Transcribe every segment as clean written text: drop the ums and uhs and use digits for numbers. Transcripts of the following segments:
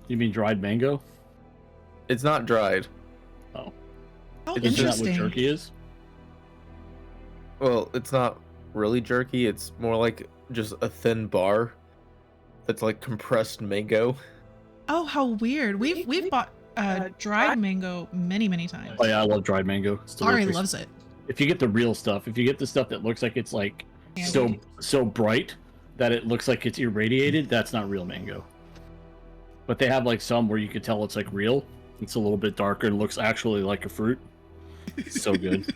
You mean dried mango? It's not dried. Oh. Oh, It's Isn't that interesting. what jerky is? Well, it's not really jerky. It's more like just a thin bar that's like compressed mango. Oh, how weird. We've bought dried mango many times. Oh yeah, I love dried mango. It's Ari delicious. loves it. If you get the real stuff, if you get the stuff that looks like it's like Candy. so bright that it looks like it's irradiated, that's not real mango. But they have like some where you can tell it's like real. It's a little bit darker and looks actually like a fruit. It's so good.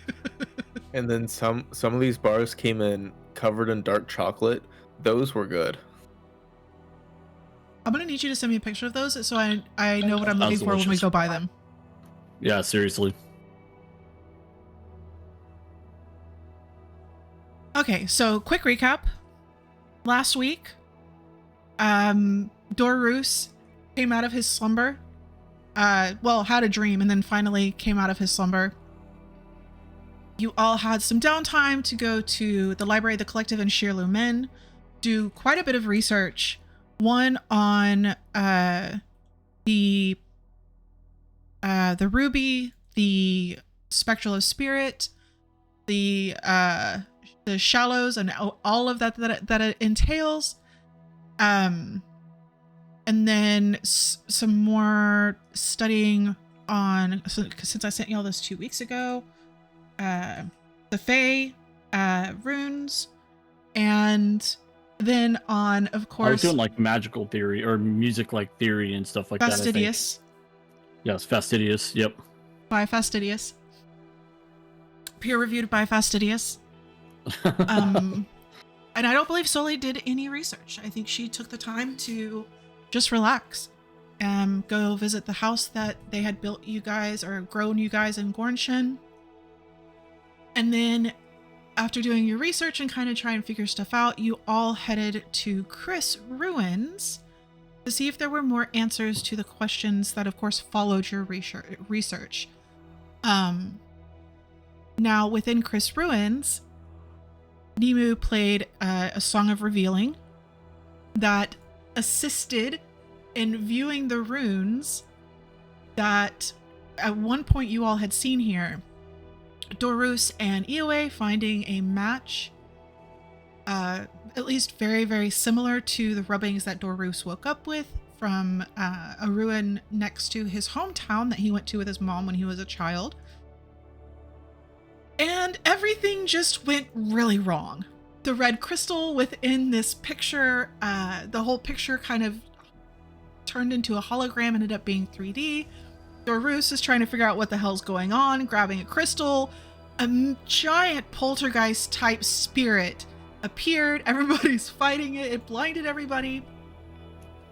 And then some of these bars came in covered in dark chocolate. Those were good. I'm gonna need you to send me a picture of those so I know what I'm Sounds looking for when we delicious. go buy them. Yeah, seriously. Okay, so quick recap. Last week, Dorus came out of his slumber. Well, had a dream and then finally came out of his slumber. You all had some downtime to go to the Library of the Collective in Shirlu Men, do quite a bit of research. One on the ruby, the spectral of spirit, the shallows, and all of that it entails. And then some more studying on, since I sent y'all this 2 weeks ago, the Fae runes, and then on, of course, I was doing like magical theory or music like theory and stuff like Fastidious. that. Yes, Fastidious. Yep. By Fastidious. Peer reviewed by Fastidious. And I don't believe Sully did any research. I think she took the time to just relax and go visit the house that they had built you guys or grown you guys in Gornshin. And then after doing your research and kind of try and figure stuff out, you all headed to Chris Ruins to see if there were more answers to the questions that, of course, followed your research. Now, within Chris Ruins, Nemu played a Song of Revealing that assisted in viewing the runes that at one point you all had seen here. Dorus and Ioe finding a match, at least very similar to the rubbings that Dorus woke up with from a ruin next to his hometown that he went to with his mom when he was a child. And everything just went really wrong. The red crystal within this picture, the whole picture kind of turned into a hologram, ended up being 3D. Dorus is trying to figure out what the hell's going on, grabbing a crystal. A giant poltergeist type spirit appeared. Everybody's fighting it. It blinded everybody.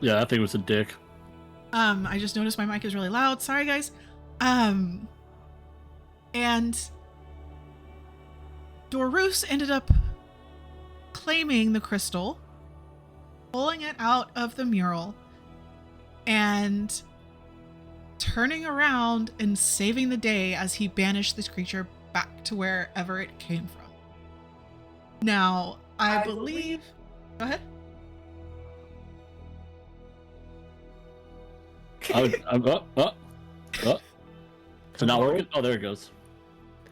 Yeah, that thing was a dick. I just noticed my mic is really loud. Sorry, guys. And Dorus ended up claiming the crystal, pulling it out of the mural, and turning around and saving the day as he banished this creature back to wherever it came from. Now, I believe... Go ahead. So now working. Oh, there it goes.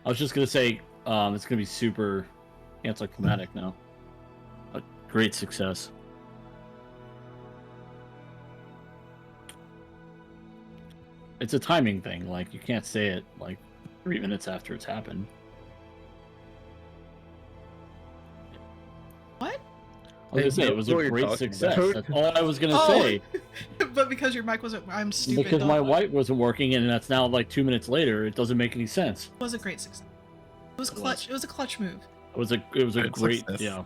I was just gonna say, it's gonna be super anticlimactic now. A great success. It's a timing thing. Like you can't say it like 3 minutes after it's happened. What? I was gonna say it was a What you're great talking success. about. That's all I was gonna Oh. say. But because your mic wasn't... I'm stupid. Because don't- my white wasn't working, and that's now like 2 minutes later. It doesn't make any sense. It was a great success. It was It clutch. was. It was a clutch move. It was a Great great success. yeah.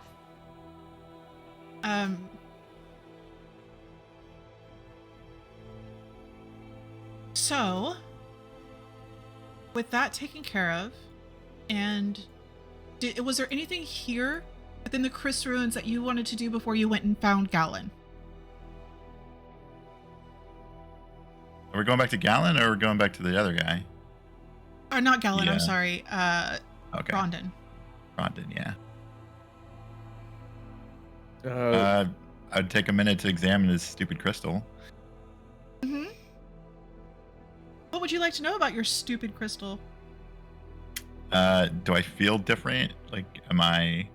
So, with that taken care of, and was there anything here within the Chris Ruins that you wanted to do before you went and found Gallon? Are we going back to Gallon or are we going back to the other guy? Or not Gallon, Yeah. I'm sorry. Okay. Rondon. Rondon, yeah. Uh, I'd take a minute to examine this stupid crystal. Mm-hmm. would you like to know about your stupid crystal? Do I feel different? Like, am I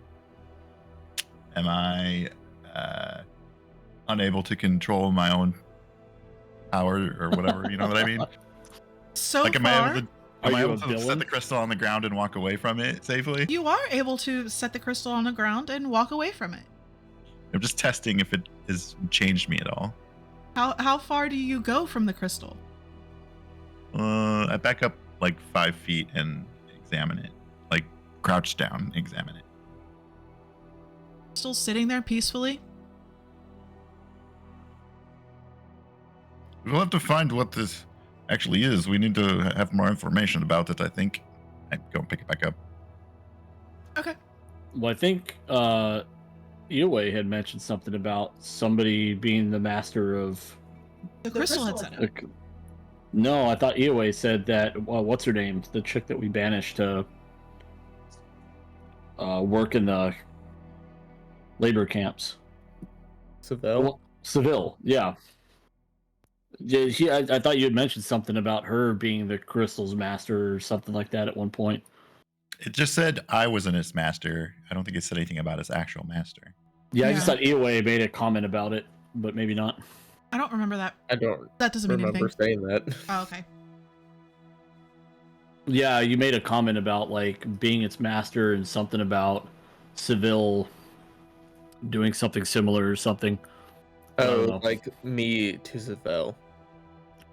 unable to control my own power or whatever? You know what I mean? So Like, am far, I able to? Am Are I you able a to villain? set the crystal on the ground and walk away from it safely? you are able to set the crystal on the ground and walk away from it. I'm just testing if it has changed me at all. How far do you go from the crystal? I back up like 5 feet and examine it. Like, crouch down, examine it. Still sitting there peacefully? We'll have to find what this actually is. We need to have more information about it, I think. I go and pick it back up. Okay. Well, I think Eoway had mentioned something about somebody being the master of. The crystal had set up. No, I thought Eoway said that. What's her name? The chick that we banished to work in the labor camps. Seville? Seville, yeah. Yeah, I thought you had mentioned something about her being the crystal's master or something like that at one point. It just said I wasn't his master. I don't think it said anything about his actual master. Yeah, I just Yeah. thought Eoway made a comment about it, but maybe not. I don't remember that. I don't That doesn't mean remember anything. saying that. Oh, okay. Yeah, you made a comment about like being its master and something about Seville doing something similar or something. I don't know. Oh, like me to Seville.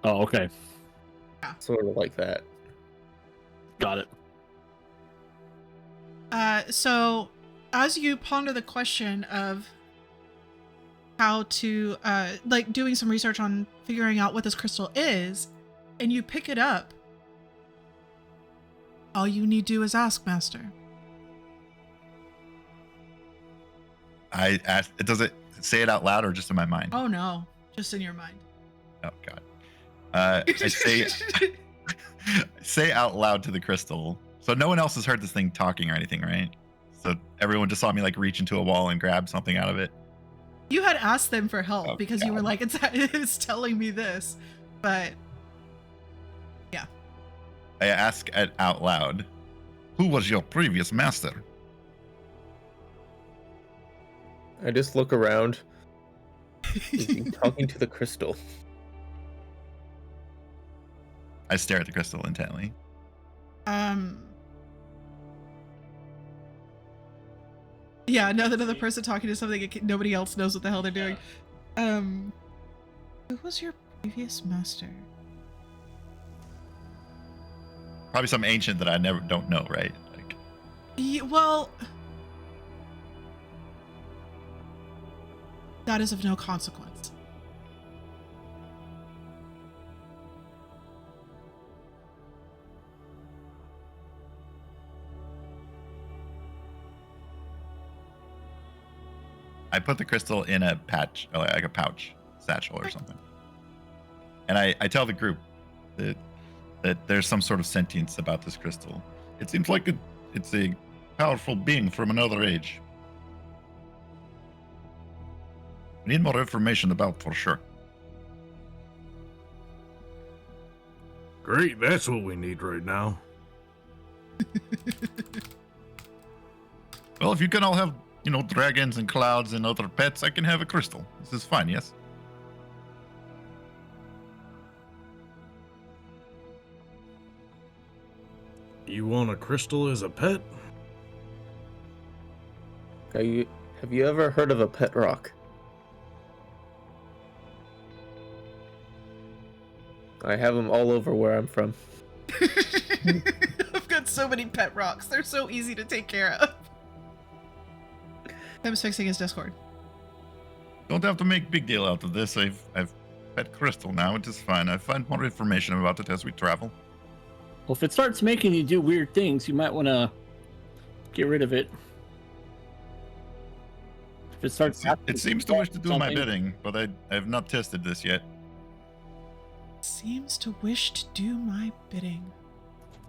Oh, okay. Sort of like that. Got it. So as you ponder the question of how to like doing some research on figuring out what this crystal is, and you pick it up, all you need to do is ask, Master. I asked, does it say it out loud or just in my mind? Oh no, just in your mind. Oh, God. I say out loud to the crystal. So no one else has heard this thing talking or anything, right? So everyone just saw me like reach into a wall and grab something out of it. You had asked them for help Oh, because you were God. like, it's telling me this, but I ask it out loud, who was your previous master? I just look around. Is he talking to the crystal? I stare at the crystal intently. Yeah, another person talking to something, nobody else knows what the hell they're doing. Who was your previous master? Probably some ancient that I don't know, right? Like, Well, that is of no consequence. I put the crystal in a patch, like a pouch, satchel or something. And I tell the group that there's some sort of sentience about this crystal. It seems like it's a powerful being from another age. We need more information about for sure. Great, that's what we need right now. Well, if you can all have, dragons and clouds and other pets, I can have a crystal. This is fine, yes? You want a crystal as a pet? Have you ever heard of a pet rock? I have them all over where I'm from. I've got so many pet rocks. They're so easy to take care of. Tim's fixing his Discord. Don't have to make big deal out of this. I've pet crystal now. It is fine. I find more information about it as we travel. Well, if it starts making you do weird things, you might want to get rid of it. If it starts, It seems to wish to do my something- bidding, but I have not tested this yet. Seems to wish to do my bidding.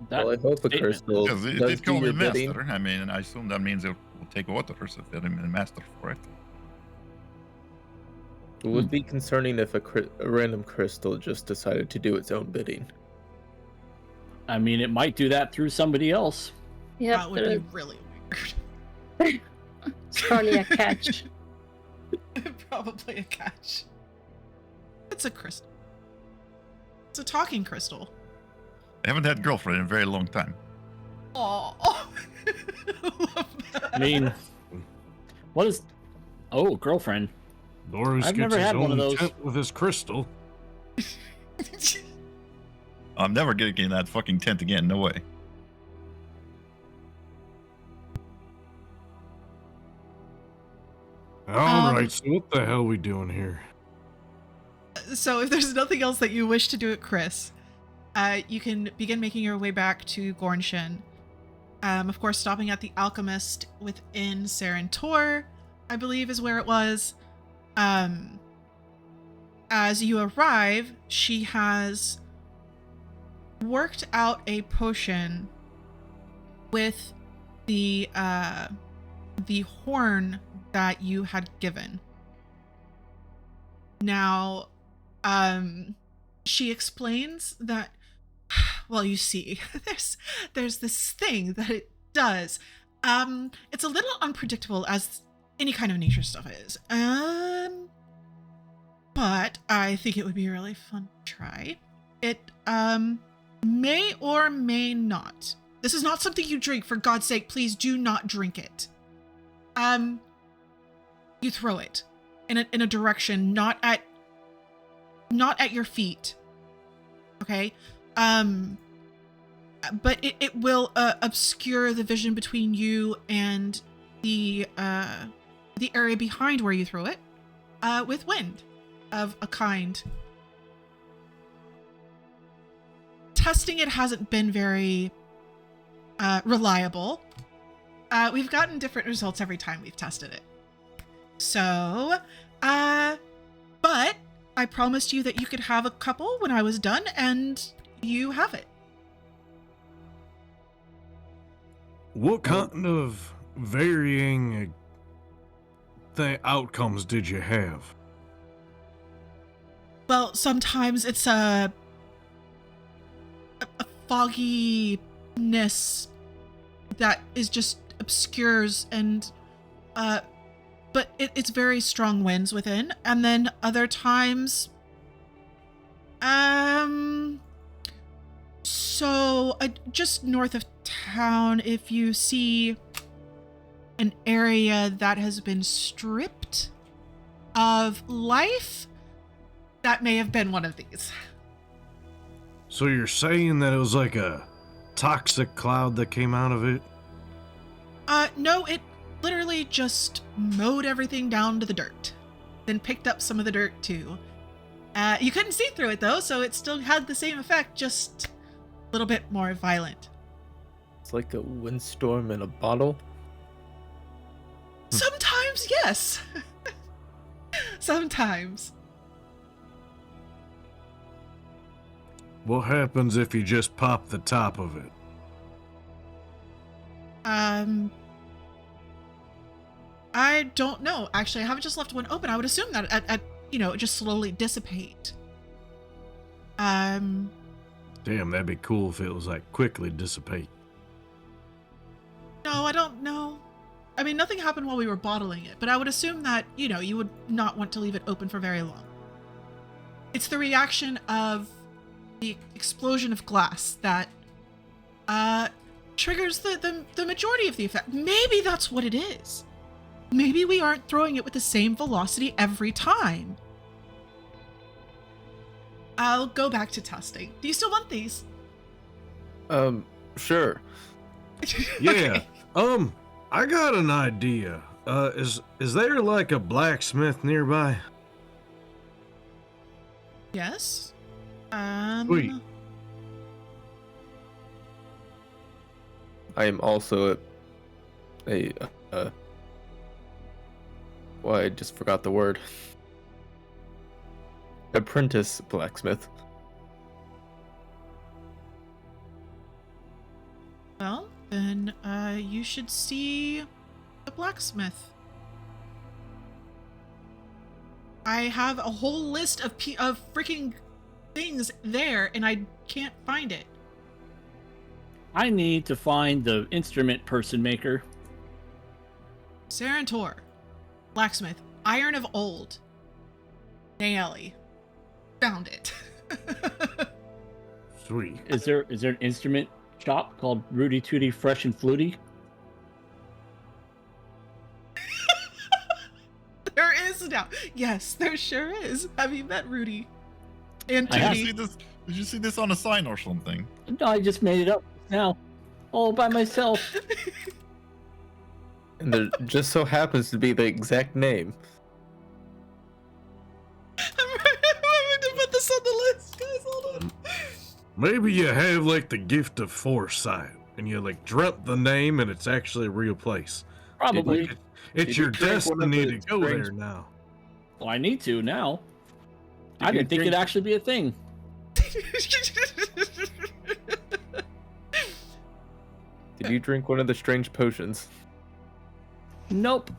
that- Well, I hope the statement. crystal Because it does did do call me your bidding. master. I mean, I assume that means it will take orders if I'm a master for it. It would be concerning if a random crystal just decided to do its own bidding. I mean, it might do that through somebody else. Yep, That would be really weird. it's probably a catch. Probably a catch. It's a crystal. It's a talking crystal. I haven't had a girlfriend in a very long time. Oh, I mean, what is? Oh, girlfriend. Boris I've gets never his had one of own those. tent with his crystal. I'm never getting in that fucking tent again. No way. All right, so what the hell we doing here? So if there's nothing else that you wish to do at Chris, you can begin making your way back to Gornshin. Of course, stopping at the Alchemist within Sarentor, I believe is where it was. As you arrive, she has worked out a potion with the horn that you had given. Now, she explains that, well, you see, there's this thing that it does. It's a little unpredictable, as any kind of nature stuff is. But I think it would be really fun to try. It may or may not. This is not something you drink, for God's sake. Please do not drink it. You throw it in a direction, not at your feet. Okay? But it will obscure the vision between you and the area behind where you throw it, with wind of a kind. Testing it hasn't been very reliable. We've gotten different results every time we've tested it. So, but I promised you that you could have a couple when I was done, and you have it. What kind of varying outcomes did you have? Well, sometimes it's a fogginess that is just obscures, and but it's very strong winds within, and then other times so just north of town, if you see an area that has been stripped of life, that may have been one of these. So you're saying that it was like a toxic cloud that came out of it? No, it literally just mowed everything down to the dirt, then picked up some of the dirt too. You couldn't see through it though, so it still had the same effect, just a little bit more violent. It's like a windstorm in a bottle. Sometimes, yes. Sometimes. What happens if you just pop the top of it? I don't know. Actually, I haven't just left one open. I would assume that at just slowly dissipate. Damn, that'd be cool if it was like quickly dissipate. No, I don't know. I mean, nothing happened while we were bottling it, but I would assume that, you would not want to leave it open for very long. It's the reaction of the explosion of glass that triggers the majority of the effect. Maybe that's what it is. Maybe we aren't throwing it with the same velocity every time. I'll go back to testing. Do you still want these? Sure. Yeah. Okay. I got an idea. Is there like a blacksmith nearby? Yes. Sweet. I am also a well, I just forgot the word. Apprentice blacksmith. Well, then you should see the blacksmith. I have a whole list of freaking things there, and I can't find it. I need to find the instrument person maker. Sarantor, blacksmith, iron of old. Naeli, found it. Sweet. Is there an instrument shop called Rudy Tooty Fresh and Fluty? There is now. Yes, there sure is. Have you met Rudy and I have. Did you see Tootie? this? Did you see this on a sign or something? No, I just made it up now, all by myself. And there just so happens to be the exact name. I'm going to put this on the list, guys. Hold on. Maybe you have like the gift of foresight, and you like dreamt the name, and it's actually a real place. Probably. Like, it's Did your you drink one of destiny the to go strange- there now. Well, I need to now. Did I you didn't think drink- it'd actually be a thing. Did you drink one of the strange potions? Nope.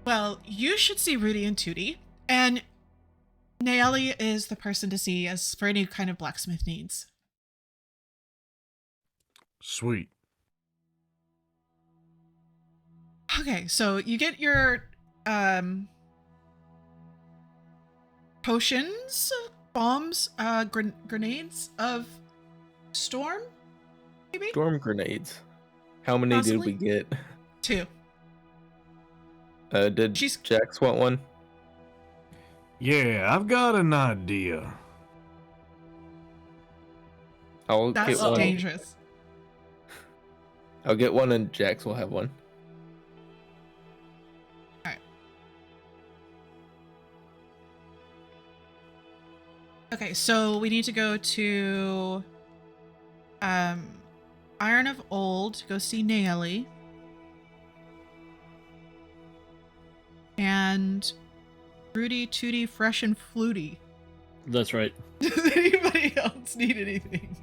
Well, you should see Rudy and Tootie, and Naeli is the person to see as for any kind of blacksmith needs. Sweet. Okay, so you get your potions, bombs, grenades of storm, maybe Storm grenades. How many did Possibly. we get? 2. Did She's- Jax want one? Yeah, I've got an idea. I'll That's get one. dangerous. I'll get one, and Jax will have one. Okay, so we need to go to Iron of Old, go see Naeli. And Rudy Tooty Fresh and Fluty. That's right. Does anybody else need anything?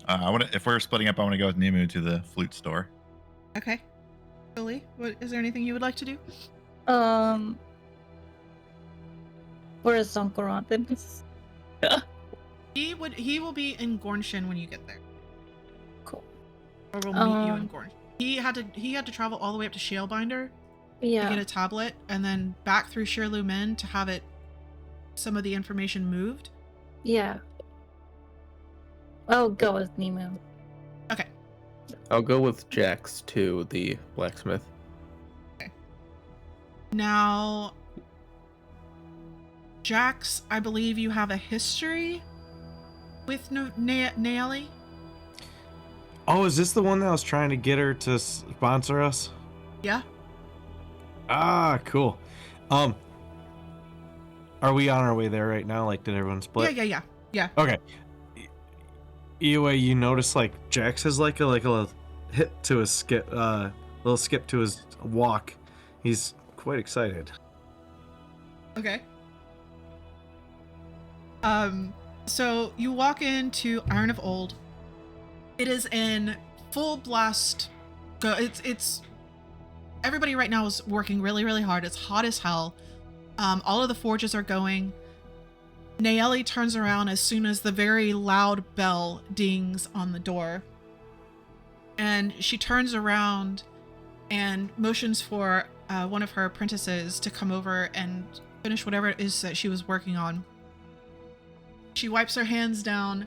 I want to. If we're splitting up, I want to go with Nimu to the flute store. Okay. Billy, what is there anything you would like to do? Where is Sankarantin? He will be in Gornshin when you get there. Cool. Or we'll meet you in Gornshin. He had to travel all the way up to Shalebinder to Yeah. get a tablet, and then back through Shirlumen to have some of the information moved. Yeah. I'll go with Nemo. Okay. I'll go with Jax to the blacksmith. Now, Jax, I believe you have a history with Naeli. Oh, is this the one that was trying to get her to sponsor us? Yeah. Ah, cool. Are we on our way there right now? Like, did everyone split? Yeah. Okay. Either way, you notice like Jax has like a little hit to his skip, little skip to his walk. He's quite excited. Okay. So you walk into Iron of Old. It is in full blast. It's everybody right now is working really, really hard. It's hot as hell. All of the forges are going. Naeli turns around as soon as the very loud bell dings on the door. And she turns around and motions for one of her apprentices to come over and finish whatever it is that she was working on. She wipes her hands down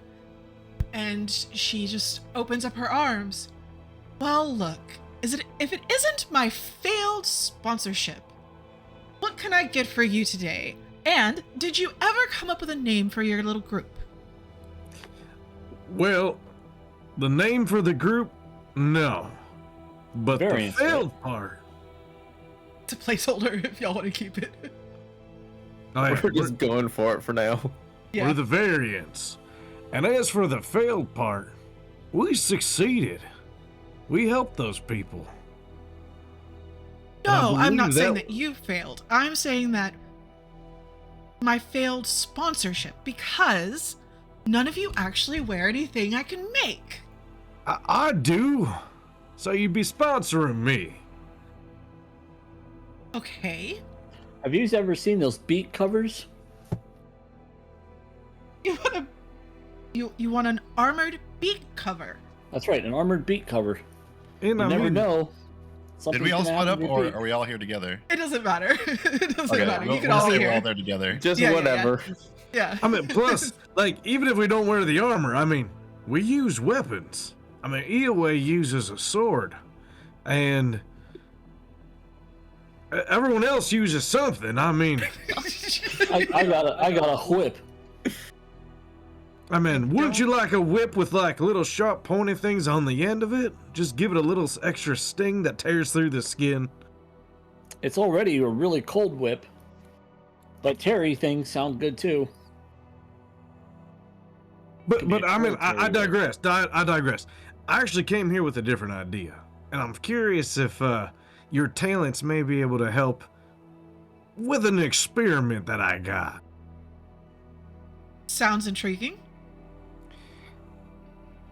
and she just opens up her arms. Well, look, if it isn't my failed sponsorship, what can I get for you today? And did you ever come up with a name for your little group? Well, the name for the group, no. But Variants, the failed part. It's a placeholder if y'all want to keep it. Oh, yeah, We're just going for it for now. we're the variants. And as for the failed part, we succeeded. We helped those people. No, I I'm not believe saying that- that you failed. I'm saying that my failed sponsorship, because none of you actually wear anything I can make. I do. So you'd be sponsoring me. Okay. Have you ever seen those beat covers? You want to You want an armored beak cover. That's right, an armored beak cover. And You I never mean, know. Did Something's we all gonna split happen up, to your or beak. are we all here together? It doesn't matter. It doesn't Okay, matter. we'll, You can we'll all say be we're all here. there together. Just Yeah, yeah, whatever. Yeah. I mean, plus, like, even if we don't wear the armor, I mean, we use weapons. I mean, Eoway uses a sword, and everyone else uses something. I mean, I got a whip. I mean, wouldn't you like a whip with like little sharp pointy things on the end of it? Just give it a little extra sting that tears through the skin. It's already a really cold whip. But Terry things sound good too. But Could be a I mean, military I whip. digress. I digress. I actually came here with a different idea, and I'm curious if your talents may be able to help with an experiment that I got. Sounds intriguing.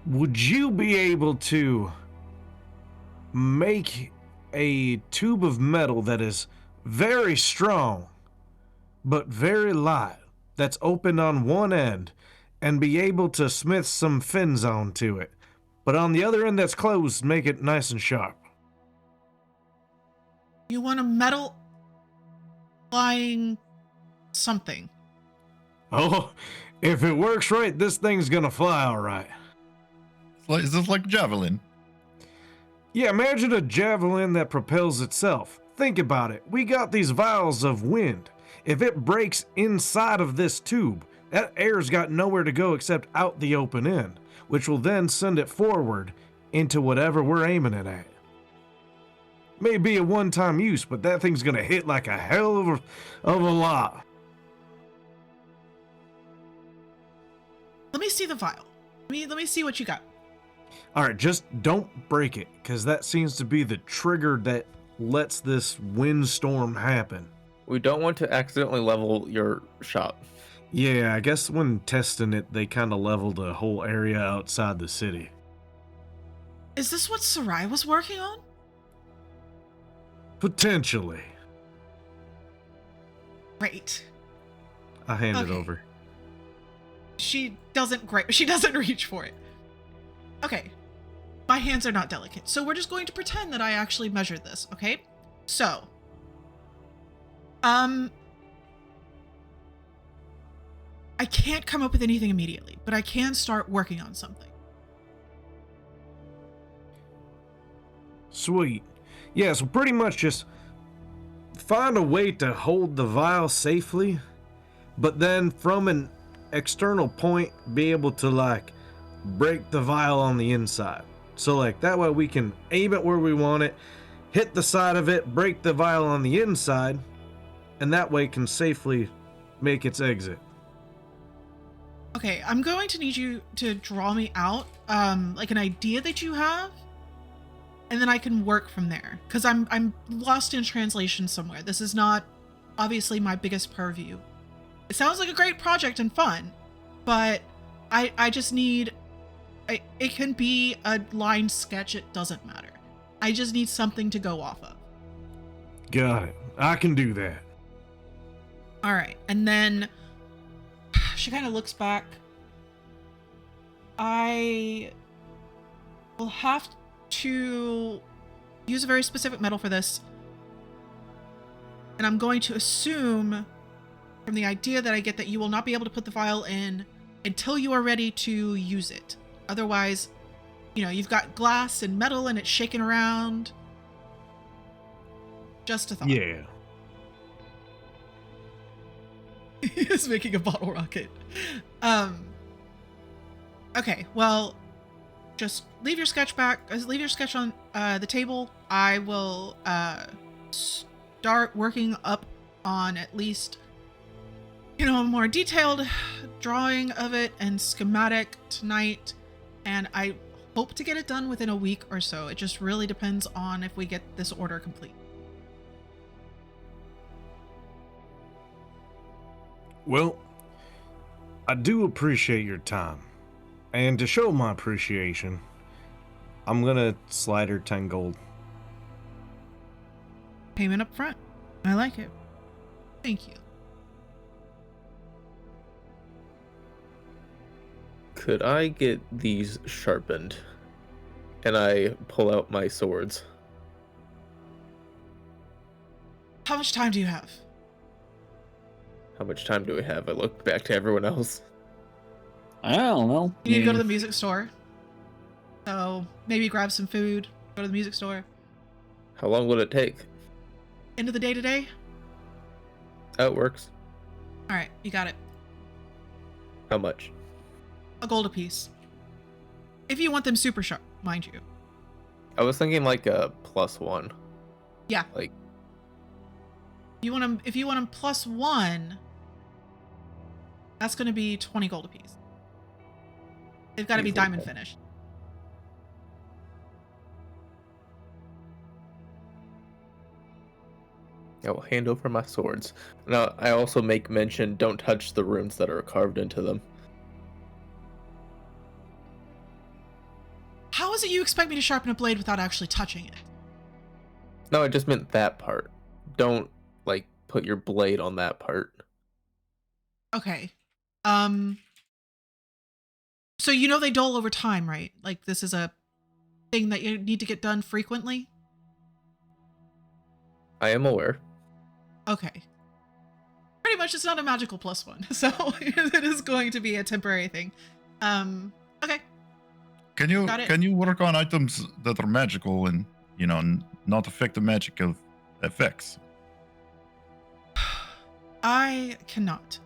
Would you be able to make a tube of metal that is very strong but very light, that's open on one end, and be able to smith some fins onto it, but on the other end that's closed, make it nice and sharp? You want a metal flying something. Oh, if it works right, this thing's gonna fly all right. Is this like javelin? Yeah, imagine a javelin that propels itself. Think about it. We got these vials of wind. If it breaks inside of this tube, that air's got nowhere to go except out the open end, which will then send it forward into whatever we're aiming it at. May be a one-time use, but that thing's gonna hit like a hell of a lot. Let me see the vial. Let me see what you got. All right, just don't break it, because that seems to be the trigger that lets this windstorm happen. We don't want to accidentally level your shop. Yeah, I guess when testing it, they kind of leveled the whole area outside the city. Is this what Sarai was working on? Potentially. Great. I hand it Okay. over. She doesn't reach for it. Okay. My hands are not delicate, so we're just going to pretend that I actually measured this, okay? So, I can't come up with anything immediately, but I can start working on something. Sweet. Yeah, so pretty much just find a way to hold the vial safely, but then from an external point, be able to like break the vial on the inside. So like that way we can aim it where we want it, hit the side of it, break the vial on the inside, and that way can safely make its exit. Okay, I'm going to need you to draw me out, like an idea that you have, and then I can work from there. Because I'm lost in translation somewhere. This is not obviously my biggest purview. It sounds like a great project and fun, but I just need... It can be a line sketch, it doesn't matter. I just need something to go off of. Got it. I can do that. All right, and then she kind of looks back. I will have to use a very specific metal for this. And I'm going to assume from the idea that I get that you will not be able to put the vial in until you are ready to use it. Otherwise, you know, you've got glass and metal and it's shaking around. Just a thought. Yeah. He is making a bottle rocket. Okay, well, just leave your sketch on the table. I will start working up on at least, you know, a more detailed drawing of it and schematic tonight. And I hope to get it done within a week or so. It just really depends on if we get this order complete. Well, I do appreciate your time. And to show my appreciation, I'm gonna slide her 10 gold. Payment up front. I like it. Thank you. Could I get these sharpened? And I pull out my swords. How much time do you have? How much time do we have? I look back to everyone else. I don't know. You need to go to the music store. So maybe grab some food, go to the music store. How long will it take? End of the day today? That works. All right, you got it. How much? A gold apiece. If you want them super sharp, mind you. I was thinking like a +1. Yeah. Like, You want them, if you want them +1, that's going to be 20 gold apiece. They've got to be diamond finished. I will hand over my swords. Now, I also make mention, don't touch the runes that are carved into them. How is it you expect me to sharpen a blade without actually touching it? No, I just meant that part. Don't, like, put your blade on that part. Okay. So you know they dull over time, right? Like this is a thing that you need to get done frequently? I am aware. Okay. Pretty much it's not a magical +1, so it is going to be a temporary thing. Okay. Can you Got it. can you work on items that are magical and not affect the magic of effects? I cannot.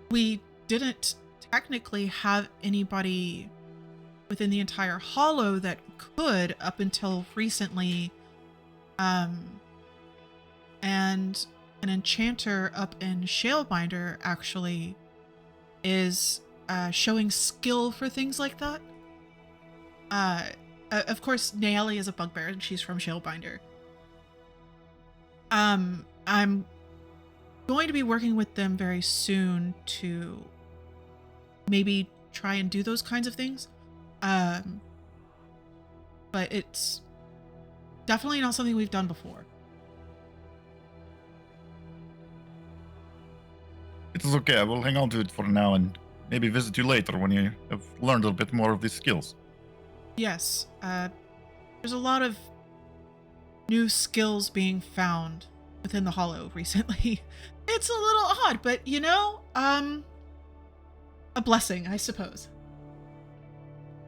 We didn't technically have anybody within the entire hollow that could up until recently. And an enchanter up in Shalebinder actually is showing skill for things like that. Of course, Naeli is a bugbear and she's from Shalebinder. I'm going to be working with them very soon to maybe try and do those kinds of things. But it's definitely not something we've done before. It is okay. I will hang on to it for now and maybe visit you later when you have learned a bit more of these skills. Yes, there's a lot of new skills being found within the Hollow recently. It's a little odd, but a blessing, I suppose.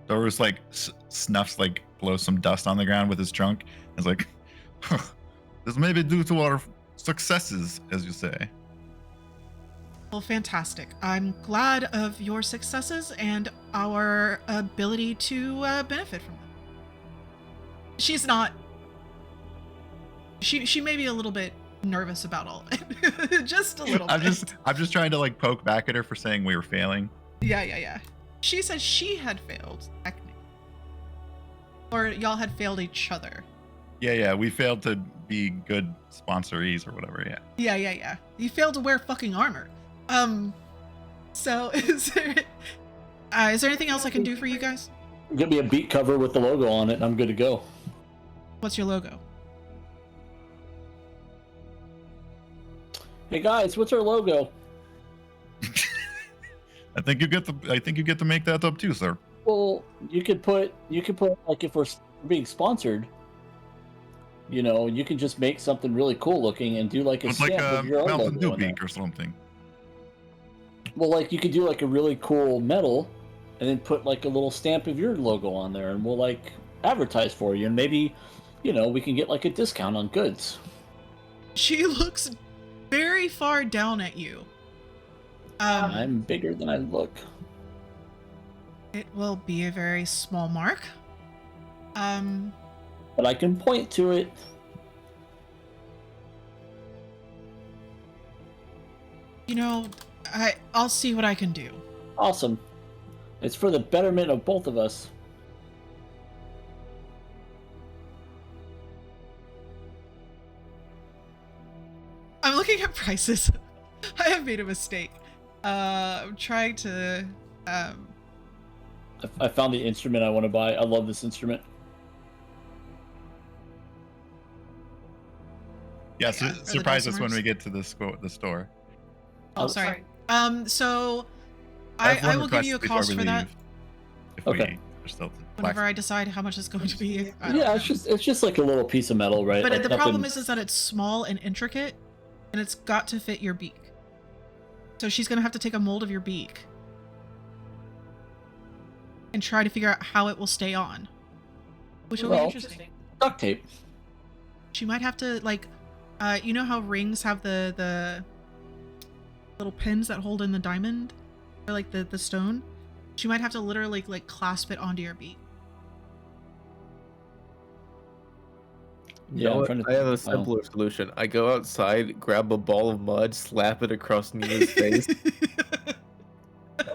Doris like snuffs, like blows some dust on the ground with his trunk. It's like, this may be due to our successes, as you say. Well, fantastic. I'm glad of your successes and our ability to benefit from them. She's not. She may be a little bit nervous about all of it. Just a little bit. I'm just trying to like poke back at her for saying we were failing. Yeah. She said she had failed, technically. Or y'all had failed each other. Yeah. We failed to be good sponsorees or whatever. Yeah. Yeah. You failed to wear fucking armor. So is there anything else I can do for you guys? Give me a beat cover with the logo on it and I'm good to go. What's your logo? Hey guys, what's our logo? I think you get to make that up too, sir. Well, you could put like if we're being sponsored, you can just make something really cool looking and do like a It's stamp like a of your own Mountain logo Dew on there. beak or something. Well, like you could do like a really cool medal and then put like a little stamp of your logo on there and we'll like advertise for you and maybe, we can get like a discount on goods. She looks very far down at you. I'm bigger than I look. It will be a very small mark. But I can point to it. I'll see what I can do. Awesome. It's for the betterment of both of us. I'm looking at prices. I have made a mistake. I'm trying to. I found the instrument I want to buy. I love this instrument. Yeah, Are surprise the us when dulcimers? we get to the store. Oh, sorry. So have I one will give request you a before cost we for that leave. If Okay. we are still whenever I decide how much it's going to be. I don't Yeah, know. it's just like a little piece of metal, right? But Like the problem nothing- is that it's small and intricate, and it's got to fit your beak. So she's gonna have to take a mold of your beak and try to figure out how it will stay on, which will be well, interesting. duct tape. She might have to like, you know how rings have the little pins that hold in the diamond, or like the stone. She might have to literally like clasp it onto your beak. You know I'm what? trying to I have a think. simpler solution. I go outside, grab a ball of mud, slap it across Nima's face,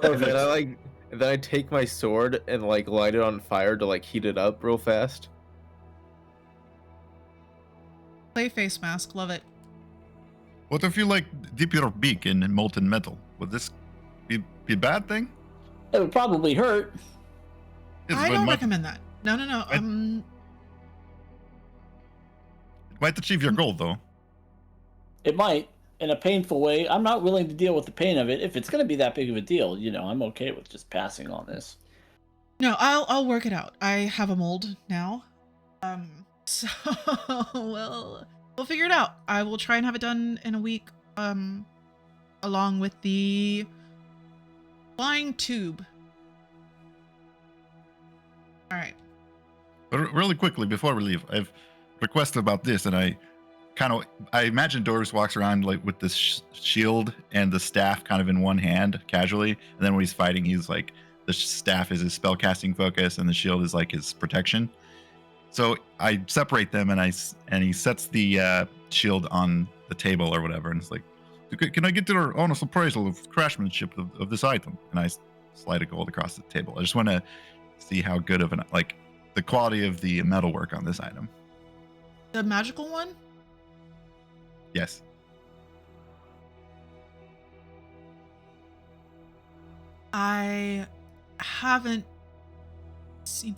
and then I take my sword and like light it on fire to like heat it up real fast. Play face mask, love it. What if you like dip your beak in molten metal? Would this be a bad thing? It would probably hurt. Yes, I but don't might- recommend that. No. It might achieve your goal though. It might, in a painful way. I'm not willing to deal with the pain of it. If it's going to be that big of a deal, I'm okay with just passing on this. No, I'll work it out. I have a mold now. So we'll figure it out. I will try and have it done in a week, along with the flying tube. All right. But really quickly before we leave, I've requested about this, and I imagine Doris walks around like with this shield and the staff kind of in one hand casually, and then when he's fighting, he's like the staff is his spell casting focus, and the shield is like his protection. So I separate them, and he sets the shield on the table or whatever, and it's like, can I get your honest appraisal of craftsmanship of this item? And I slide a gold across the table. I just want to see how good of the quality of the metalwork on this item. The magical one? Yes. I haven't seen.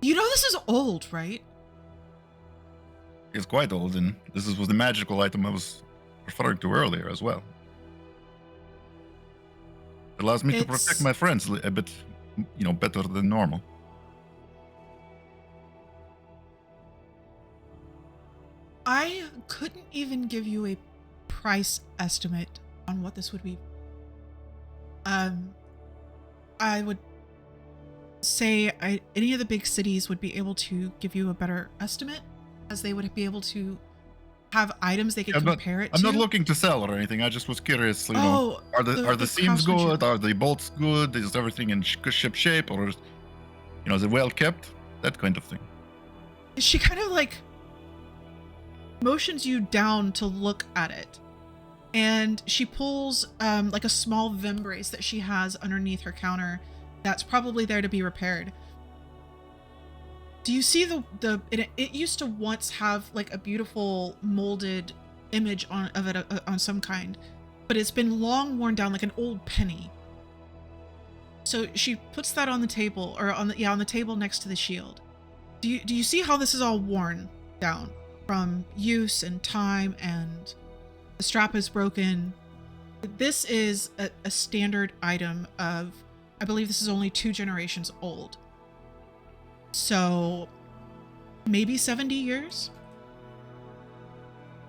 You know this is old, right? It's quite old, and this was the magical item I was referring to earlier as well. It allows me to protect It's- my friends a bit, better than normal. I couldn't even give you a price estimate on what this would be. I would say any of the big cities would be able to give you a better estimate, as they would be able to have items they could compare it to. I'm not looking to sell or anything. I just was curious. Oh, are the seams craftsmanship. good? Are the bolts good? Is everything in ship shape, or is it well kept? That kind of thing. She kind of like motions you down to look at it, and she pulls like a small vimbrace that she has underneath her counter that's probably there to be repaired. Do you see it used to once have like a beautiful molded image of it on some kind, but it's been long worn down like an old penny. So she puts that on the table, or on the table next to the shield. Do you see how this is all worn down from use and time, and the strap is broken? This is a standard item of, I believe this is only 2 generations old. So maybe 70 years?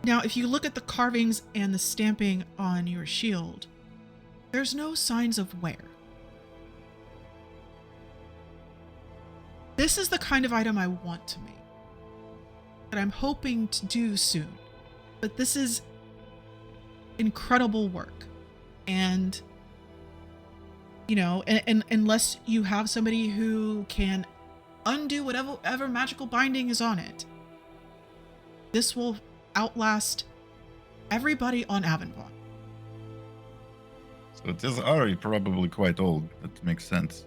Now, if you look at the carvings and the stamping on your shield, there's no signs of wear. This is the kind of item I want to make, that I'm hoping to do soon. But this is incredible work. And, and unless you have somebody who can undo whatever magical binding is on it, this will outlast everybody on Avonbon. So it is already probably quite old. That makes sense.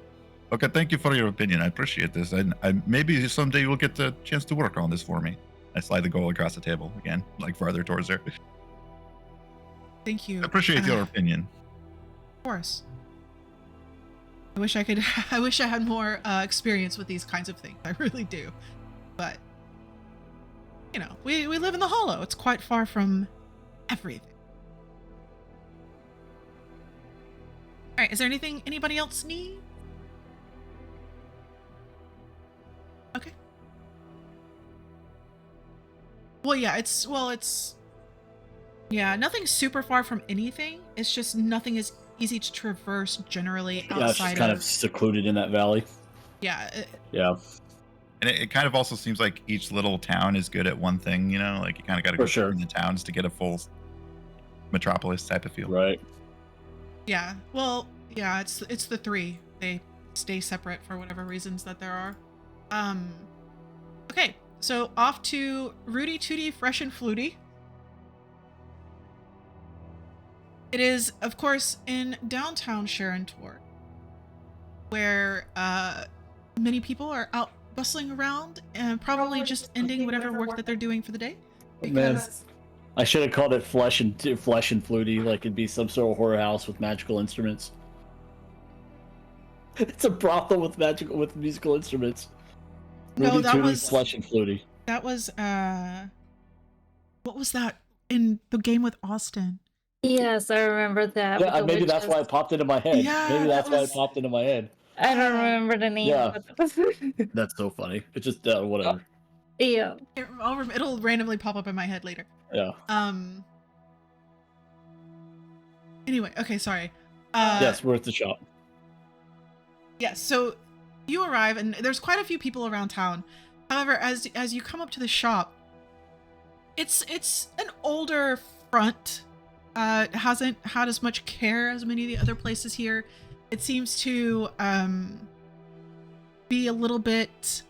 Okay, thank you for your opinion. I appreciate this. I maybe someday you'll get the chance to work on this for me. I slide the gold across the table again, like farther towards her. Thank you. I appreciate your opinion. Of course. I wish I had more experience with these kinds of things. I really do. But, we live in the Hollow. It's quite far from everything. All right, is there anything anybody else need? Okay. Well, yeah, it's yeah, nothing super far from anything. It's just nothing is easy to traverse generally Yeah, it's just outside kind of of secluded in that valley. yeah. Yeah, And it kind of also seems like each little town is good at one thing, you know? Like you kind of got to For go sure. through the towns to get a full metropolis type of feel. right. Yeah. Well, yeah, it's the three. They stay separate for whatever reasons that there are. Okay, so off to Rudy Tooty Fresh and Fluty. It is, of course, in downtown Sharontor, where many people are out bustling around and probably just ending whatever work that they're doing for the day. Man, Because I should have called it Flesh and Fluty, like it'd be some sort of horror house with magical instruments. It's a brothel with musical instruments. No, Rudy that Tooty, was- Flesh and Fluty. that was what was that in the game with Austin? Yes, I remember that. Yeah, with the maybe that's why it witches. popped into my head. Yeah, Maybe that's that why was- it popped into my head. I don't remember the name. Yeah. But That's so funny. It's just whatever. yeah. It'll randomly pop up in my head later. Yeah. Anyway, okay, sorry. Yes, we're at the shop. Yes, so you arrive and there's quite a few people around town. However, as you come up to the shop, it's an older front. It hasn't had as much care as many of the other places here. It seems to be a little bit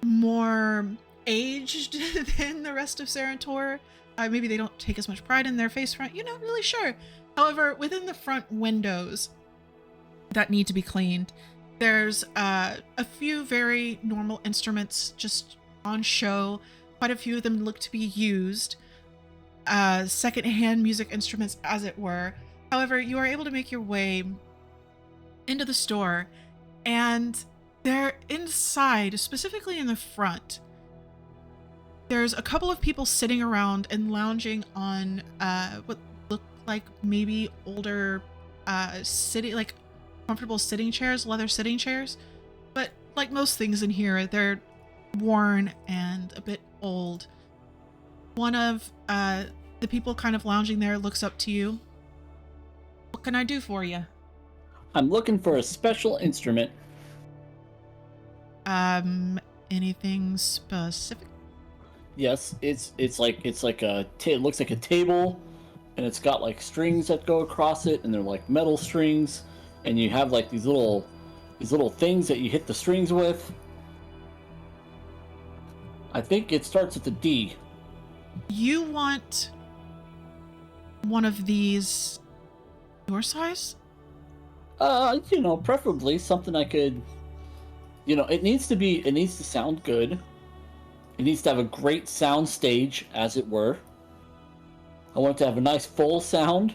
more aged than the rest of Serentor. Maybe they don't take as much pride in their face front. You're not really sure. However, within the front windows that need to be cleaned, there's a few very normal instruments just on show. Quite a few of them look to be used. Secondhand music instruments, as it were. However, you are able to make your way into the store, and they're inside, specifically in the front. There's a couple of people sitting around and lounging on what look like maybe older comfortable sitting chairs, leather sitting chairs. But like most things in here, they're worn and a bit old. One of the people kind of lounging there looks up to you. What can I do for you? I'm looking for a special instrument. Anything specific? Yes, it's like it looks like a table, and it's got like strings that go across it, and they're like metal strings, and you have like these little things that you hit the strings with. I think it starts with a D. You want one of these your size? Preferably something I could, it needs to sound good. It needs to have a great sound stage, as it were. I want it to have a nice full sound.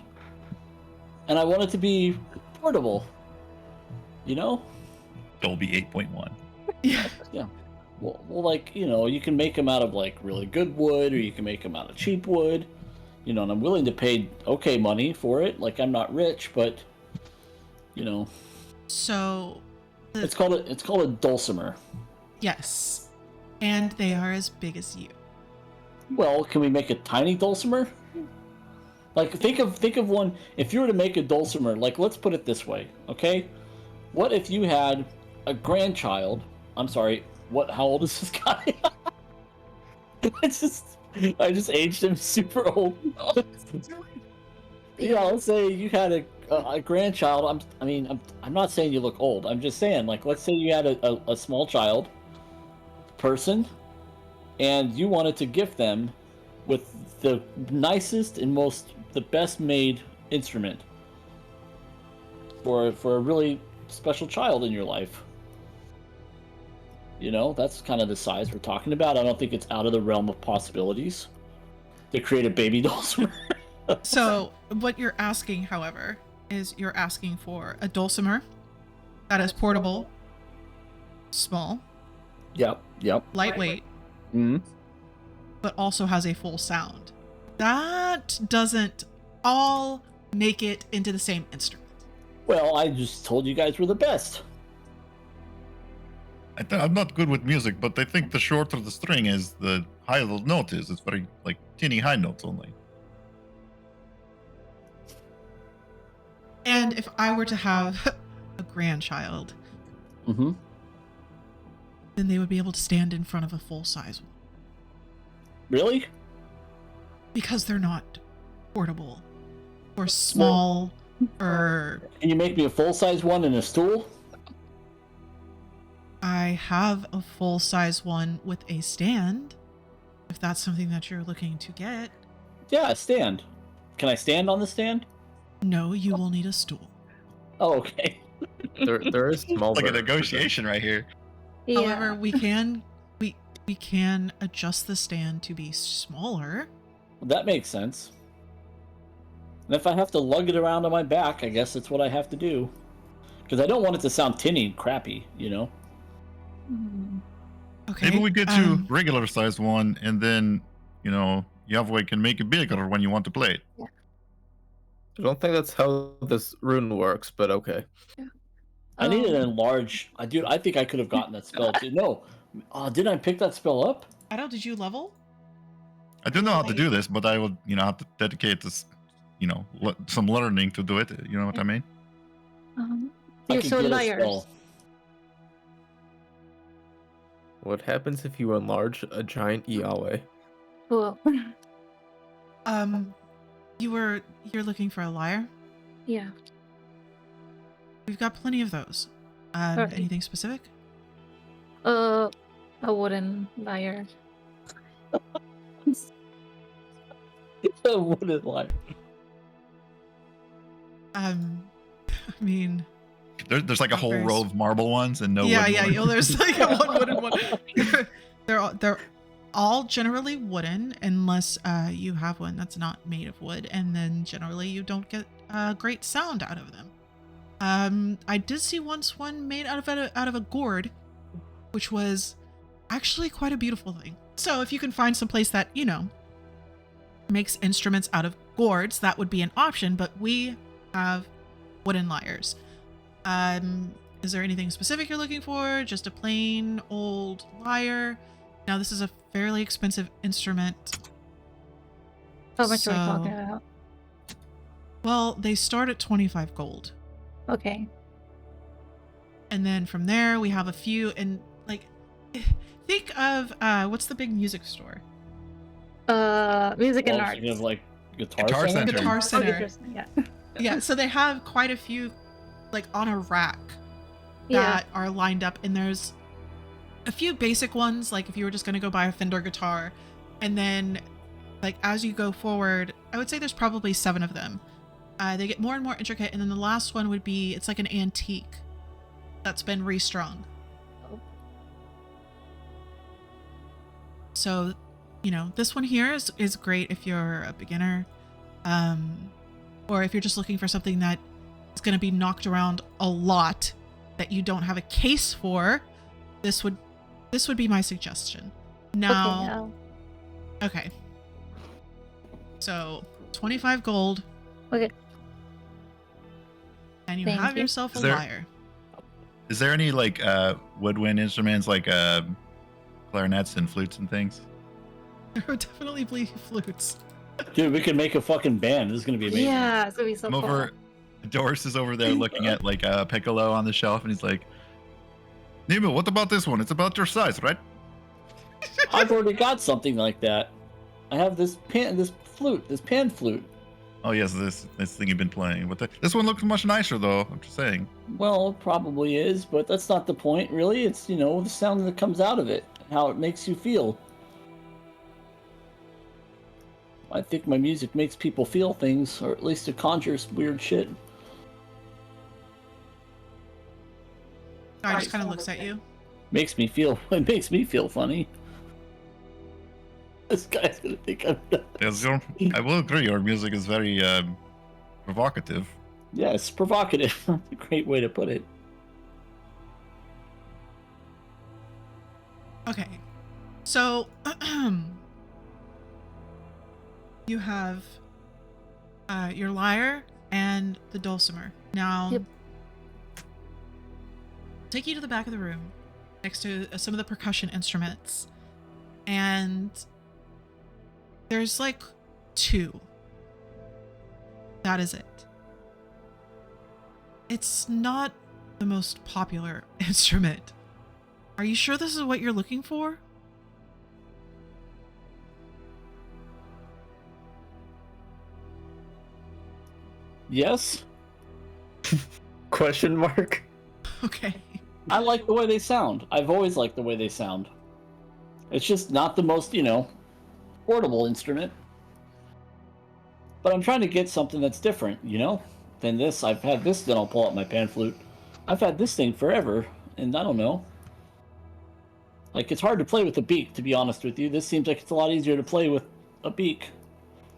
And I want it to be portable. Dolby 8.1. Yeah. Yeah. Well, you can make them out of like really good wood, or you can make them out of cheap wood. And I'm willing to pay okay money for it. Like, I'm not rich, but So it's called a dulcimer. yes. And they are as big as you. Well, can we make a tiny dulcimer? Like, think of one. If you were to make a dulcimer, like, let's put it this way, okay? What if you had a grandchild? I'm sorry. How old is this guy? I just aged him super old. Yeah, let's say you had a grandchild. I'm not saying you look old. I'm just saying, like, let's say you had a small child person, and you wanted to gift them with the nicest and the best made instrument for a really special child in your life. That's kind of the size we're talking about. I don't think it's out of the realm of possibilities to create a baby dulcimer. So what you're asking, however, is you're asking for a dulcimer that is portable, small, Yep. lightweight, Mm-hmm. but also has a full sound. That doesn't all make it into the same instrument. Well, I just told you guys were the best. I'm not good with music, but I think the shorter the string is, the higher the note is. It's very, like, teeny high notes only. And if I were to have a grandchild, Mm-hmm. then they would be able to stand in front of a full-size one. Really? Because they're not portable or small or... Can you make me a full-size one and a stool? I have a full-size one with a stand, if that's something that you're looking to get. Yeah, a stand. Can I stand on the stand? No, you will need a stool. Oh, okay. There is small. Like a versions. negotiation right here. Yeah. However, we can adjust the stand to be smaller. Well, that makes sense. And if I have to lug it around on my back, I guess that's what I have to do. Because I don't want it to sound tinny and crappy, you know? Mm. Okay. Maybe we get you regular sized one, and then, you know, Yahweh can make it bigger when you want to play it. I don't think that's how this rune works, but okay. I need an Um, enlarge. Dude, I think I could have gotten that spell too. No. Didn't I pick that spell up? Adel, did you level? I don't know how to do this, but I would, you know, have to dedicate this, you know, some learning to do it. You know what I mean? I You're could so get a liars. spell. What happens if you enlarge a giant Yahweh? Well, You're looking for a lyre? yeah. We've got plenty of those. Perfect. Anything specific? A wooden lyre. I wouldn't lie. I mean, There's like a whole Very row of marble ones and no yeah, wooden yeah. ones. You know, there's like a one wooden one. They're all generally wooden, unless you have one that's not made of wood, and then generally you don't get great sound out of them. I did see once one made out of a gourd, which was actually quite a beautiful thing. So if you can find some place that, you know, makes instruments out of gourds, that would be an option, but we have wooden lyres. Is there anything specific you're looking for? Just a plain old lyre? Now, this is a fairly expensive instrument. How much are we So- talking about? Well, they start at 25 gold. Okay. And then from there, we have a few, and like, think of, what's the big music store? Music and Well, arts. you have like Guitar Guitar Center? Center. Guitar Oh, Center. Guitar Center, yeah. Yeah, so they have quite a few, like, on a rack Yeah. that are lined up, and there's a few basic ones, like if you were just going to go buy a Fender guitar, and then, like, as you go forward, I would say there's probably 7 of them. They get more and more intricate, and then the last one would be, it's like an antique that's been restrung. Oh. So, you know, this one here is great if you're a beginner, or if you're just looking for something that is going to be knocked around a lot that you don't have a case for. This would be my suggestion. Now, okay. So 25 gold. Okay. And you Thank have you. yourself a Is there- lyre. Is there any like woodwind instruments like clarinets and flutes and things? There would definitely be flutes. Dude, we could make a fucking band. This is gonna be amazing. Yeah, it's gonna be so I'm cool. over. Doris is over there looking at like a piccolo on the shelf, and he's like, "Nemo, what about this one? It's about your size, right?" I've already got something like that. I have this pan flute. Oh yes, this thing you've been playing. But this one looks much nicer, though. I'm just saying. Well, it probably is, but that's not the point, really. It's, you know, the sound that comes out of it, how it makes you feel. I think my music makes people feel things, or at least it conjures weird shit. I just kind of looks at you. It makes me feel funny. This guy's gonna think I'm nuts. Yes, I will agree. Your music is very provocative. Yeah, it's provocative. That's a great way to put it. Okay. So you have your lyre and the dulcimer. Now, Yep. take you to the back of the room next to some of the percussion instruments. And there's like 2. That is it. It's not the most popular instrument. Are you sure this is what you're looking for? Yes. Question mark. Okay. I like the way they sound. I've always liked the way they sound. It's just not the most, portable instrument. But I'm trying to get something that's different, than this. I've had this, then I'll pull out my pan flute. I've had this thing forever, and I don't know. Like, it's hard to play with a beak, to be honest with you. This seems like it's a lot easier to play with a beak,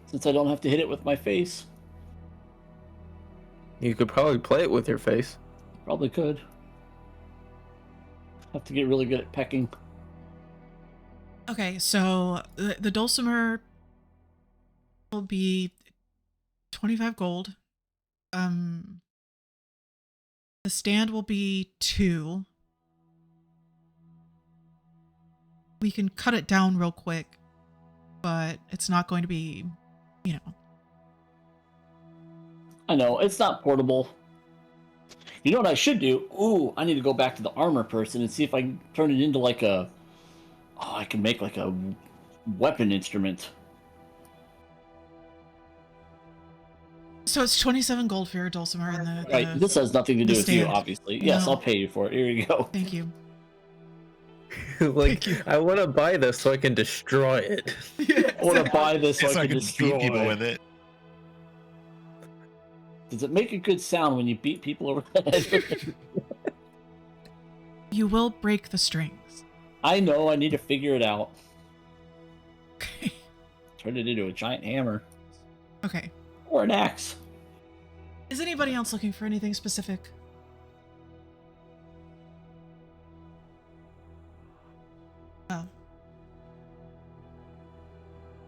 since I don't have to hit it with my face. You could probably play it with your face. Probably could. Have to get really good at pecking. Okay, so the dulcimer will be 25 gold. The stand will be 2. We can cut it down real quick, but it's not going to be, I know, it's not portable. You know what I should do? Ooh, I need to go back to the armor person and see if I can turn it into like a... Oh, I can make like a weapon instrument. So it's 27 gold for your dulcimer and the Right, this has nothing to do the with you, stand. obviously. Yes, No. I'll pay you for it. Here you go. Thank you. Like, Thank you. I want to buy this so I can destroy it. I want to buy this so So I I can can destroy beat people with it. Does it make a good sound when you beat people over the head? You will break the strings. I know, I need to figure it out. Okay. Turn it into a giant hammer. Okay. Or an axe. Is anybody else looking for anything specific? Oh.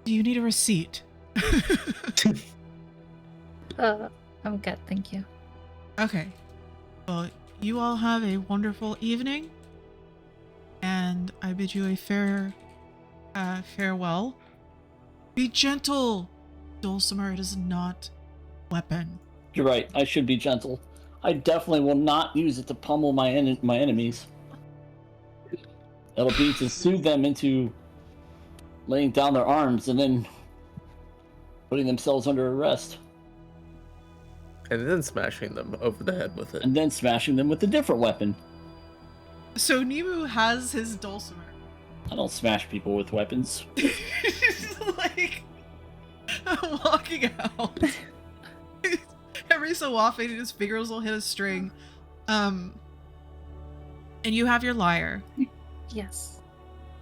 Do you need a receipt? I'm good, thank you. Okay. Well, you all have a wonderful evening, and I bid you a farewell. Be gentle, Dulcimer. It is not weapon. You're right, I should be gentle. I definitely will not use it to pummel my enemies. It'll be to soothe them into laying down their arms and then putting themselves under arrest. And then smashing them over the head with it. And then smashing them with a different weapon. So Nimu has his Dulcimer. I don't smash people with weapons. Like, walking out. Every so often, his fingers will hit a string. And you have your lyre. Yes.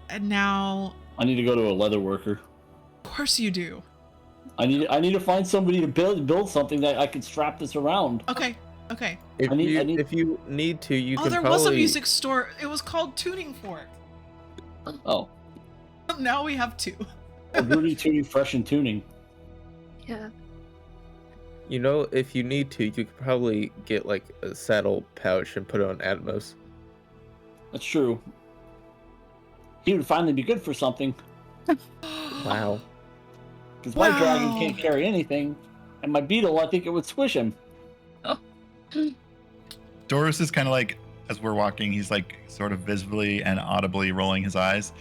And now, I need to go to a leather worker. of course you do. I need to find somebody to build something that I can strap this around. Okay, okay. If I need- if you need to, you Oh, can there probably... was a music store. It was called Tuning Fork. Oh, Now we have 2. Rudy Tooty Fresh and Tuning. Yeah. You know, if you need to, you could probably get like a saddle pouch and put it on Atmos. That's true. He would finally be good for something. Wow. Because my dragon Wow. can't carry anything, and my beetle, I think it would squish him. Doris is kind of like, as we're walking, he's like sort of visibly and audibly rolling his eyes.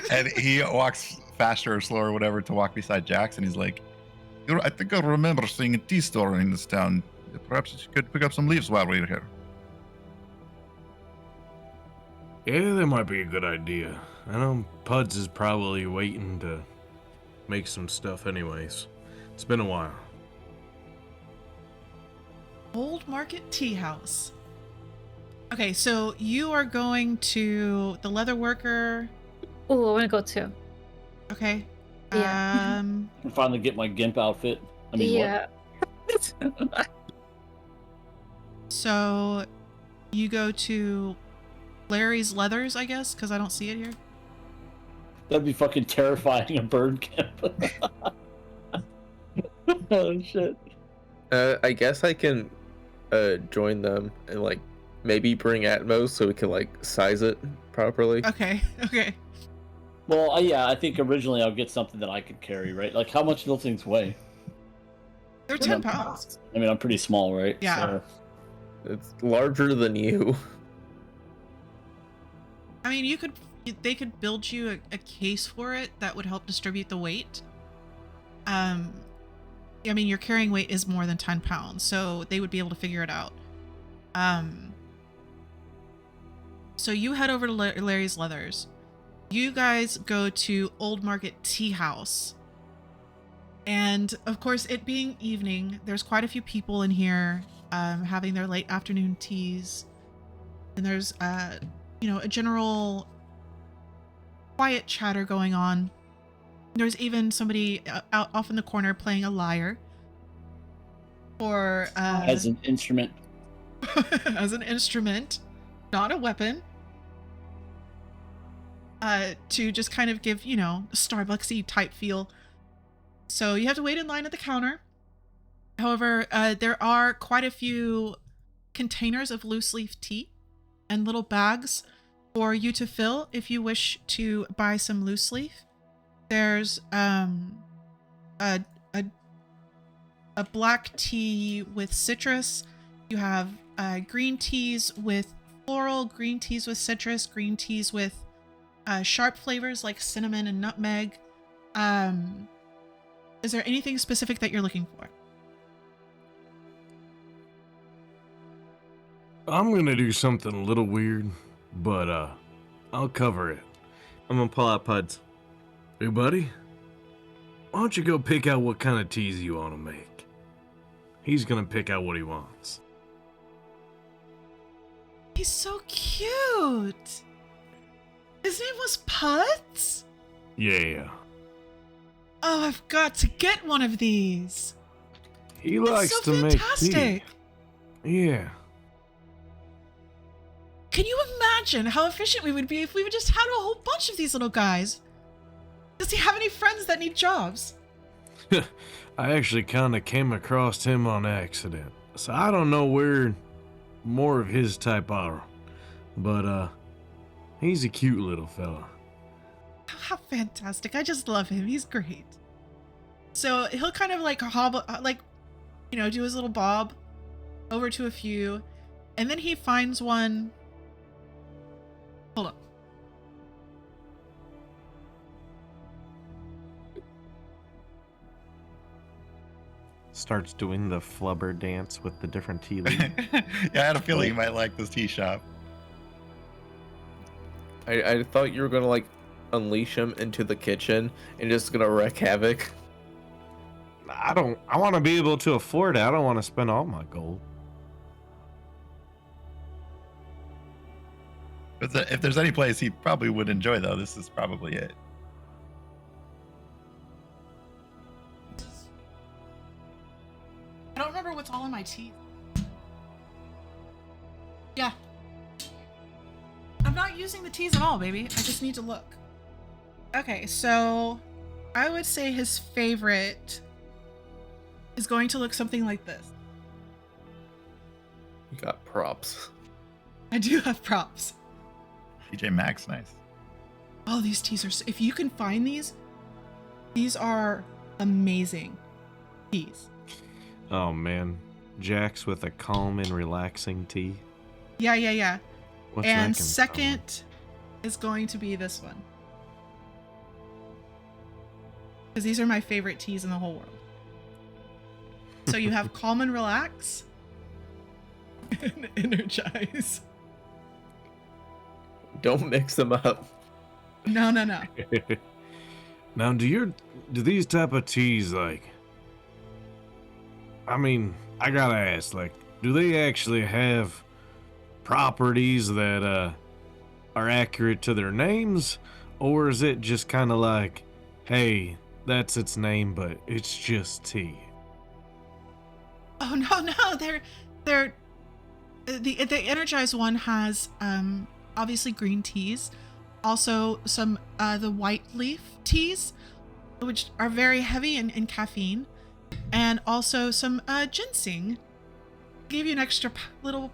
And he walks faster or slower or whatever to walk beside Jax, and he's like, I think I remember seeing a tea store in this town. Perhaps you could pick up some leaves while we're here. Yeah, that might be a good idea. I know Puds is probably waiting to make some stuff anyways. It's been a while. Old Market Tea House. Okay, so you are going to the leather worker. Oh, I want to go too. Okay. Yeah. I can finally get my gimp outfit. I mean, Yeah. So you go to Larry's Leathers, I guess, because I don't see it here. That'd be fucking terrifying, a bird gimp. Oh, shit. I guess I can join them and like maybe bring Atmos so we can like size it properly. Okay. Okay. Well, yeah, I think originally I'll get something that I could carry, right? Like, how much do those things weigh? They're 10 pounds. I mean, I'm pretty small, right? Yeah. So, It's larger than you. I mean, they could build you a case for it that would help distribute the weight. I mean, your carrying weight is more than 10 pounds, so they would be able to figure it out. So you head over to Larry's Leathers. You guys go to Old Market Tea House. And of course, it being evening, there's quite a few people in here having their late afternoon teas. And there's, a general quiet chatter going on. There's even somebody out off in the corner playing a lyre. Or as an instrument. as an instrument, not a weapon. To just kind of give, Starbucksy type feel. So you have to wait in line at the counter. However, there are quite a few containers of loose leaf tea and little bags for you to fill if you wish to buy some loose leaf. There's a black tea with citrus. You have green teas with floral, green teas with citrus, green teas with sharp flavors like cinnamon and nutmeg. Is there anything specific that you're looking for? I'm gonna do something a little weird, but I'll cover it. I'm gonna pull out Puds. Hey, buddy, why don't you go pick out what kind of teas you want to make? He's gonna pick out what he wants. He's so cute. His name was Puds? Yeah. Oh, I've got to get one of these. He It's likes so to fantastic. make tea. Yeah. Can you imagine how efficient we would be if we would just had a whole bunch of these little guys? Does he have any friends that need jobs? I actually kind of came across him on accident, so I don't know where more of his type are, but he's a cute little fella. How fantastic. I just love him. He's great. So he'll kind of like hobble, do his little bob over to a few, and then he finds one. Hold on. Starts doing the flubber dance with the different tea leaves. Yeah, I had a feeling you might like this tea shop. I thought you were gonna like unleash him into the kitchen and just gonna wreak havoc. I want to be able to afford it. I don't want to spend all my gold. If there's any place he probably would enjoy, though, this is probably it. I don't remember what's all in my teeth. Yeah. I'm not using the teas at all, baby. I just need to look. Okay, so I would say his favorite is going to look something like this. You got props. I do have props. TJ Maxx, nice. Oh, these teas are... If you can find these are amazing teas. Oh man, Jack's with a calm and relaxing tea. Yeah. What's And that gonna second is going to be this one. Because these are my favorite teas in the whole world. So you have Calm and Relax and Energize. Don't mix them up. No. sound? Now, do these type of teas like? I mean, I gotta ask, like, do they actually have properties that are accurate to their names, or is it just kind of like, hey, that's its name, but it's just tea? Oh no, they're the Energize one has obviously green teas, also some the white leaf teas, which are very heavy in caffeine, and also some ginseng. Give you an extra little,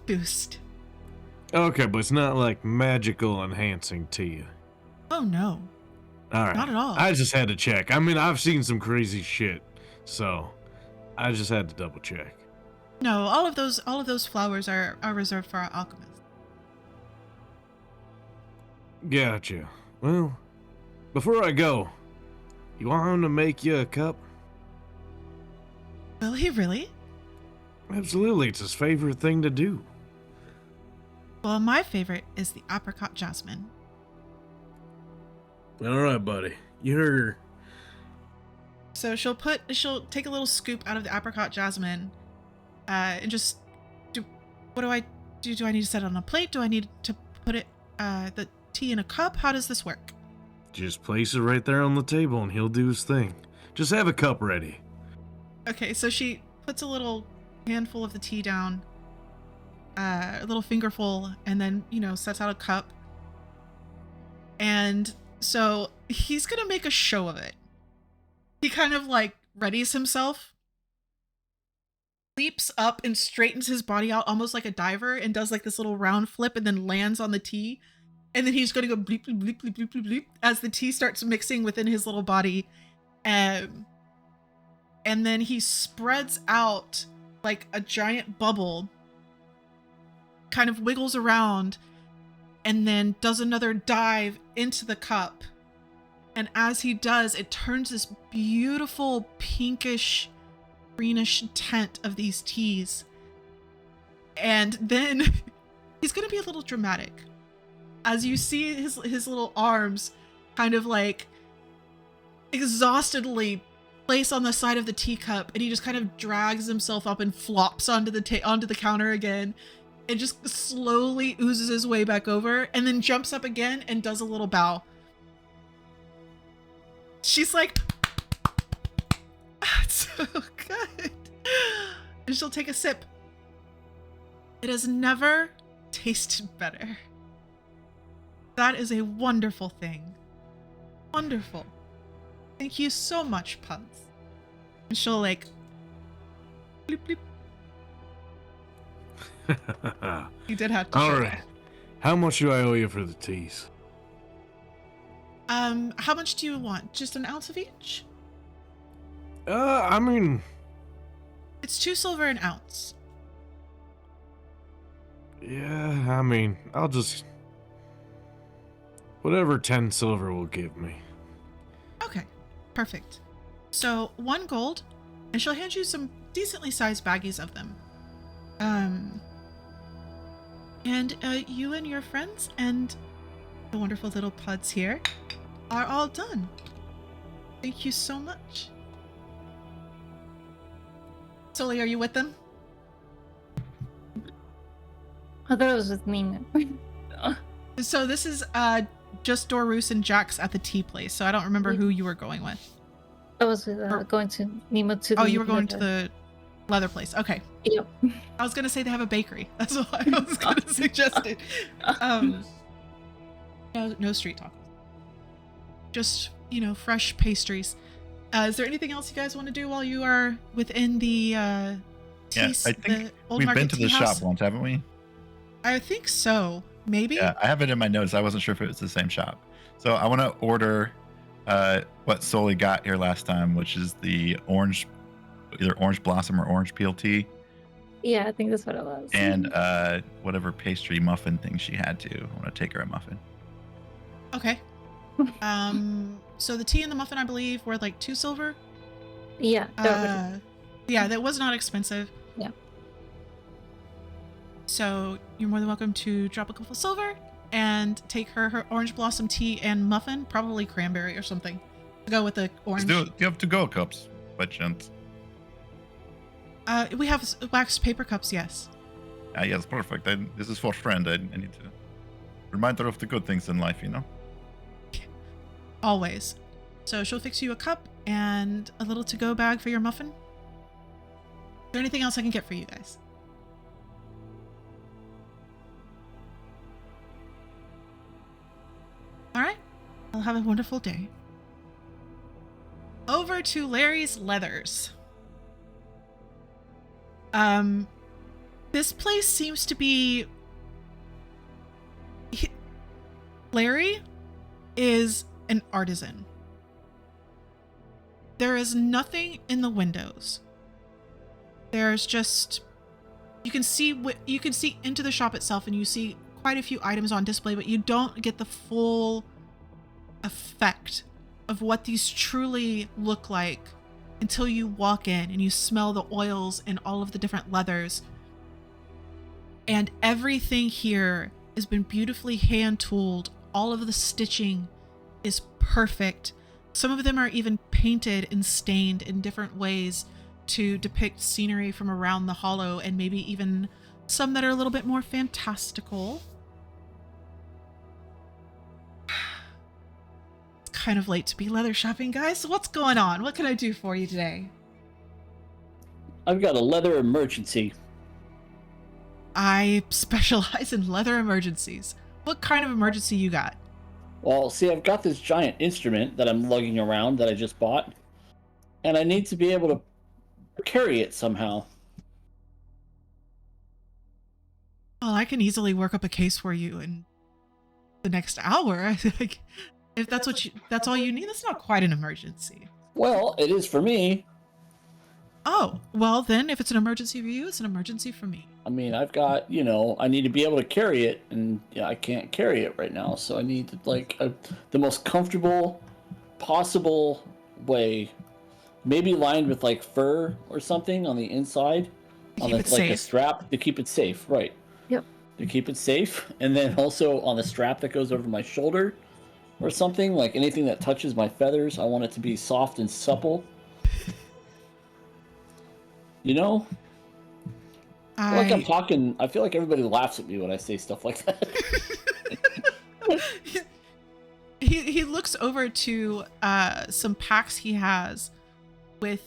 boost. Okay, but it's not like magical enhancing to you. Oh no, All right. not at all. I just had to check. I mean, I've seen some crazy shit, so I just had to double check. No, all of those flowers are reserved for our alchemists. Gotcha. Well, before I go, you want him to make you a cup? Will he really? Absolutely, it's his favorite thing to do. Well, my favorite is the apricot jasmine. All right, buddy. You heard her. So she'll take a little scoop out of the apricot jasmine, and just do. What do I do? Do I need to set it on a plate? Do I need to put it the tea in a cup? How does this work? Just place it right there on the table and he'll do his thing. Just have a cup ready. Okay, so she puts a little handful of the tea down, a little fingerful, and then sets out a cup. And so he's gonna make a show of it. He kind of like readies himself, leaps up and straightens his body out almost like a diver, and does like this little round flip and then lands on the tea. And then he's going to go bleep, bleep, bleep, bleep, bleep, bleep, bleep as the tea starts mixing within his little body. And then he spreads out like a giant bubble, kind of wiggles around, and then does another dive into the cup. And as he does, it turns this beautiful pinkish, greenish tint of these teas. And then he's going to be a little dramatic. As you see his little arms kind of like exhaustedly place on the side of the teacup, and he just kind of drags himself up and flops onto the counter again, and just slowly oozes his way back over, and then jumps up again and does a little bow. She's like, "It's so good," and she'll take a sip. It has never tasted better. That is a wonderful thing. Wonderful. Thank you so much, Pugs. And she'll like bloop, bloop. You did have to. All show right. that. How much do I owe you for the teas? How much do you want? Just an ounce of each? I mean, It's 2 silver an ounce. yeah, I mean, I'll just... whatever 10 silver will give me. Okay, perfect. So 1 gold, and she'll hand you some decently sized baggies of them. And you and your friends and the wonderful little puds here are all done. Thank you so much. Sully, are you with them? I thought it was with Nina. So this is just Dorus and Jax at the tea place, so I don't remember who you were going with. I was with, going to Nemo to the... Oh, you were going to the leather place. Okay. Yep. I was gonna say they have a bakery. That's why I was gonna suggest it. No street tacos. Just, fresh pastries. Is there anything else you guys want to do while you are within the Yeah, I think the Old we've Market been to Tea the House? shop once, haven't we? I think so. Maybe. Yeah, I have it in my notes. I wasn't sure if it was the same shop. So I want to order what Sully got here last time, which is the either orange blossom or orange peel tea, Yeah, I think that's what it was. and whatever pastry muffin thing she had too. I want to take her a muffin. Okay. So the tea and the muffin, I believe, were like 2 silver. Yeah. Yeah, that was not expensive. Yeah. So you're more than welcome to drop a couple of silver and take her orange blossom tea and muffin, probably cranberry or something, to go with the orange. Do you have to-go cups by chance? We have wax paper cups, yes. Yes, perfect. This is for a friend. I need to remind her of the good things in life, Always. So she'll fix you a cup and a little to-go bag for your muffin. Is there anything else I can get for you guys? All right. I'll have a wonderful day. Over to Larry's Leathers. This place seems to be... Larry is an artisan. There is nothing in the windows. There's just... You can see into the shop itself, and you see quite a few items on display, but you don't get the full effect of what these truly look like until you walk in and you smell the oils and all of the different leathers. And everything here has been beautifully hand tooled. All of the stitching is perfect. Some of them are even painted and stained in different ways to depict scenery from around the hollow, and maybe even some that are a little bit more fantastical. It's kind of late to be leather shopping, guys. So what's going on? What can I do for you today? I've got a leather emergency. I specialize in leather emergencies. What kind of emergency you got? Well, see, I've got this giant instrument that I'm lugging around that I just bought, and I need to be able to carry it somehow. Well, I can easily work up a case for you in the next hour. I think if that's that's all you need. That's not quite an emergency. Well, it is for me. Oh, well then, if it's an emergency for you, it's an emergency for me. I mean, I've got, I need to be able to carry it, and I can't carry it right now, so I need to, the most comfortable possible way, maybe lined with, fur or something on the inside, on a strap to keep it safe, right? Yep. To keep it safe, and then also on the strap that goes over my shoulder or something, like anything that touches my feathers, I want it to be soft and supple. I'm talking. I feel like everybody laughs at me when I say stuff like that. he looks over to some packs he has with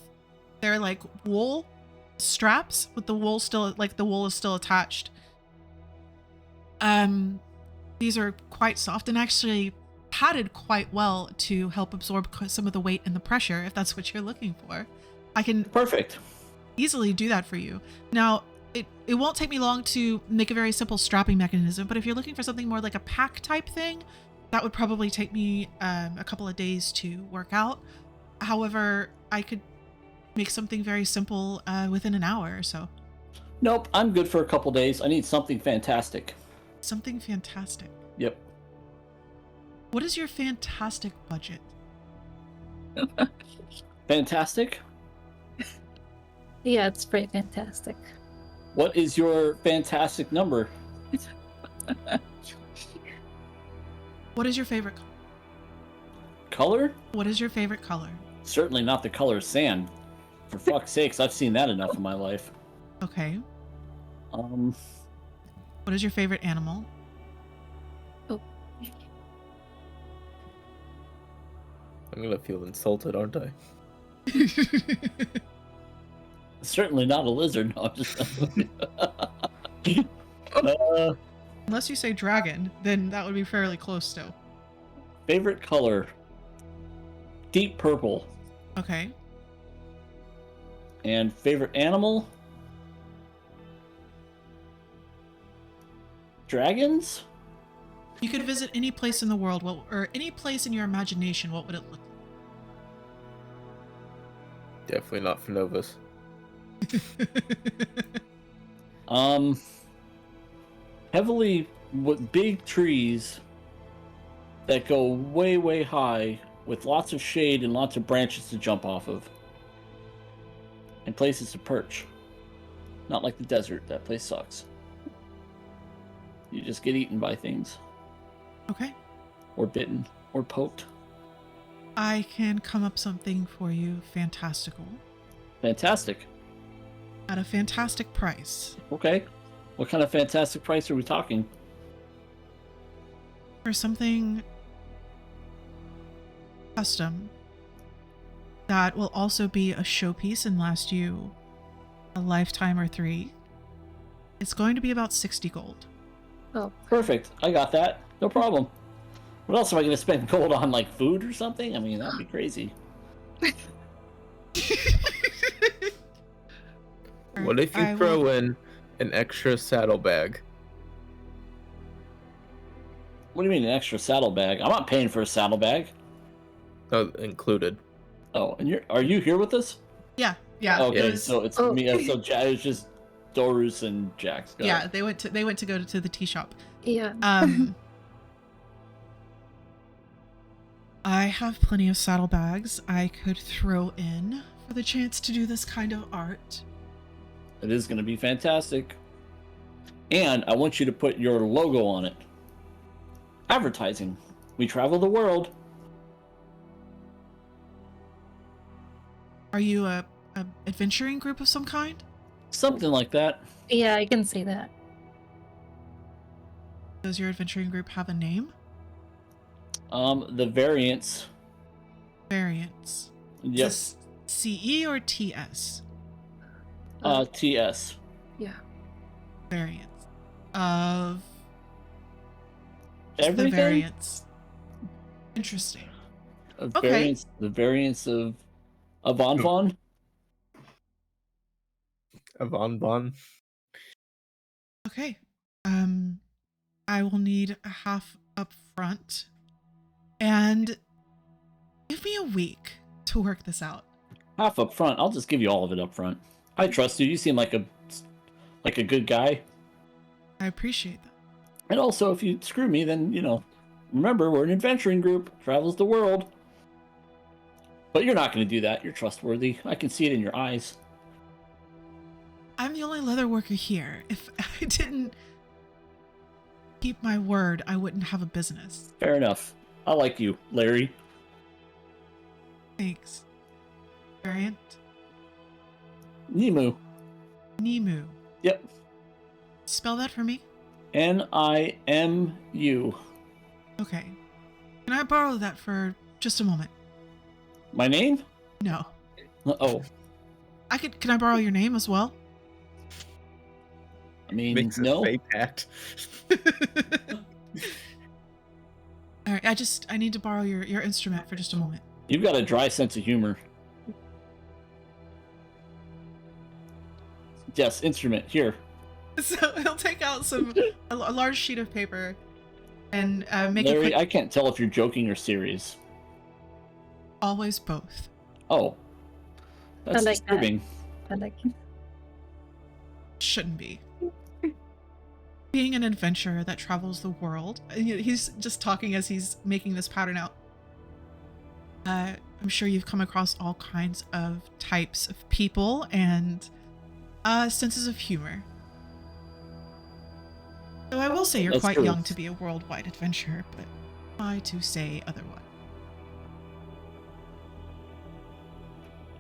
their wool straps with the wool still the wool is still attached. These are quite soft and actually padded quite well to help absorb some of the weight and the pressure, if that's what you're looking for. I can Perfect. Easily do that for you. Now, it won't take me long to make a very simple strapping mechanism, but if you're looking for something more like a pack type thing, that would probably take me a couple of days to work out. However, I could make something very simple within an hour or so. Nope, I'm good for a couple days. I need something fantastic. Something fantastic. Yep. What is your fantastic budget? Fantastic? Yeah, it's pretty fantastic. What is your fantastic number? What is your favorite color? What is your favorite color? Certainly not the color of sand. For fuck's sakes, I've seen that enough in my life. Okay. What is your favorite animal? Oh. I'm gonna feel insulted, aren't I? Certainly not a lizard. No, I'm just. Unless you say dragon, then that would be fairly close still. Favorite color? Deep purple. Okay. And favorite animal? Dragons? You could visit any place in the world, or any place in your imagination. What would it look like? Definitely not for Novus. Heavily with big trees that go way, way high with lots of shade and lots of branches to jump off of. And places to perch. Not like the desert. That place sucks. You just get eaten by things. Okay. Or bitten. Or poked. I can come up something for you fantastical. Fantastic. At a fantastic price. Okay. What kind of fantastic price are we talking? For something custom that will also be a showpiece and last you a lifetime or 3, it's going to be about 60 gold. Oh, Perfect. I got that. No problem. What else am I going to spend gold on, like food or something? I mean, that'd be crazy. What if you throw in an extra saddlebag. What do you mean an extra saddlebag? I'm not paying for a saddlebag. Included. Oh, and are you here with us? Yeah, yeah. Okay, It was, so it's Oh. me. So it's just Dorus and Jax. Got yeah, it. they went to go to the tea shop. Yeah. I have plenty of saddlebags I could throw in for the chance to do this kind of art. It is going to be fantastic. And I want you to put your logo on it. Advertising. We travel the world. Are you a adventuring group of some kind? Something like that. Yeah, I can see that. Does your adventuring group have a name? The variants. Variants. Yep. Is this CE or TS? TS. Yeah. Variants. Of just the Everything? variants. Interesting. Okay. Variants. The variants of Avon. Avon Bon. Okay. I will need a half up front. And give me a week to work this out. Half up front. I'll just give you all of it up front. I trust you. You seem like a good guy. I appreciate that. And also, if you screw me, then, remember, we're an adventuring group. Travels the world. But you're not going to do that. You're trustworthy. I can see it in your eyes. I'm the only leather worker here. If I didn't keep my word, I wouldn't have a business. Fair enough. I like you, Larry. Thanks. Variant? Nimu. Nimu. Yep. Spell that for me? Nimu. Okay. Can I borrow that for just a moment? My name? No. Oh. Can I borrow your name as well? I mean, Makes a no. fake act. All right, I need to borrow your instrument for just a moment. You've got a dry sense of humor. Yes, instrument, here. So he'll take out a large sheet of paper and make a Larry, quick. I can't tell if you're joking or serious. Always both. Oh. That's I like that. disturbing. I like it. Shouldn't be. Being an adventurer that travels the world, he's just talking as he's making this pattern out. I'm sure you've come across all kinds of types of people and senses of humor. So I will say you're That's quite true. young to be a worldwide adventurer, but why to say otherwise?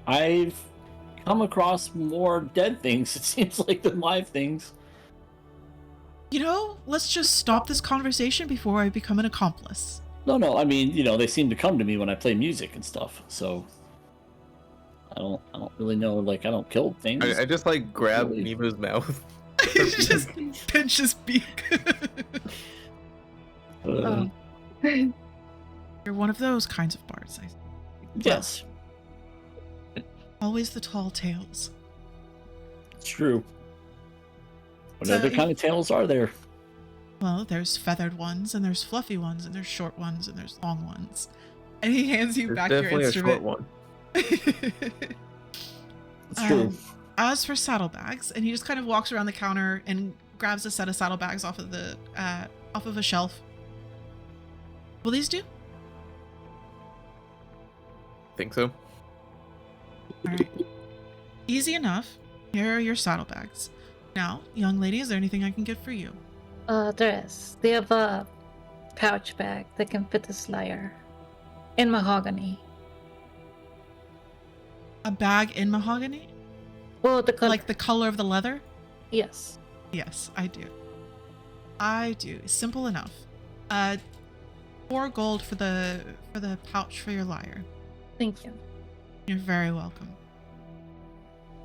I've come across more dead things, it seems like, than live things. Let's just stop this conversation before I become an accomplice. No, I mean, they seem to come to me when I play music and stuff, so I don't really know, I don't kill things. I just grab Really? Nemu's mouth. Just pinch his beak. Oh. You're one of those kinds of bards. Yes, Always the tall tales. it's true. What So other if- kind of tales are there? Well, there's feathered ones, and there's fluffy ones, and there's short ones, and there's long ones. And he hands you There's back your definitely a instrument. short one. It's true. As for saddlebags, and he just kind of walks around the counter and grabs a set of saddlebags off of a shelf. Will these do? Think so. All right. Easy enough. Here are your saddlebags. Now, young lady, is there anything I can get for you? There is. They have a pouch bag that can fit this lyre in mahogany. A bag in mahogany? Well, the color. Like the color of the leather? Yes. Yes, I do. I do. Simple enough. 4 gold for the pouch for your lyre. Thank you. You're very welcome.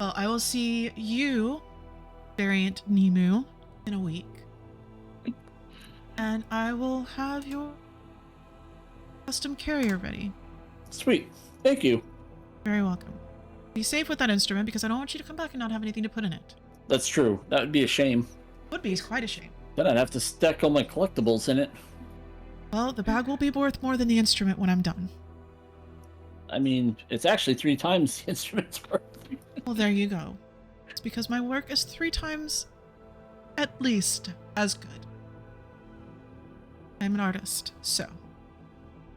Well, I will see you, Variant Nemu, in a week. And I will have your custom carrier ready. Sweet. Thank you. Very welcome. Be safe with that instrument because I don't want you to come back and not have anything to put in it. That's true. That would be a shame. Would be quite a shame. Then I'd have to stack all my collectibles in it. Well, the bag will be worth more than the instrument when I'm done. I mean, it's actually 3 times the instrument's worth. Well, there you go. It's because my work is 3 times, at least, as good. I'm an artist, so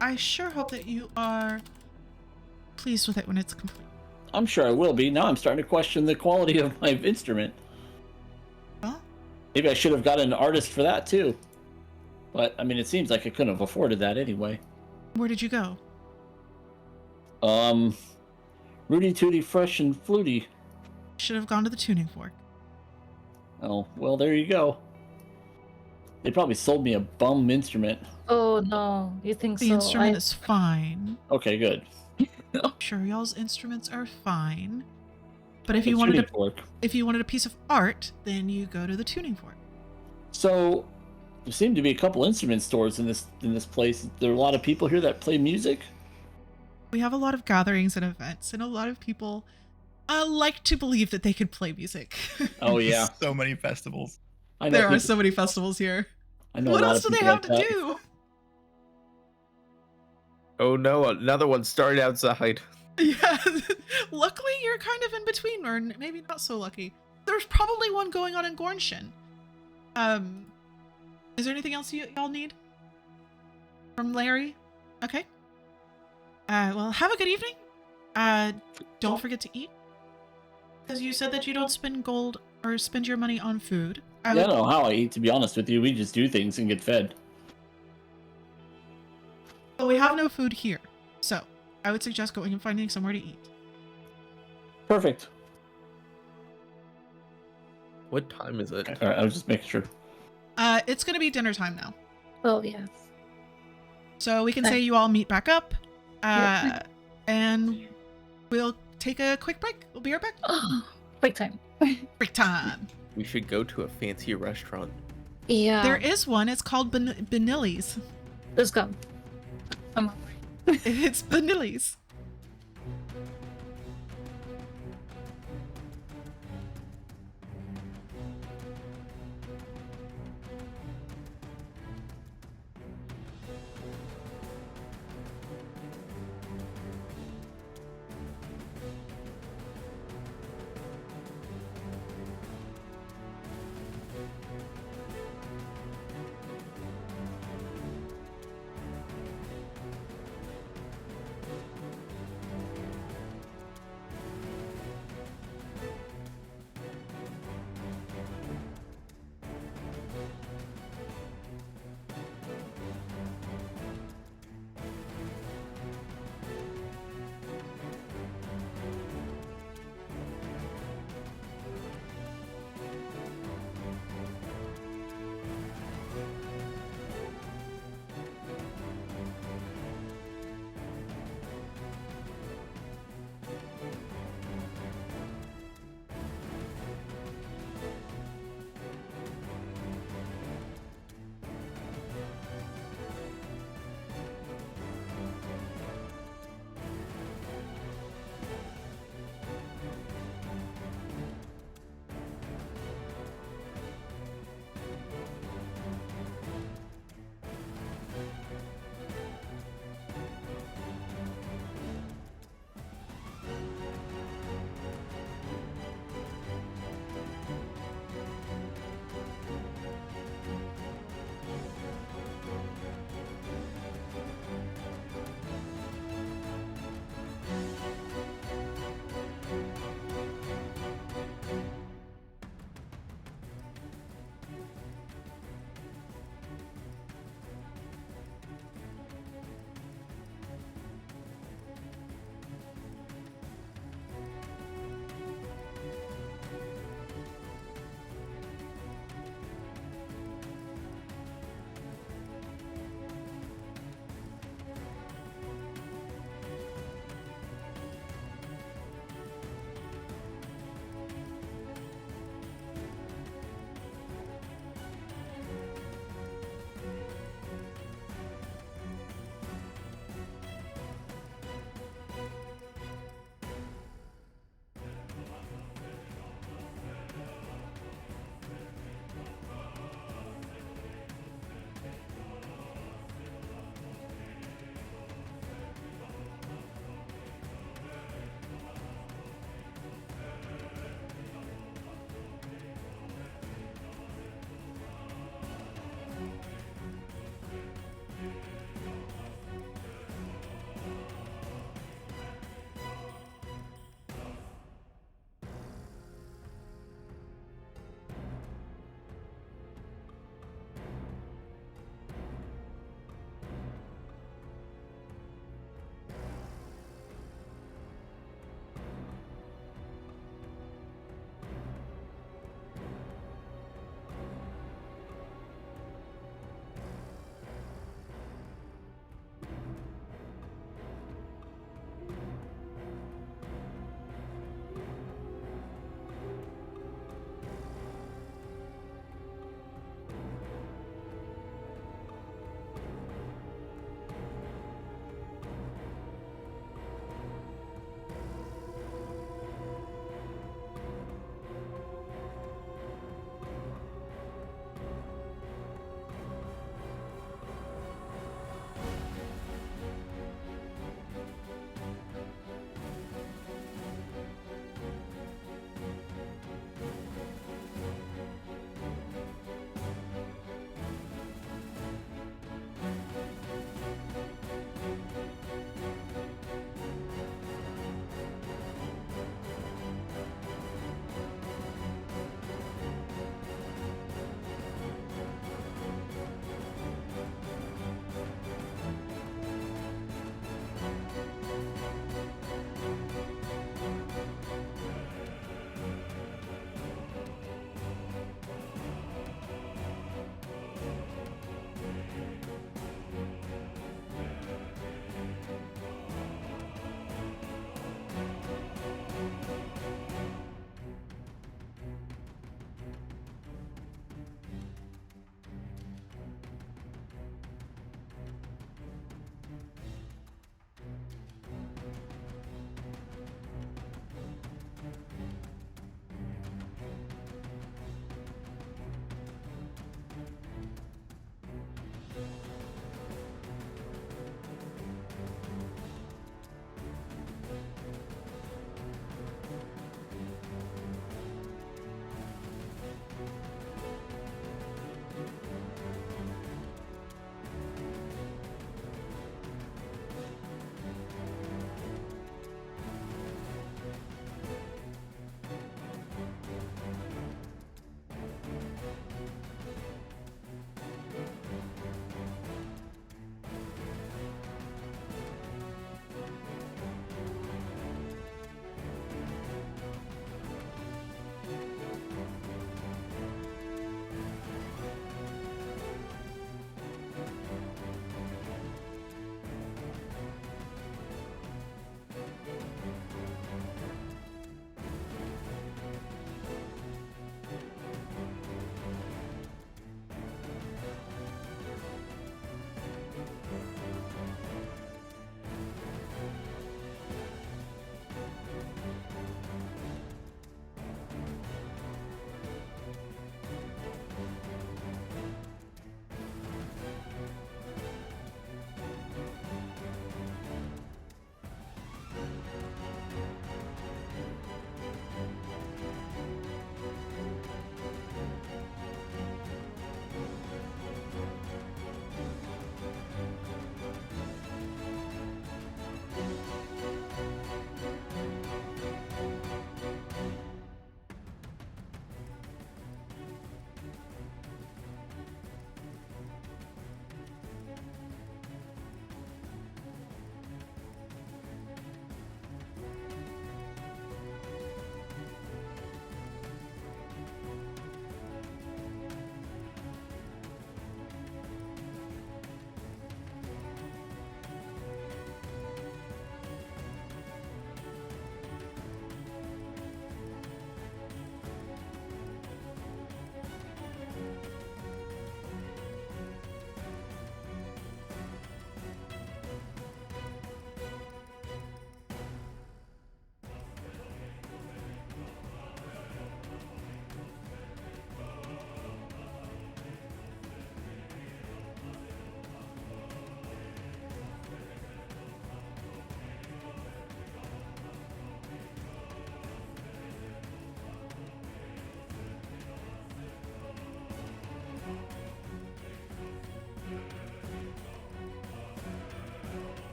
I sure hope that you are pleased with it when it's complete. I'm sure I will be. Now I'm starting to question the quality of my instrument. Well, Maybe I should have gotten an artist for that too. But, I mean, it seems like I couldn't have afforded that anyway. where did you go? Rudy Tooty Fresh and Fluty. Should have gone to the tuning fork. Oh, well, there you go. They probably sold me a bum instrument. Oh no, you think The so? instrument is fine. Okay, good. Sure, y'all's instruments are fine. But if The you wanted tuning a, fork. if you wanted a piece of art, then you go to the tuning fork. So, there seem to be a couple instrument stores in this place. There are a lot of people here that play music. We have a lot of gatherings and events, and a lot of people like to believe that they could play music. Oh yeah, So many festivals. I know. There are people- so many festivals here. I know. What a lot else of do they people have like to that. do? Oh no, another one started outside. Yeah, luckily you're kind of in between, or maybe not so lucky. There's probably one going on in Gornshin. Is there anything else y'all need from Larry? Okay. Well, have a good evening. Don't forget to eat, because you said that you don't spend gold or spend your money on food. I don't know how I eat, to be honest with you. We just do things and get fed. But we have no food here, so I would suggest going and finding somewhere to eat. Perfect. What time is it? All right, I was just making sure. It's gonna be dinner time now, Oh yes. so we can say you all meet back up, Yeah. and we'll take a quick break. We'll be right back. Oh, break time. Break time. We should go to a fancy restaurant. Yeah. There is one. It's called Benilli's. Let's go. I'm hungry. It's Benilli's.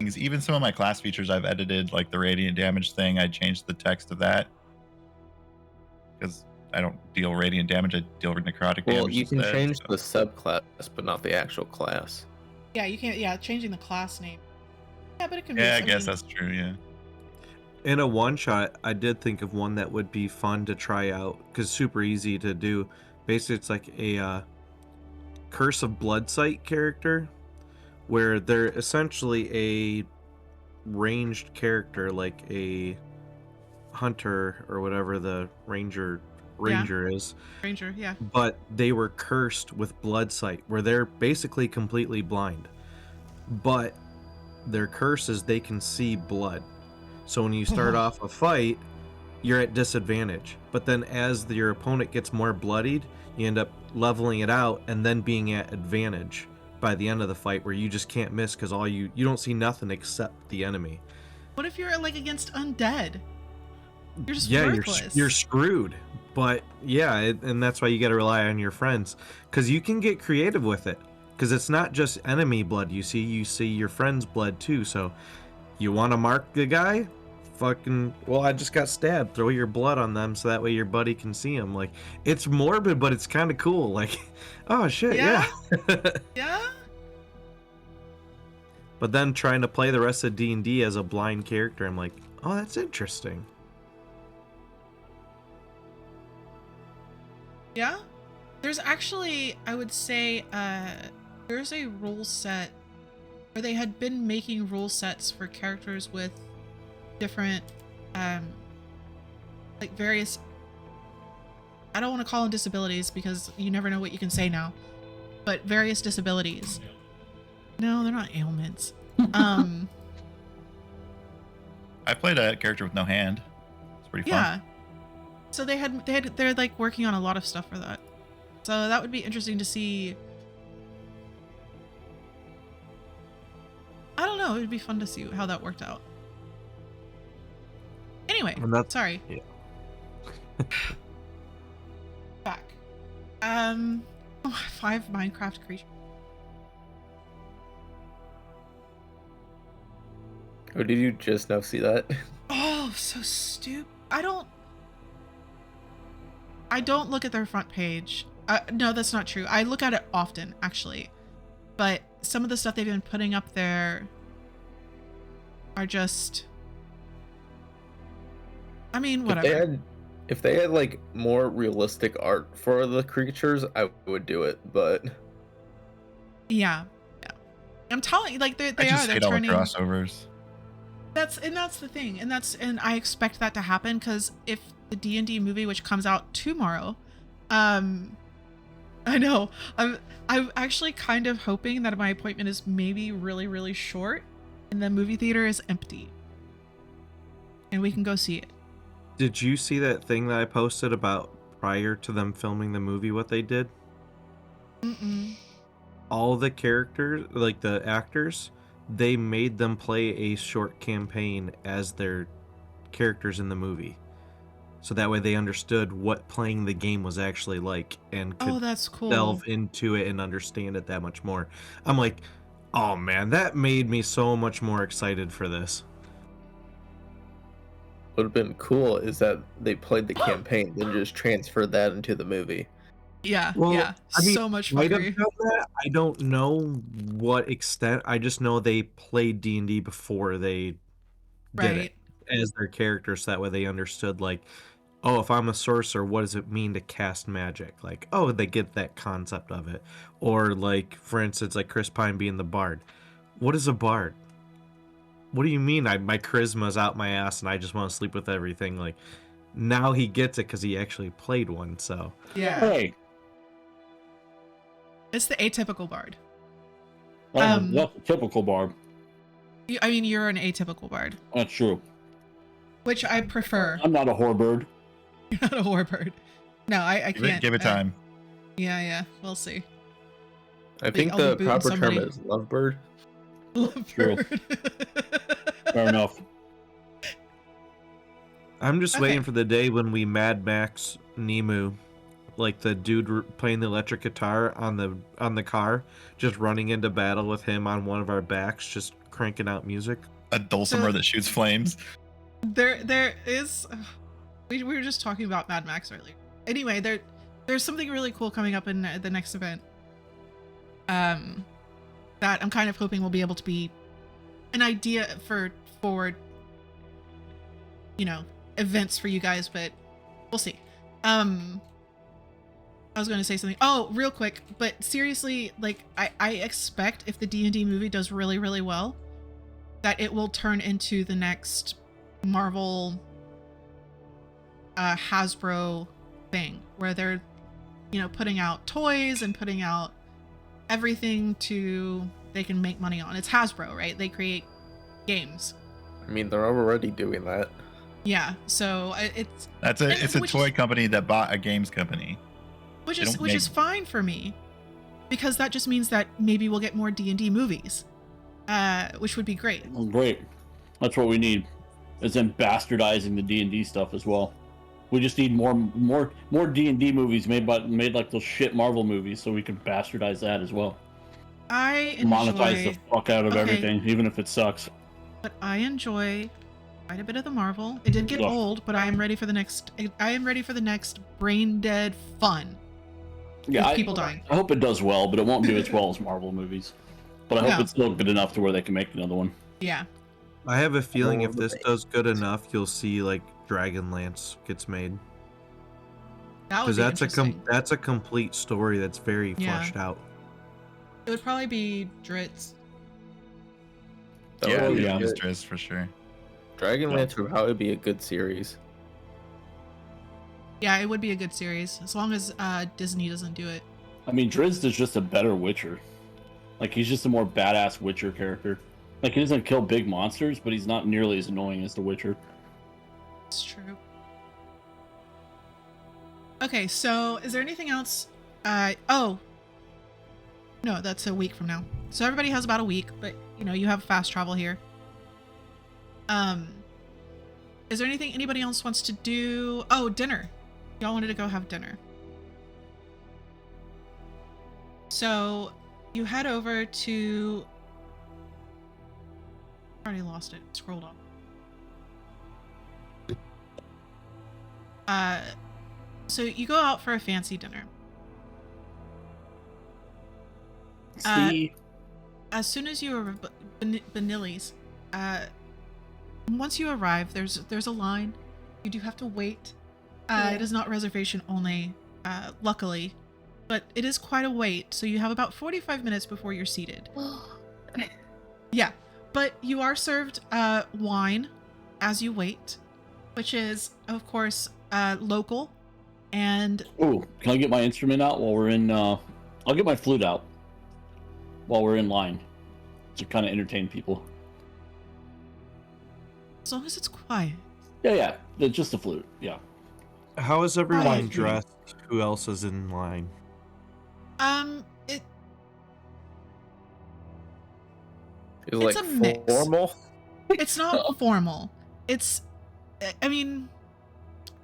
things. Even some of my class features I've edited, like the radiant damage thing. I changed the text of that because I don't deal radiant damage. I deal necrotic Well, damage you can instead, change so. the subclass, but not the actual class. Yeah, you can't. Yeah, changing the class name. Yeah, but it can be. Yeah, I guess mean, that's true. Yeah. In a one shot, I did think of one that would be fun to try out because super easy to do. Basically, it's like a Curse of Bloodsight character where they're essentially a ranged character, like a hunter or whatever the ranger is, Ranger. Yeah. but they were cursed with Bloodsight, where they're basically completely blind. But their curse is they can see blood. So when you start off a fight, you're at disadvantage. But then as your opponent gets more bloodied, you end up leveling it out and then being at advantage by the end of the fight, where you just can't miss because you don't see nothing except the enemy. What if you're like against undead? You're just Yeah, worthless. you're screwed. But yeah, and that's why you got to rely on your friends, because you can get creative with it. Because it's not just enemy blood you see your friend's blood too. So you want to mark the guy? Fucking, well, I just got stabbed. Throw your blood on them so that way your buddy can see him. Like, it's morbid, but it's kind of cool. Like, oh shit, yeah. Yeah. But then trying to play the rest of D&D as a blind character, I'm like, oh, that's interesting. Yeah. There's actually, I would say, there's a rule set, or they had been making rule sets for characters with different, like various, I don't want to call them disabilities because you never know what you can say now, but various disabilities. No, they're not ailments. I played a character with no hand. It's pretty fun. Yeah. So they're like working on a lot of stuff for that. So that would be interesting to see. I don't know. It would be fun to see how that worked out. Anyway, sorry. Yeah. Back. 5 Minecraft creatures. Oh, did you just now see that? Oh, so stupid. I don't look at their front page. No, that's not true. I look at it often, actually. But some of the stuff they've been putting up there are just... I mean, whatever. If they had like more realistic art for the creatures, I would do it, but... Yeah. I'm telling you, like, I they're just hate all the turning... crossovers. That's the thing, and I expect that to happen, because if the D&D movie, which comes out tomorrow, I know I'm actually kind of hoping that my appointment is maybe really, really short, and the movie theater is empty, and we can go see it. Did you see that thing that I posted about prior to them filming the movie, what they did? Mm-mm. All the characters, like the actors, they made them play a short campaign as their characters in the movie. So that way they understood what playing the game was actually like and could that's cool. delve into it and understand it that much more. I'm like, oh man, that made me so much more excited for this. What would have been cool is that they played the campaign, then just transferred that into the movie. Yeah, Well, yeah. I mean, So much might have fuckery. done that. I don't know what extent. I just know they played D&D before they did it as their characters. So that way they understood, like, oh, if I'm a sorcerer, what does it mean to cast magic? Like, oh, they get that concept of it. Or like, for instance, like Chris Pine being the bard. What is a bard? What do you mean? My charisma's out my ass and I just want to sleep with everything. Like, now he gets it because he actually played one. So Yeah. Hey, It's the atypical bard. that's a typical barb. I mean, you're an atypical bard, That's true. which I prefer. I'm not a whorebird. You're not a warbird. No, I can't. Give it time. Yeah, we'll see. I think I'll be the booting proper somebody. term is lovebird. Lovebird. Fair enough. I'm just Okay. waiting for the day when we Mad Max Nemu, like the dude playing the electric guitar on the car, just running into battle with him on one of our backs, just cranking out music. A dulcimer that shoots flames. There is. We were just talking about Mad Max earlier. Anyway, there's something really cool coming up in the next event. That I'm kind of hoping will be able to be an idea for events for you guys, but we'll see. I was going to say something. Oh, real quick, but seriously, like I expect if the D&D movie does really, really well, that it will turn into the next Marvel Hasbro thing where they're, putting out toys and putting out everything they can make money on. It's Hasbro, right? They create games. I mean, they're already doing that. Yeah, so it's It's a toy company that bought a games company. Which is fine for me, because that just means that maybe we'll get more D&D movies, which would be great. Well, great. That's what we need. Is then bastardizing the D&D stuff as well. We just need more D&D movies made like those shit Marvel movies, so we can bastardize that as well. I enjoy Monetize the fuck out of everything, even if it sucks. But I enjoy quite a bit of the Marvel. It did get old, but I am ready for the next. I am ready for the next brain dead fun. Yeah, people dying. I hope it does well, but it won't do as well as Marvel movies. But I hope it's still good enough to where they can make another one. Yeah. I have a feeling if this does good enough, you'll see like Dragonlance gets made. That would Because be that's a complete story that's very fleshed out. It would probably be Dritz. Yeah, Yeah. Drizzt for sure. Dragonlance would probably be a good series. Yeah, it would be a good series as long as Disney doesn't do it. I mean, Drizzt is just a better Witcher. Like, he's just a more badass Witcher character. Like, he doesn't kill big monsters, but he's not nearly as annoying as the Witcher. It's true. Okay, so is there anything else? Oh. No, that's a week from now. So everybody has about a week, but, you have fast travel here. Is there anything anybody else wants to do? Oh, dinner. Y'all wanted to go have dinner. So you head over to... I already lost it. Scrolled up. So you go out for a fancy dinner. See? As soon as you are Benilli's, once you arrive, there's a line. You do have to wait. It is not reservation only, luckily, but it is quite a wait. So you have about 45 minutes before you're seated. Yeah, but you are served wine as you wait, which is, of course, local. And Oh, can I get my instrument out while we're in? I'll get my flute out while we're in line to kind of entertain people. as long as it's quiet. Yeah, just the flute. Yeah. How is everyone Right. dressed? Who else is in line? It's It's like a mix. formal. It's not formal. It's, I mean,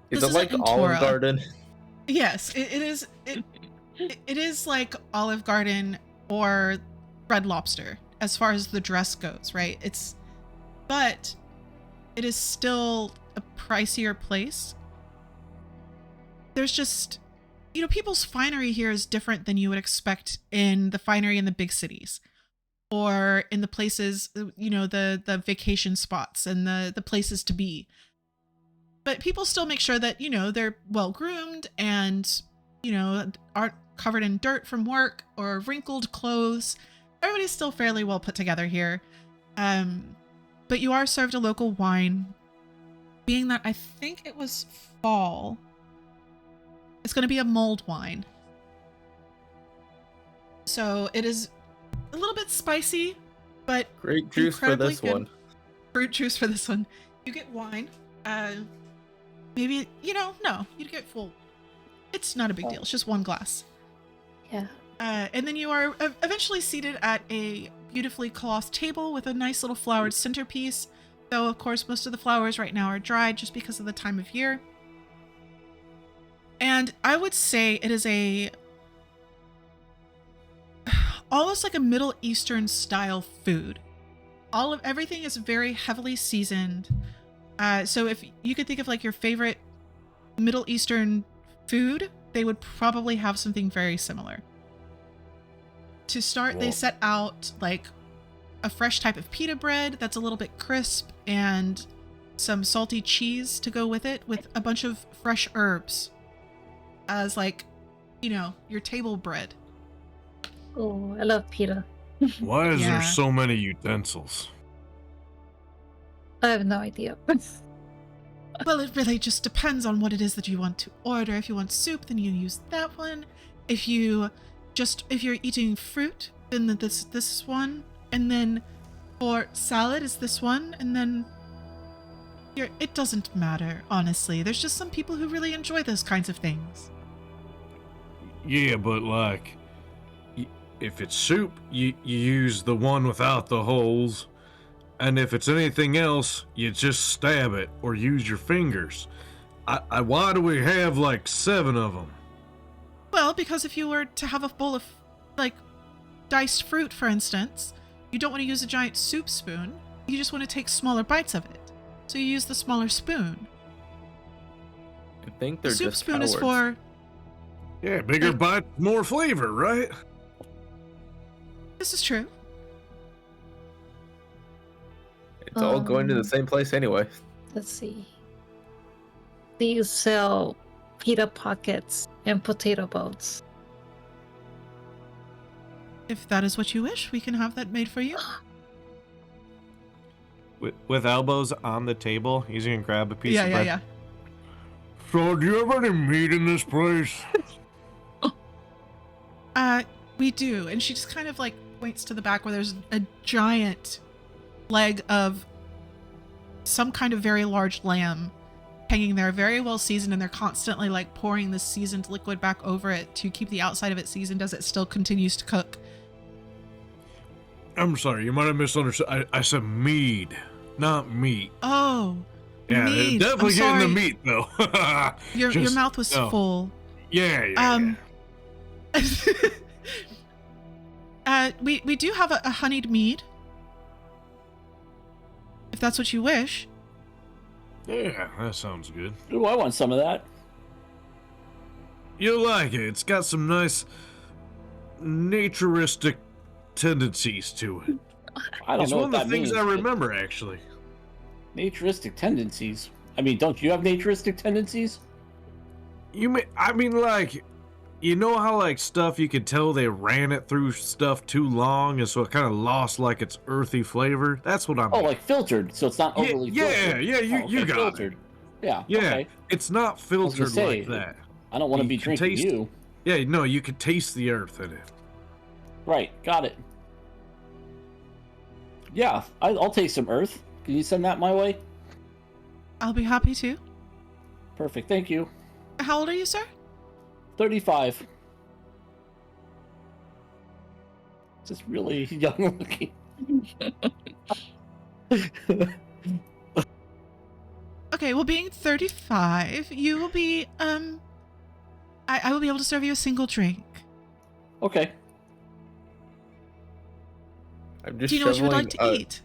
Is This it like isn't Olive Torah. Garden? yes, it is. It is like Olive Garden or Red Lobster as far as the dress goes, right? But it is still a pricier place. There's just, people's finery here is different than you would expect in the finery in the big cities or in the places, the vacation spots and the places to be. But people still make sure that, they're well groomed and, aren't covered in dirt from work or wrinkled clothes. Everybody's still fairly well put together here. But you are served a local wine. Being that I think it was fall, it's going to be a mulled wine. So it is a little bit spicy, but Grape juice for incredibly this good. one. Fruit juice for this one. You get wine. Maybe, no, you get full. It's not a big deal. It's just one glass. Yeah. And then you are eventually seated at a beautifully cloth table with a nice little flowered centerpiece. Though, of course, most of the flowers right now are dried just because of the time of year. And I would say it is almost like a Middle Eastern style food. Everything is very heavily seasoned. So if you could think of like your favorite Middle Eastern food, they would probably have something very similar. To start, they Whoa. set out like a fresh type of pita bread that's a little bit crisp and some salty cheese to go with it, with a bunch of fresh herbs as like, your table bread. Oh, I love pita. Why is Yeah. there so many utensils? I have no idea. Well, it really just depends on what it is that you want to order. If you want soup, then you use that one. If you're eating fruit, then this one. And then for salad is this one. And then it doesn't matter, honestly. There's just some people who really enjoy those kinds of things. Yeah, but like, if it's soup, you use the one without the holes. And if it's anything else, you just stab it or use your fingers. Why do we have like 7 of them? Well, because if you were to have a bowl of, like, diced fruit, for instance, you don't want to use a giant soup spoon. You just want to take smaller bites of it. So you use the smaller spoon. I think The they're soup just spoon is cowards. for... Yeah, bigger bite, more flavor, right? This is true. It's all going to the same place anyway. Let's see. Do you sell pita pockets and potato boats? If that is what you wish, we can have that made for you. With elbows on the table, he's gonna grab a piece of bread. Yeah. So, do you have any meat in this place? We do. And she just kind of like points to the back where there's a giant leg of some kind of very large lamb hanging there, very well seasoned, and they're constantly like pouring this seasoned liquid back over it to keep the outside of it seasoned as it still continues to cook. I'm sorry, you might have misunderstood. I said mead, not meat. Oh, Yeah, mead. definitely I'm getting the sorry. meat though. Your Just- mouth was no. full. Yeah. We do have a honeyed mead, if that's what you wish. Yeah, that sounds good. Ooh, I want some of that. You'll like it. It's got some nice naturistic tendencies to it. I don't It's know one what of that the things means. I but remember, actually. Naturistic tendencies. I mean, don't you have naturistic tendencies? Like, you know how, like, stuff you could tell they ran it through stuff too long, and so it kind of lost, like, its earthy flavor? That's what I'm... Oh, like filtered, so it's not overly filtered. Yeah, you got filtered. it. Yeah. Yeah, Okay. it's not I was filtered gonna say, like that. I don't want to You be can drinking taste- you. Yeah, no, you could taste the earth in it. Right. Got it. Yeah, I'll take some earth. Can you send that my way? I'll be happy to. Perfect. Thank you. How old are you, sir? 35. Just really young looking. Okay, well, being 35, you will be, I will be able to serve you a single drink. Okay. I'm just Do you know what you would shoveling, like to eat?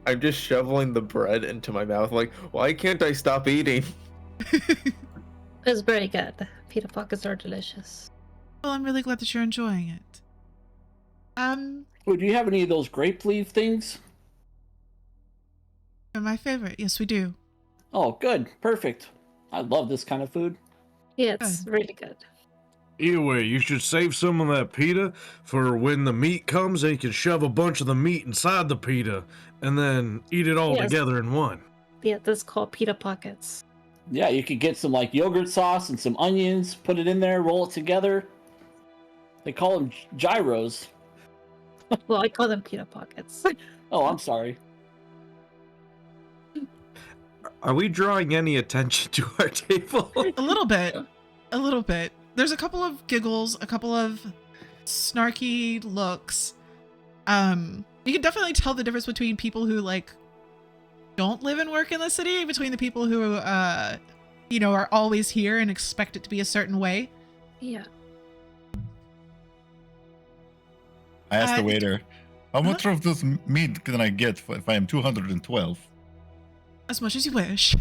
I'm just shoveling the bread into my mouth. Like, why can't I stop eating? It's very good. Pita pockets are delicious. Well, I'm really glad that you're enjoying it. Oh, do you have any of those grape leaf things? They're my favorite. Yes, we do. Oh, good. Perfect. I love this kind of food. Yeah, it's really good. Either way, you should save some of that pita for when the meat comes, and you can shove a bunch of the meat inside the pita and then eat it all Yes. together in one. Yeah, this is called pita pockets. Yeah, you could get some like yogurt sauce and some onions, put it in there, roll it together. They call them gyros. Well, I call them pita pockets. Oh, I'm sorry. Are we drawing any attention to our table? A little bit. A little bit. There's a couple of giggles, a couple of snarky looks. You can definitely tell the difference between people who like don't live and work in the city, between the people who are always here and expect it to be a certain way. Yeah. I asked the Uh, waiter, How much of this meat can I get if I am 212? As much as you wish.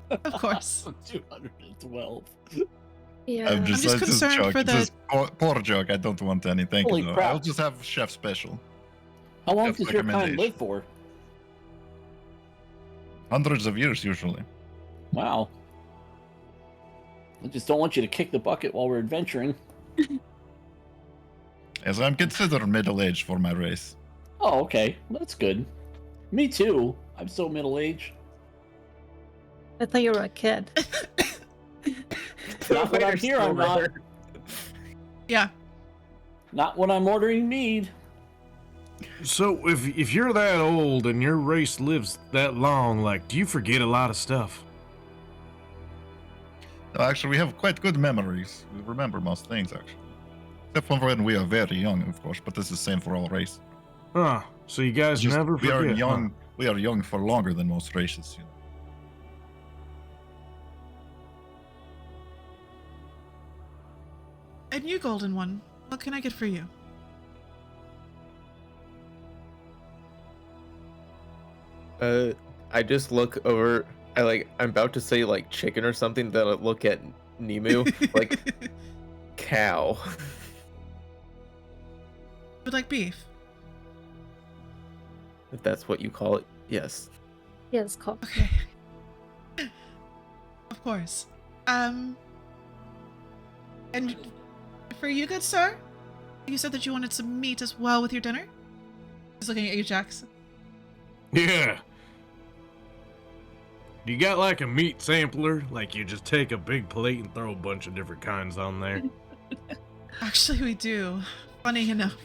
Of course. 212. Yeah. I'm just concerned joking. for the- It's just poor joke. I don't want any. Thank Holy you. Though. crap. I'll just have chef special. How long Chef's does your kind recommendation. live for? Hundreds of years usually. Wow. I just don't want you to kick the bucket while we're adventuring. As I'm considered middle-aged for my race. Oh, okay. That's good. Me too. I'm so middle-aged. I thought you were a kid. Not when I'm here, I'm not. Yeah. Not when I'm ordering mead. So if you're that old and your race lives that long, like, do you forget a lot of stuff? No, actually, we have quite good memories. We remember most things, actually. Except for when we are very young, of course, but this is the same for all races. Huh. So you guys Just- never we forget. are huh? young. We are young for longer than most races. You know. And you, Golden One, what can I get for you? I just look over. I'm about to say like chicken or something. Then I look at Nemu like cow. Would like beef? If that's what you call it. Yes. Yes, cool. Okay. Of course. And for you, good sir, you said that you wanted some meat as well with your dinner? Just looking at you, Jax. Yeah. You got like a meat sampler? Like you just take a big plate and throw a bunch of different kinds on there? Actually, we do. Funny enough.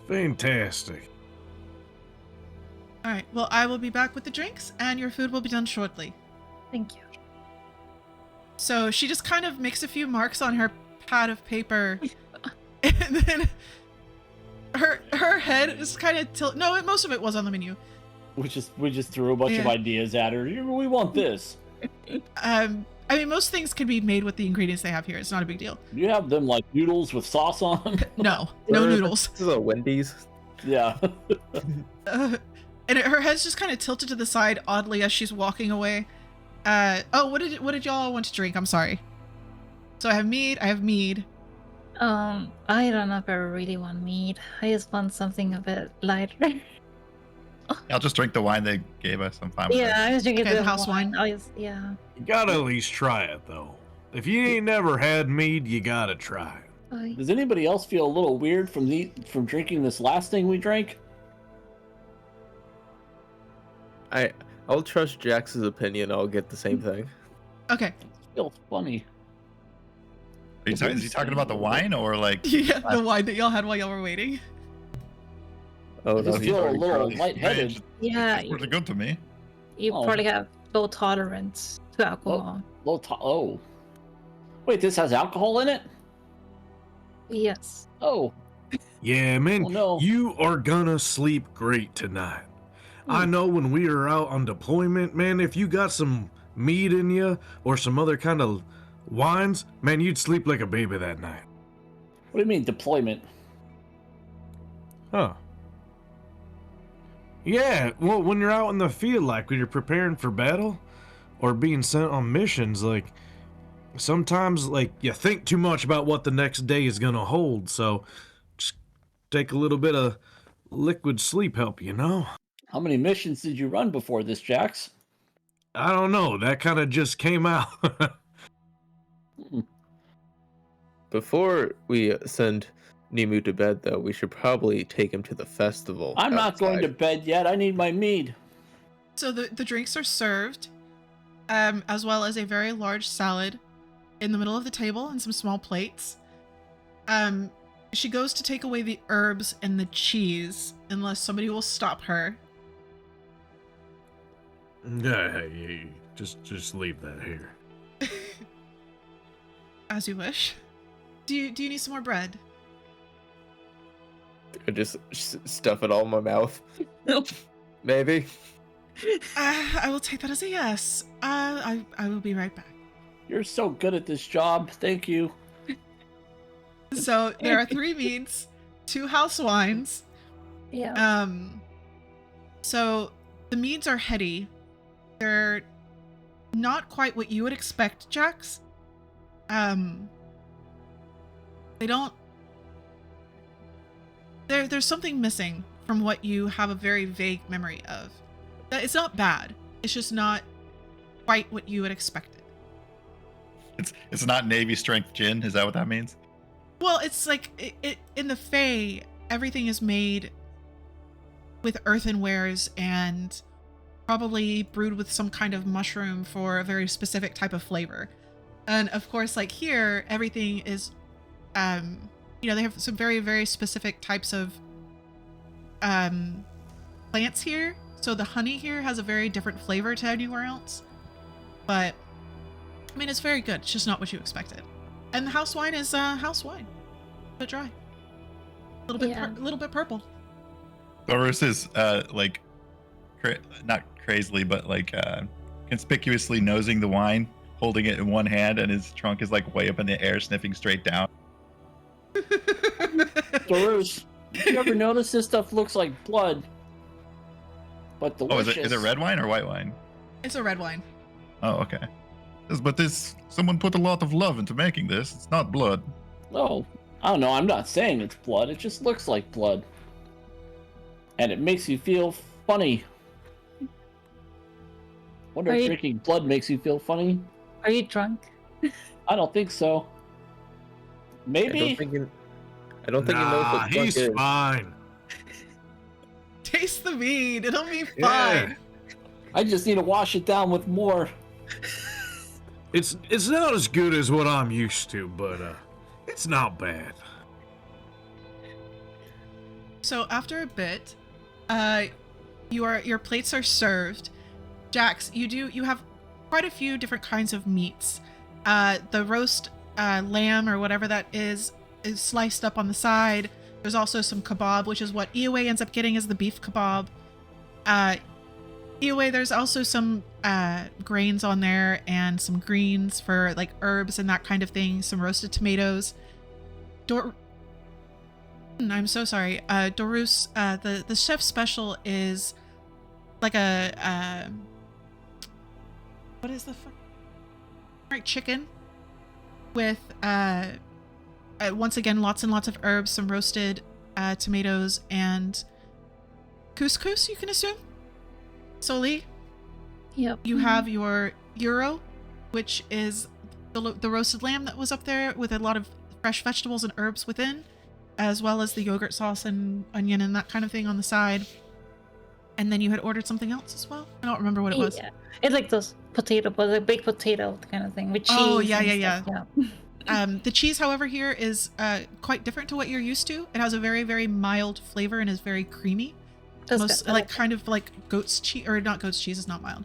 Fantastic. All right. Well, I will be back with the drinks, and your food will be done shortly. Thank you. So she just kind of makes a few marks on her pad of paper, and then her head is kind of tilt. No, most of it was on the menu. We just threw a bunch of Yeah. ideas at her. We want this. I mean, most things can be made with the ingredients they have here. It's not a big deal. You have them like noodles with sauce on them. No, no noodles. This is a Wendy's. Yeah. And her head's just kind of tilted to the side oddly as she's walking away. Oh, what did y'all want to drink? I'm sorry. So I have mead. I don't know if I really want meat. I just want something a bit lighter. I'll just drink the wine they gave us. I'm fine with Yeah, that. I was drinking Okay, the the house wine. Yeah. You gotta at least try it though. If you ain't never had mead, you gotta try it. I- Does anybody else feel a little weird from drinking this last thing we drank? I'll trust Jax's opinion. I'll get the same thing. Okay. It feels funny. Is he talking about the wine or like? Yeah, the wine that y'all had while y'all were waiting. Oh I no, just he's feel a already little drunk. lightheaded. Yeah, It's really good to me. you Oh. probably have low tolerance to alcohol. Oh. Wait, this has alcohol in it? Yes. Oh. Yeah, man, Oh, no. you are gonna sleep great tonight. I know when we are out on deployment, man, if you got some mead in you or some other kind of wines, man, you'd sleep like a baby that night. What do you mean deployment? Huh. Yeah, well, when you're out in the field, like when you're preparing for battle or being sent on missions, like sometimes, like, you think too much about what the next day is gonna hold, so just take a little bit of liquid sleep help, you know? How many missions did you run before this, Jax? I don't know, that kind of just came out. Before we send Nemu to bed, though, we should probably take him to the festival. I'm not going to outside. bed yet. I need my mead. So the drinks are served, as well as a very large salad in the middle of the table and some small plates. She goes to take away the herbs and the cheese unless somebody will stop her. Yeah, just leave that here. As you wish. Do you need some more bread? I just stuff it all in my mouth. Maybe. I will take that as a yes. I will be right back. You're so good at this job. Thank you. So there are 3 meads, 2 house wines, Yeah. So the meads are heady. They're not quite what you would expect, Jax. They don't. There's something missing from what you have a very vague memory of. It's not bad. It's just not quite what you would expect it. It's not Navy strength gin. Is that what that means? Well, it's like it in the Fae, everything is made with earthenwares and probably brewed with some kind of mushroom for a very specific type of flavor. And of course, like here, everything is, they have some very, very specific types of plants here. So the honey here has a very different flavor to anywhere else. But, I mean, it's very good. It's just not what you expected. And the house wine is house wine. A bit dry. A little bit purple. Doris is not crazily, but conspicuously nosing the wine, holding it in one hand, and his trunk is like way up in the air, sniffing straight down. Doris, you ever notice this stuff looks like blood? But delicious. Oh, is it red wine or white wine? It's a red wine. Oh, okay. But someone put a lot of love into making this. It's not blood. No, I don't know. I'm not saying it's blood. It just looks like blood. And it makes you feel funny. Wonder if drinking blood makes you feel funny? Are you drunk? I don't think so. Maybe. I don't think he knows what drunk he's is. fine. Taste the mead. It'll be fine. Yeah. I just need to wash it down with more. It's not as good as what I'm used to, but it's not bad. So after a bit, your plates are served. Jax, you have quite a few different kinds of meats. The roast lamb or whatever that is sliced up on the side. There's also some kebab, which is what Ioway ends up getting as the beef kebab. Ioway, there's also some grains on there and some greens for like herbs and that kind of thing. Some roasted tomatoes. I'm so sorry. Dorus, the chef's special is like a what is the fuck? Right, chicken with once again lots and lots of herbs, some roasted tomatoes, and couscous, you can assume. Soli, Yep. you have your gyro, which is the roasted lamb that was up there with a lot of fresh vegetables and herbs within, as well as the yogurt sauce and onion and that kind of thing on the side. And then you had ordered something else as well. I don't remember what it was. Yeah. It's like those potato, but like baked potato kind of thing with cheese. Oh, yeah. The cheese, however, here is quite different to what you're used to. It has a very, very mild flavor and is very creamy. Like kind of like goat's cheese, or not goat's cheese is not mild.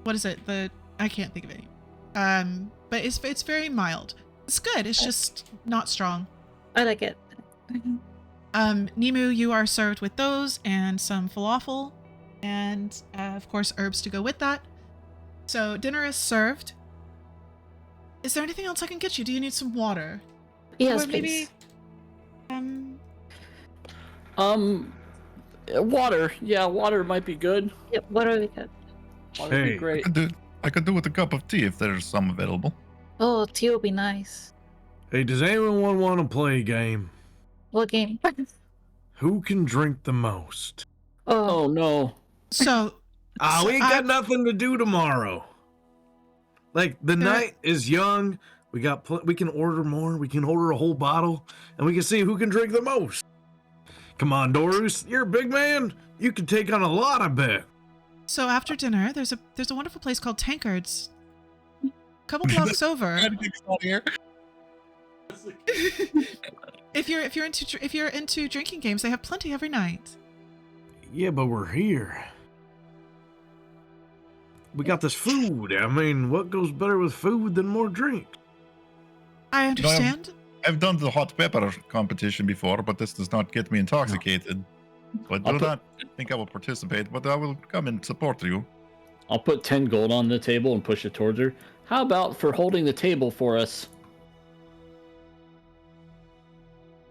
What is it? I can't think of it. But it's very mild. It's good. It's just not strong. I like it. Nimu, you are served with those and some falafel, and of course herbs to go with that. So dinner is served. Is there anything else I can get you? Do you need some water? Yes, Or maybe, please. Water. Yeah, water might be good. Yep, what are we good? Water would be Hey. great. I could do with a cup of tea if there's some available. Oh, tea will be nice. Hey, does anyone want to play a game? What game? Who can drink the most? Oh, Oh no. so We ain't got nothing to do tomorrow. Like the night is young. We can order more. We can order a whole bottle, and we can see who can drink the most. Come on, Dorus, you're a big man. You can take on a lot, I bet. So after dinner, there's a wonderful place called Tankard's. A couple blocks over. If you're into drinking games, they have plenty every night. Yeah, but we're here. We got this food. I mean, what goes better with food than more drink? I understand. I've done the hot pepper competition before, but this does not get me intoxicated. So I do not think I will participate, but I will come and support you. I'll put 10 gold on the table and push it towards her. How about for holding the table for us?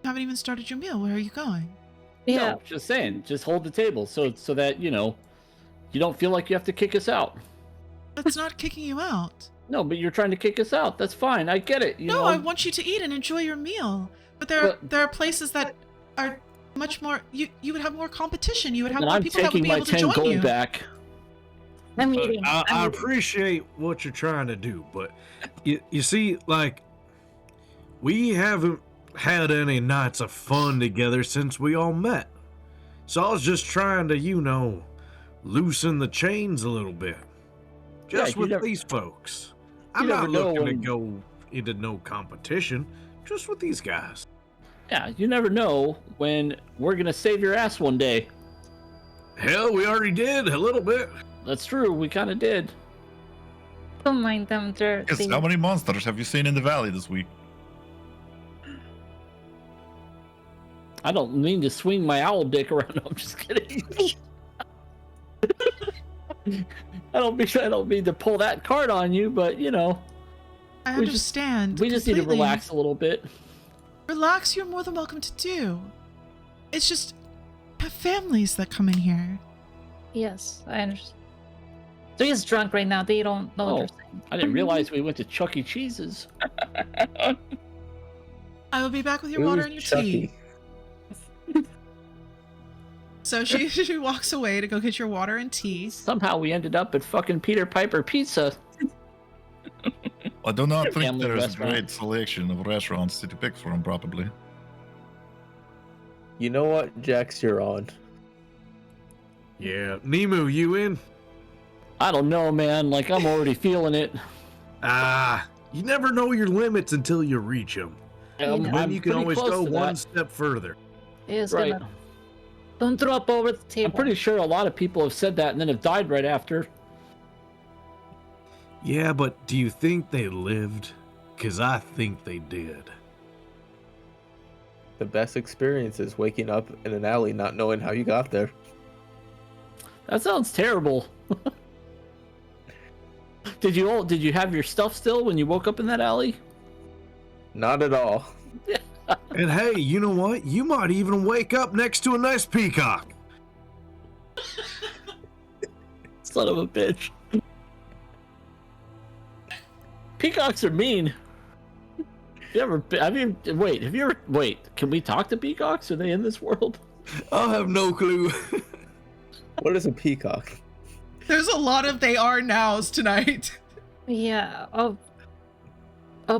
You haven't even started your meal. Where are you going? Yeah. No, just saying. Just hold the table so that, you don't feel like you have to kick us out. That's not kicking you out. No, but you're trying to kick us out. That's fine. I get it. No, I want you to eat and enjoy your meal. But there are places that are much more. You would have more competition. You would have And more I'm people that would taking be my able to 10 join gold you. back. I'm eating. I I'm eating. appreciate what you're trying to do, but you see, like, we haven't had any nights of fun together since we all met. So I was just trying to, loosen the chains a little bit. Just you with never- these folks. you I'm never not know looking to when- go into no competition, just with these guys. Yeah, you never know when we're going to save your ass one day. Hell, we already did a little bit. That's true. We kind of did. Don't mind them. They're Yes, how many monsters have you seen in the valley this week? I don't mean to swing my owl dick around. I'm just kidding. I don't mean to pull that card on you, but I we understand. just need to completely. relax a little bit. Relax. You're more than welcome to do. It's just families that come in here. Yes, I understand. They're just drunk right now. They don't know what Oh. they're saying. I didn't realize we went to Chuck E. Cheese's. I will be back with your water and your tea. So she walks away to go get your water and tea. Somehow we ended up at fucking Peter Piper Pizza. I do not think Family there is a restaurant. great selection of restaurants to pick from, probably. You know what, Jax, you're on. Yeah, Nemu, you in? I don't know, man. Like, I'm already feeling it. You never know your limits until you reach them. And And then I'm you can pretty always close go to one that. step further. It is Right. gonna. Don't throw up over the table. I'm pretty sure a lot of people have said that and then have died right after. Yeah, but do you think they lived? Because I think they did. The best experience is waking up in an alley not knowing how you got there. That sounds terrible. Did you have your stuff still when you woke up in that alley? Not at all. And hey, you know what? You might even wake up next to a nice peacock. Son of a bitch. Peacocks are mean. Wait, can we talk to peacocks? Are they in this world? I have no clue. What is a peacock? There's a lot of they are nows tonight. Yeah, I'll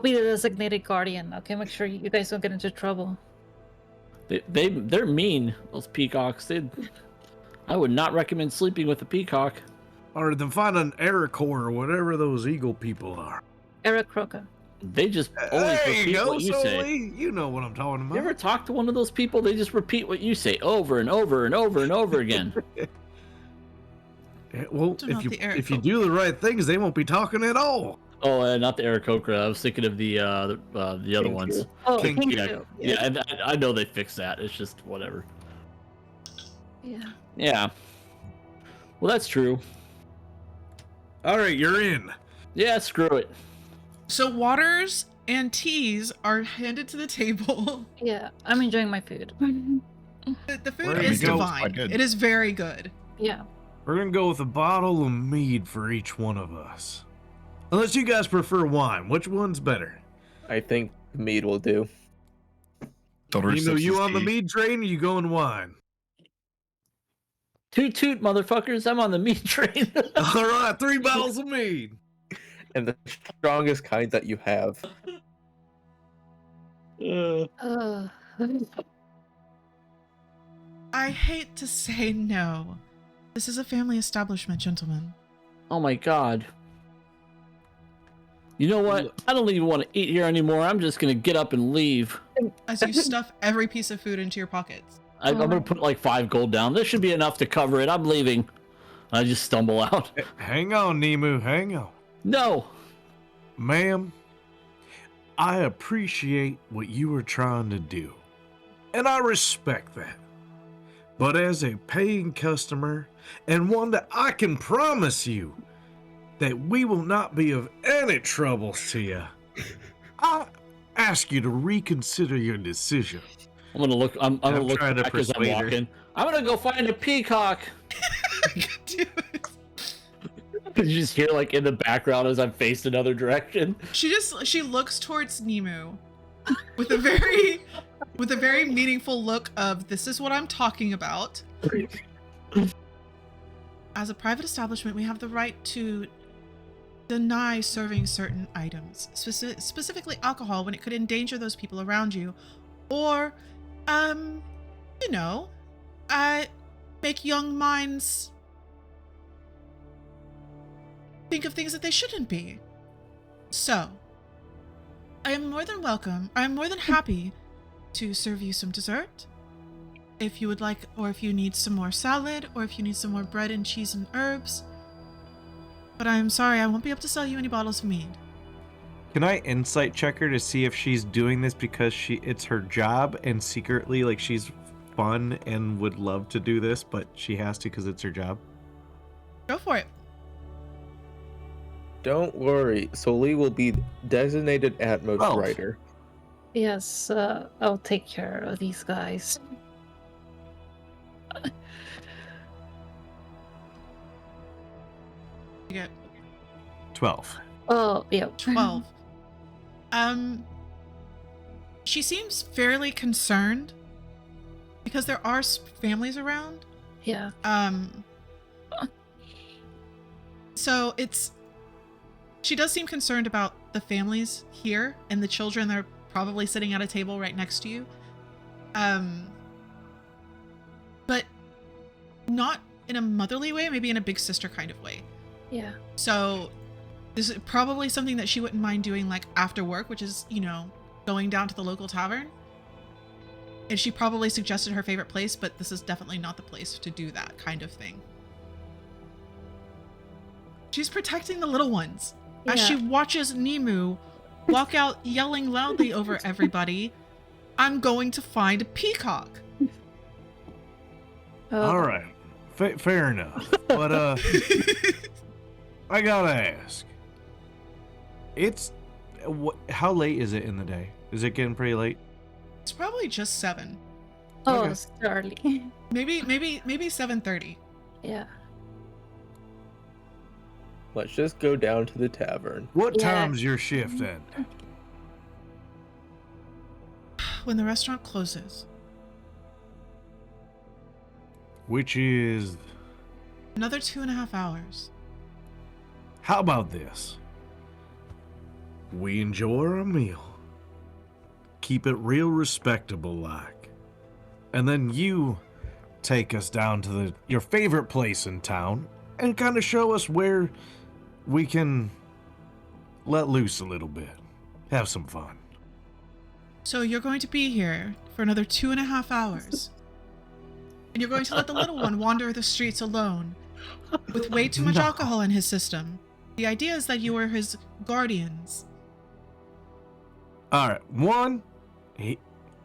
be the designated guardian. Okay, make sure you guys don't get into trouble. They're mean, those peacocks. I would not recommend sleeping with a peacock. Or then find an Eric or whatever those eagle people are. Eric Croca. They just always There you repeat go, what you say. Sully. You know what I'm talking You about. ever talk to one of those people? They just repeat what you say over and over and over and over again. Yeah, well, Turn off the Eric if you Coke. do the right things, they won't be talking at all. Oh, not the Aarakocra. I was thinking of the other ones. Oh, King- King Yeah, Two. yeah. And I know they fixed that. It's just whatever. Yeah. Yeah. Well, that's true. All right, you're in. Yeah, screw it. So waters and teas are handed to the table. Yeah, I'm enjoying my food. The food There is we go. divine. Quite good. It is very good. Yeah. We're gonna go with a bottle of mead for each one of us. Unless you guys prefer wine, which one's better? I think mead will do. Nemo, you on the mead train or you going wine? Toot toot, motherfuckers! I'm on the meat train. All right, 3 bottles of mead. And the strongest kind that you have. Uh, I hate to say no. This is a family establishment, gentlemen. Oh my god. You know what? I don't even want to eat here anymore. I'm just gonna get up and leave. As you stuff every piece of food into your pockets. I'm gonna put like 5 gold down. This should be enough to cover it. I'm leaving. I just stumble out. Hang on, Nemu, hang on. No. Ma'am, I appreciate what you are trying to do, and I respect that. But as a paying customer, and one that I can promise you that we will not be of any trouble to you, I ask you to reconsider your decision. I'm gonna look. I'm gonna I'm look trying to back as I'm persuade her. walking. I'm gonna go find a peacock. Dude. You just hear like in the background as I'm faced another direction. She looks towards Nemu with a very meaningful look of this is what I'm talking about. As a private establishment, we have the right to deny serving certain items, specifically alcohol, when it could endanger those people around you, or, you know, make young minds think of things that they shouldn't be. So, I am more than welcome. I am more than happy to serve you some dessert, if you would like, or if you need some more salad, or if you need some more bread and cheese and herbs. But I'm sorry, I won't be able to sell you any bottles of mead. Can I insight check her to see if she's doing this because it's her job and secretly like she's fun and would love to do this, but she has to because it's her job? Go for it. Don't worry, Soli will be designated Atmos 12. writer. Yes, I'll take care of these guys. You get 12. Oh, yeah. 12. She seems fairly concerned because there are families around. Yeah. So she does seem concerned about the families here and the children that are probably sitting at a table right next to you. But not in a motherly way, maybe in a big sister kind of way. Yeah. So this is probably something that she wouldn't mind doing like after work, which is, you know, going down to the local tavern. And she probably suggested her favorite place, but this is definitely not the place to do that kind of thing. She's protecting the little ones. Yeah. As she watches Nemu walk out yelling loudly over everybody, I'm going to find a peacock. Oh, All right. Fair enough. But, I gotta ask. How late is it in the day? Is it getting pretty late? It's probably just 7. Oh, Okay. it's early. Maybe 7:30. Yeah. Let's just go down to the tavern. What Yeah. time's your shift end? When the restaurant closes. Which is... Another 2.5 hours. How about this? We enjoy our meal. Keep it real respectable like. And then you take us down to your favorite place in town and kind of show us where we can let loose a little bit. Have some fun. So you're going to be here for another 2.5 hours. And you're going to let the little one wander the streets alone with way too much No. alcohol in his system. The idea is that you are his guardians. All right, one,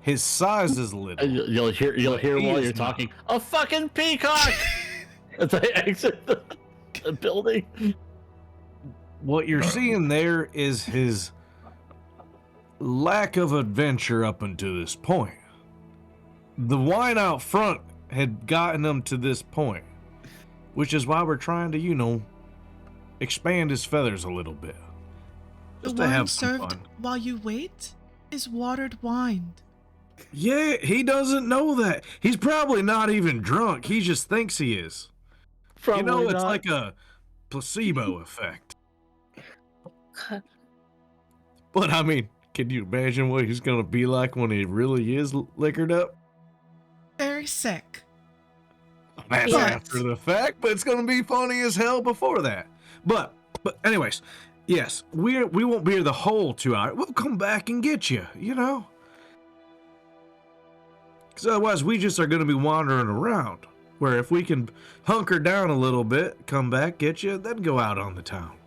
his size is little. You'll hear But he while is you're not. talking. A fucking peacock! As I exit the building. What you're seeing there is his lack of adventure up until this point. The wine out front had gotten him to this point, which is why we're trying to, expand his feathers a little bit. The Just to wine have some served fun. while you wait is watered wine. Yeah, he doesn't know that. He's probably not even drunk. He just thinks he is. Probably It's not. like a placebo effect. God. But I mean, can you imagine what he's gonna be like when he really is liquored up? Very sick. That's But- after the fact, but it's gonna be funny as hell before that. But anyways, yes, we won't be here the whole 2 hours. We'll come back and get you, Because otherwise, we just are gonna be wandering around. Where if we can hunker down a little bit, come back, get you, then go out on the town.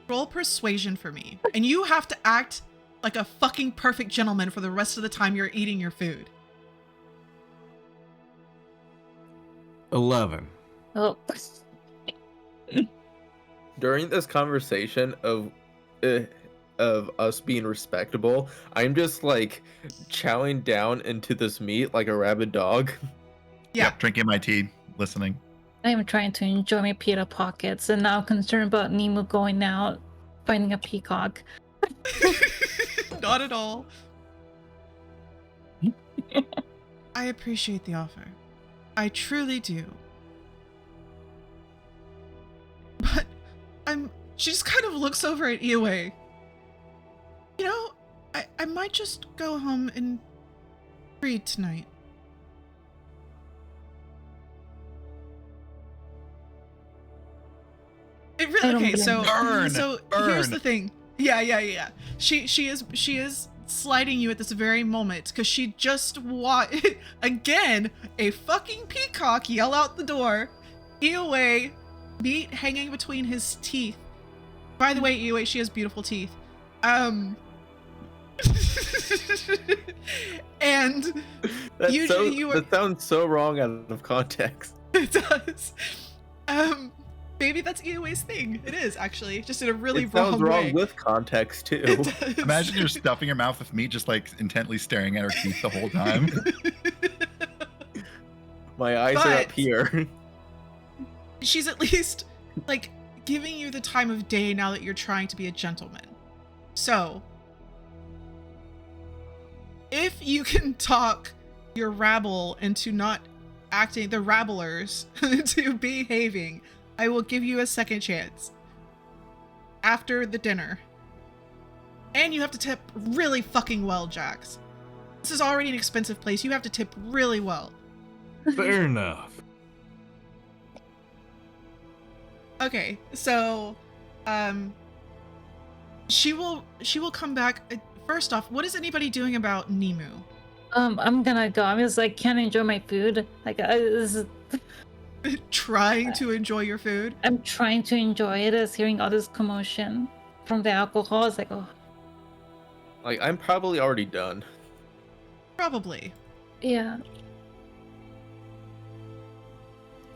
Roll persuasion for me. And you have to act like a fucking perfect gentleman for the rest of the time you're eating your food. 11. Oh. During this conversation of of us being respectable, I'm just like chowing down into this meat like a rabid dog. Yeah. Yep, drinking my tea, listening. I am trying to enjoy my pita pockets and now concerned about Nemo going out, finding a peacock. Not at all. I appreciate the offer. I truly do. But she just kind of looks over at Iwe. You know, I might just go home and read tonight. It really, okay, so Burn! so here's the thing. Yeah. She is sliding you at this very moment because she just again a fucking peacock yell out the door. Iwe, meat hanging between his teeth. By the way, Iwe, she has beautiful teeth. And That sounds so wrong out of context. It does. Maybe that's Iwe's thing. It is actually just in a really It sounds wrong way. with context too. It does. Imagine you're stuffing your mouth with meat, just like intently staring at her teeth the whole time. My eyes are up here. She's at least like giving you the time of day now that you're trying to be a gentleman. So, if you can talk your rabble into not acting, the rabblers into behaving, I will give you a second chance after the dinner. And you have to tip really fucking well, Jax. This is already an expensive place. You have to tip really well. Fair enough. Okay, so she will come back. First off, what is anybody doing about Nemu? I'm gonna go. I'm just like, can't enjoy my food. Like, Trying to enjoy your food? I'm trying to enjoy it as hearing all this commotion from the alcohol. It's like, oh. Like, I'm probably already done. Probably. Yeah.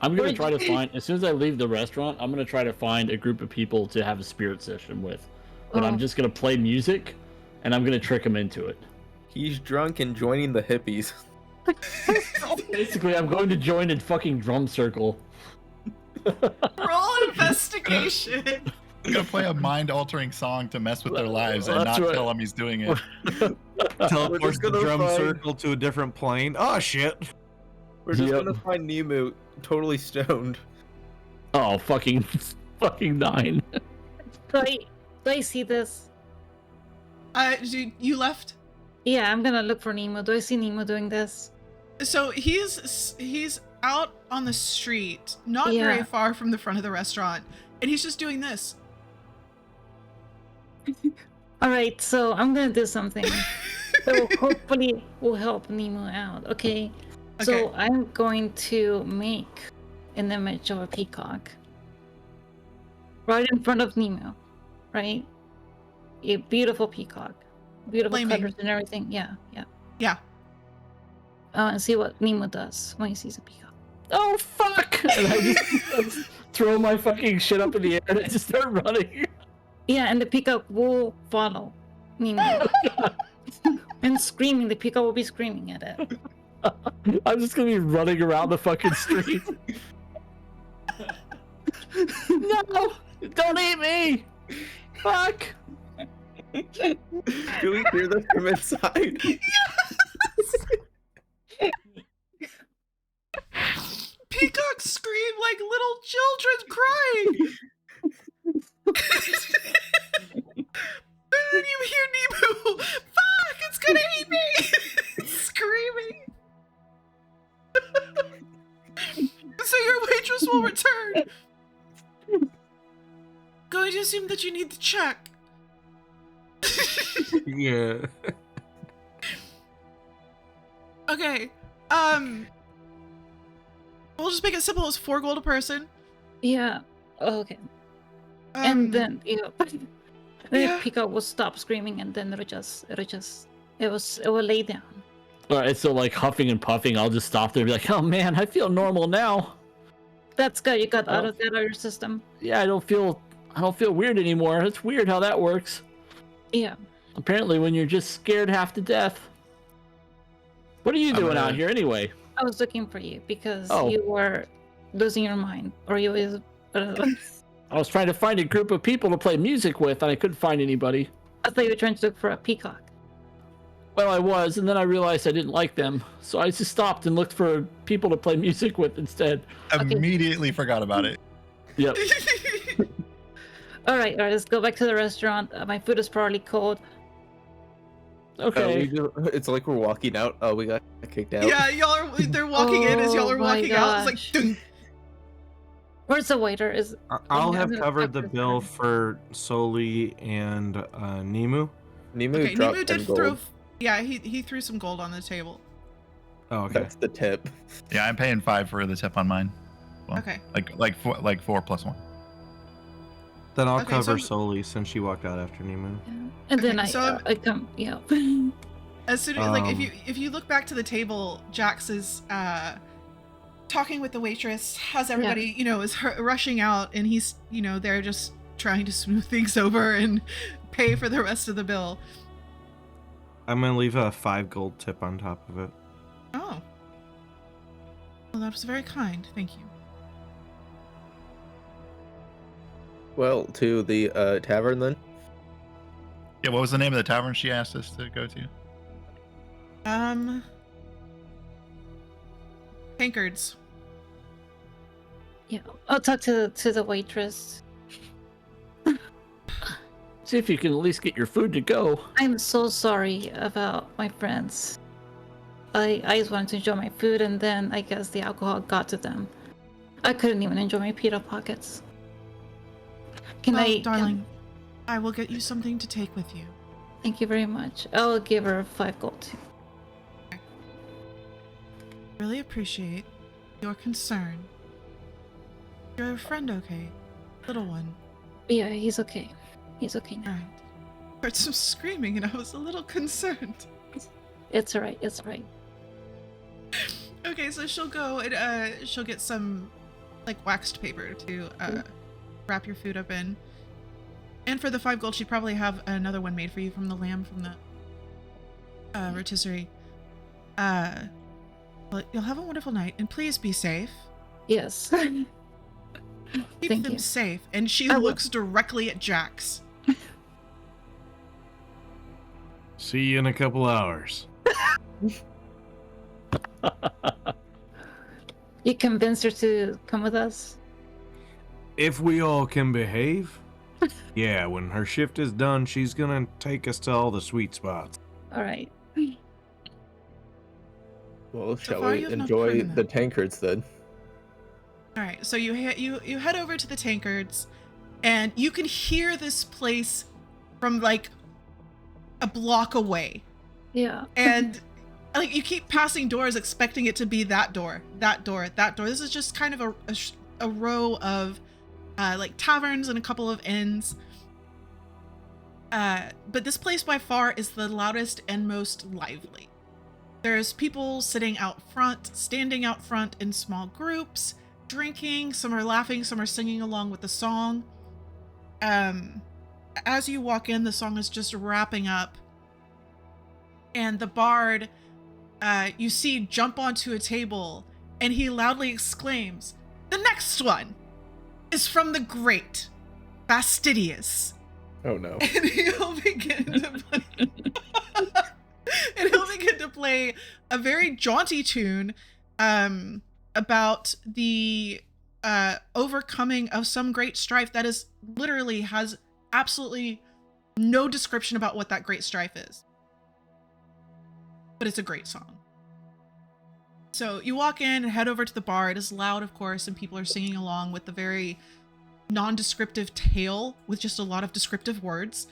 I'm gonna try to find, as soon as I leave the restaurant, I'm gonna try to find a group of people to have a spirit session with. But I'm just gonna play music, and I'm gonna trick them into it. He's drunk and joining the hippies. Basically, I'm going to join a fucking drum circle. Roll investigation. I'm gonna play a mind-altering song to mess with their lives and That's not right. tell them he's doing it. Teleport the gonna drum find- circle to a different plane. Oh shit. We're just Yep. gonna find Nemu totally stoned. Oh, fucking 9. Do I see this? You left? Yeah, I'm gonna look for Nemo. Do I see Nemo doing this? So he's out on the street, not very Yeah. far from the front of the restaurant, and he's just doing this. All right, so I'm gonna do something that hopefully will help Nemo out. Okay. So Okay. I'm going to make an image of a peacock right in front of Nemo, right? A beautiful peacock, beautiful Flaming. colors and everything. Yeah. Yeah. And see what Nemo does when he sees a peacock. Oh, fuck! And I just throw my fucking shit up in the air and I just start running. Yeah, and the peacock will follow Nemo and screaming. The peacock will be screaming at it. I'm just gonna be running around the fucking street. No! Don't eat me! Fuck! Do we hear this from inside? Peacocks scream like little children crying. And then you hear Nemo, fuck, it's gonna eat me! Screaming. So your waitress will return. Going to assume that you need the check. Yeah. Okay. We'll just make it simple as 4 gold a person. Yeah. Okay. And then the yeah. peacock will stop screaming, and then it will lay down. Alright, so like huffing and puffing, I'll just stop there and be like, oh man, I feel normal now. That's good. You got Oh. out of that out of your system. Yeah, I don't feel weird anymore. It's weird how that works. Yeah. Apparently, when you're just scared half to death. What are you doing out here anyway? I was looking for you because Oh. you were losing your mind, or you was. I was trying to find a group of people to play music with, and I couldn't find anybody. I thought you were trying to look for a peacock. Well, I was, and then I realized I didn't like them, so I just stopped and looked for people to play music with instead. Immediately forgot about it. Yep. All right, let's go back to the restaurant. My food is probably cold. Okay. It's like we're walking out. Oh, we got kicked out. Yeah, they're walking in as y'all are Oh my walking out. It's gosh. like, dun. Where's the waiter? Is I'll Yeah, have I'm gonna covered the check this bill one. for Soli and Nimu. Nemu Okay, dropped Nemu 10 did gold. throw. Yeah, he threw some gold on the table. Oh, okay. That's the tip. Yeah, I'm paying 5 for the tip on mine. Well, Okay. like 4 plus 1. Then I'll Okay, cover so- Soli since she walked out after Nimu. Yeah. And then Okay, so- I come. Yeah. As soon as like Um, if you look back to the table, Jax is talking with the waitress as everybody is rushing out, and he's they're just trying to smooth things over and pay for the rest of the bill. I'm gonna leave a 5 gold tip on top of it. Oh, well, that was very kind. Thank you. Well, to the tavern then. Yeah, what was the name of the tavern she asked us to go to? Tankards. Yeah. I'll talk to the waitress. See if you can at least get your food to go. I'm so sorry about my friends. I just wanted to enjoy my food, and then I guess the alcohol got to them. I couldn't even enjoy my pita pockets. Can Well, I, darling, I will get you something to take with you. Thank you very much. I'll give her 5 gold too. Really appreciate your concern. Your friend okay? Little one. Yeah, he's okay. He's okay now. Alright. Heard some screaming and I was a little concerned. It's alright. It's alright. Okay, so she'll go and she'll get some like waxed paper to wrap your food up in. And for the 5 gold, she'd probably have another one made for you from the lamb from the rotisserie. But you'll have a wonderful night, and please be safe. Yes. Keep Thank them you. safe. And she I will. looks directly at Jax. See you in a couple hours. You convinced her to come with us? If we all can behave. Yeah, when her shift is done, she's gonna take us to all the sweet spots. Alright. Well, shall far we you have not enjoy proven the that. tankards then? All right, so you head over to the tankards, and you can hear this place from like a block away, Yeah. and like you keep passing doors, expecting it to be that door, that door, that door. This is just kind of a row of like taverns and a couple of inns. But this place by far is the loudest and most lively. There's people sitting out front, standing out front in small groups, drinking. Some are laughing, some are singing along with the song. As you walk in, the song is just wrapping up. And the bard, you see jump onto a table, and he loudly exclaims, "The next one is from the great Fastidious." Oh no. And he'll begin to play a very jaunty tune about the overcoming of some great strife that is literally has absolutely no description about what that great strife is. But it's a great song. So you walk in and head over to the bar. It is loud, of course, and people are singing along with the very non-descriptive tale with just a lot of descriptive words.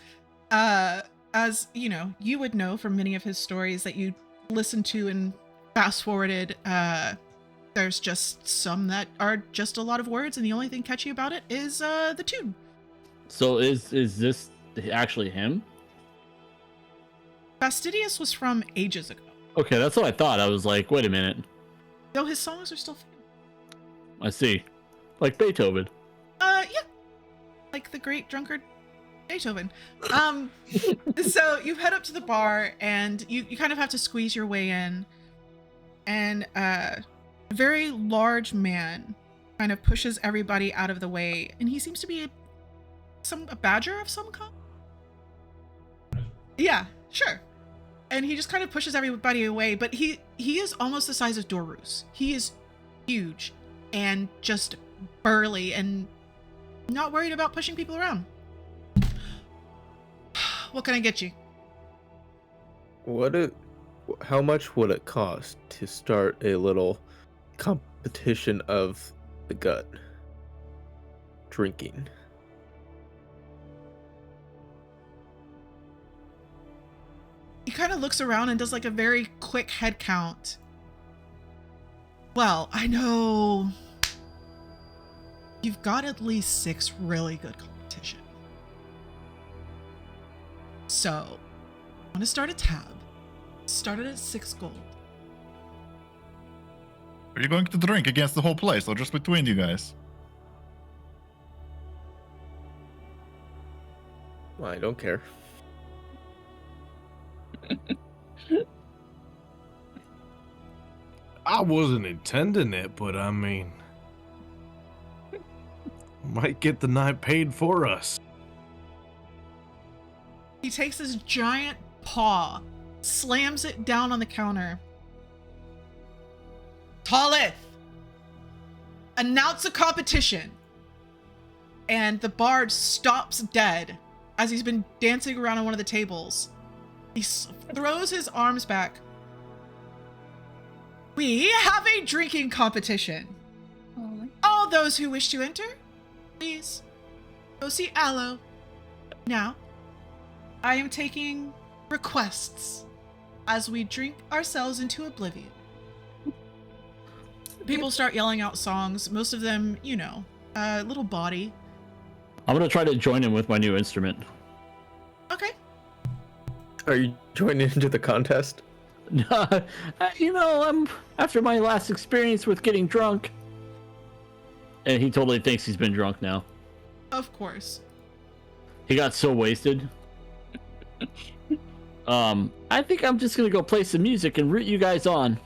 As you would know from many of his stories that you listened to and fast forwarded, there's just some that are just a lot of words, and the only thing catchy about it is the tune. So is this actually him? Fastidious was from ages ago, Okay, that's what I thought. I was like, wait a minute. though his songs are still famous. I see. Like Beethoven. Yeah, like the great drunkard Beethoven. So you head up to the bar and you kind of have to squeeze your way in, and a very large man kind of pushes everybody out of the way, and he seems to be a badger of some kind. Yeah, sure. And he just kind of pushes everybody away, but he is almost the size of Dorus. He is huge and just burly and not worried about pushing people around. What can I get you? How much would it cost to start a little competition of the gut drinking? He kind of looks around and does like a very quick head count. Well, I know you've got at least 6 really good competition. So, I want to start a tab. Start it at 6 gold. Are you going to drink against the whole place or just between you guys? Well, I don't care. I wasn't intending it, but I mean, might get the night paid for us. He takes his giant paw, slams it down on the counter. Tallith, announce a competition. And the bard stops dead as he's been dancing around on one of the tables. He throws his arms back. We have a drinking competition. Oh. All those who wish to enter, please go see Aloe. Now, I am taking requests as we drink ourselves into oblivion. People start yelling out songs. Most of them, you know, little body. I'm gonna try to join in with my new instrument. Okay. Are you joining into the contest? You know, I'm after my last experience with getting drunk. And he totally thinks he's been drunk now. Of course. He got so wasted. I think I'm just gonna go play some music and root you guys on.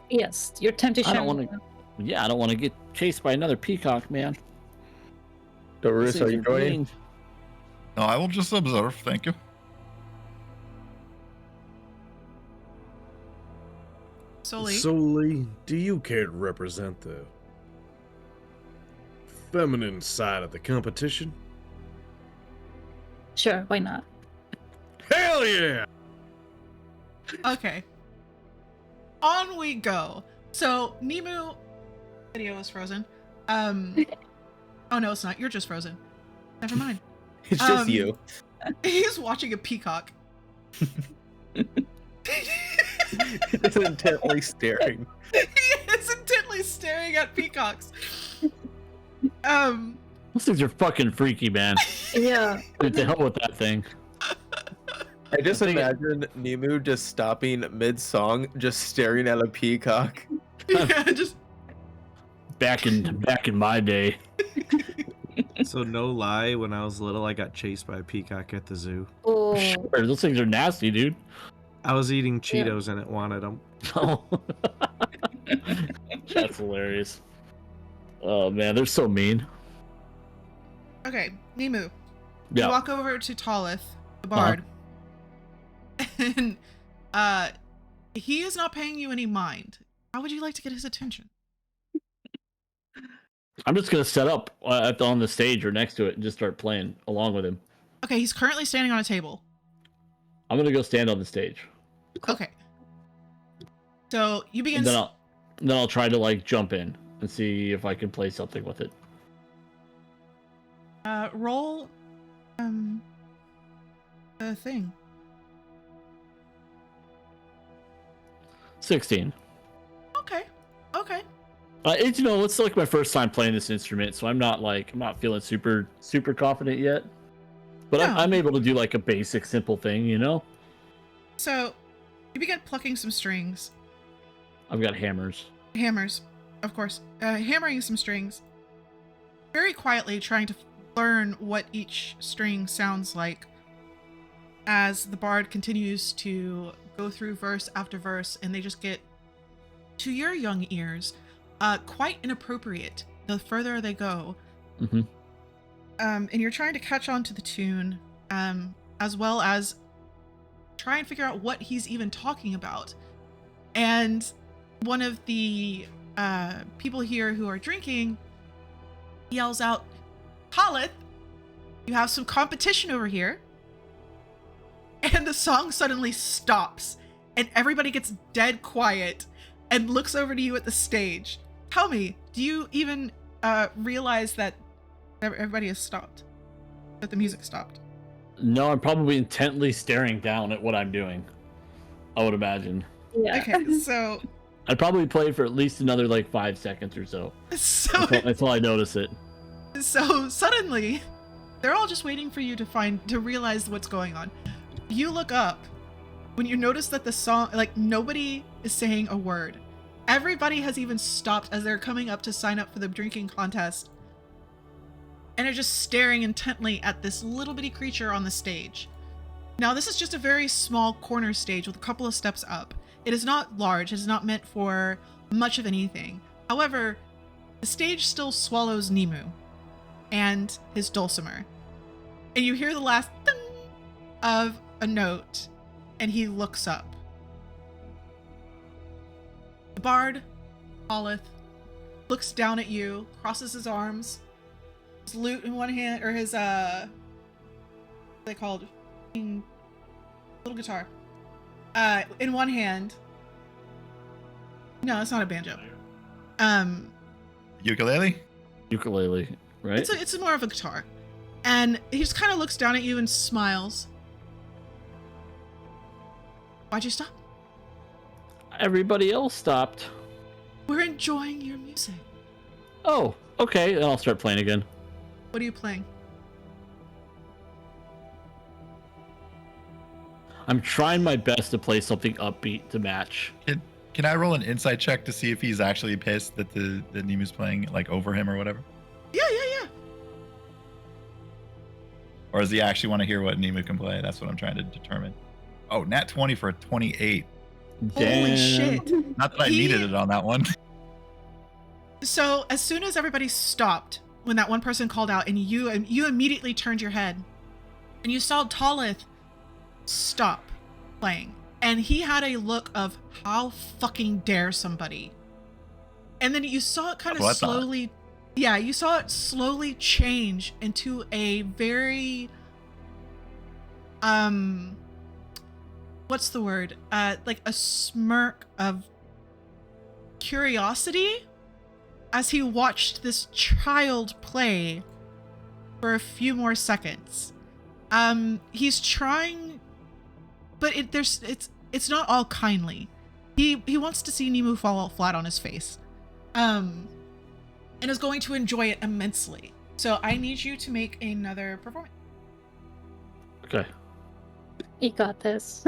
Yes, your temptation. I don't want to. Yeah, I don't want to get chased by another peacock, man. Doris, are you joining? No, I will just observe. Thank you. Soli, do you care to represent the feminine side of the competition? Sure, why not? Hell yeah! Okay. On we go. So, Nemu... Video is frozen. Oh no, it's not. You're just frozen. Never mind. It's just you. He's watching a peacock. It's intently staring. He is intently staring at peacocks. Those things are fucking freaky, man. Yeah. Dude, to hell with that thing. I just imagine Nemu just stopping mid-song, just staring at a peacock. Yeah, just... Back in my day. So no lie, when I was little, I got chased by a peacock at the zoo. Oh. Sure, those things are nasty, dude. I was eating Cheetos and it wanted them. Oh. That's hilarious. Oh man, they're so mean. Okay, Nemu. Yeah. You walk over to Tallith, the bard. And he is not paying you any mind. How would you like to get his attention? I'm just gonna set up on the stage or next to it and just start playing along with him. Okay, he's currently standing on a table. I'm gonna go stand on the stage. Okay. So you begin. And then I'll try to like jump in and see if I can play something with it. Roll. A thing. 16. Okay. Okay. It's, you know, it's like my first time playing this instrument, so I'm not feeling super confident yet. But No. I'm able to do like a basic, simple thing, you know. So you begin plucking some strings. I've got hammers. Hammers, of course. Hammering some strings. Very quietly trying to learn what each string sounds like as the bard continues to go through verse after verse, and they just get, to your young ears, quite inappropriate the further they go. Mm-hmm. And you're trying to catch on to the tune, as well as try and figure out what he's even talking about. And one of the people here who are drinking yells out, "Holith, you have some competition over here." And the song suddenly stops, and everybody gets dead quiet and looks over to you at the stage. Tell me, do you even realize that everybody has stopped? That the music stopped? No, I'm probably intently staring down at what I'm doing. I would imagine. Yeah. Okay, so I'd probably play for at least another like 5 seconds or so until I notice it. So suddenly, they're all just waiting for you to realize what's going on. You look up when you notice that the song, like, nobody is saying a word. Everybody has even stopped as they're coming up to sign up for the drinking contest, and are just staring intently at this little bitty creature on the stage. Now, this is just a very small corner stage with a couple of steps up. It is not large. It is not meant for much of anything. However, the stage still swallows Nemu and his dulcimer. And you hear the last ding of a note, and he looks up. The bard, Holith, looks down at you, crosses his arms, his lute in one hand, or his, what are they called? Little guitar. In one hand. No, it's not a banjo. Ukulele? Ukulele, right? It's more of a guitar. And he just kind of looks down at you and smiles. Why'd you stop? Everybody else stopped. We're enjoying your music. Oh, okay. Then I'll start playing again. What are you playing? I'm trying my best to play something upbeat to match. Can I roll an insight check to see if he's actually pissed that the Nemu's playing like over him or whatever? Yeah. Or does he actually want to hear what Nemu can play? That's what I'm trying to determine. Oh, nat 20 for a 28. Holy Damn. shit. Not that I needed it on that one. So as soon as everybody stopped, when that one person called out, and you immediately turned your head, and you saw Tallith stop playing, and he had a look of, how fucking dare somebody. And then you saw it kind of slowly, you saw it slowly change into a very, what's the word? Like a smirk of curiosity as he watched this child play for a few more seconds. He's trying, but it's not all kindly. He wants to see Nemu fall flat on his face, and is going to enjoy it immensely. So I need you to make another performance. Okay. You got this.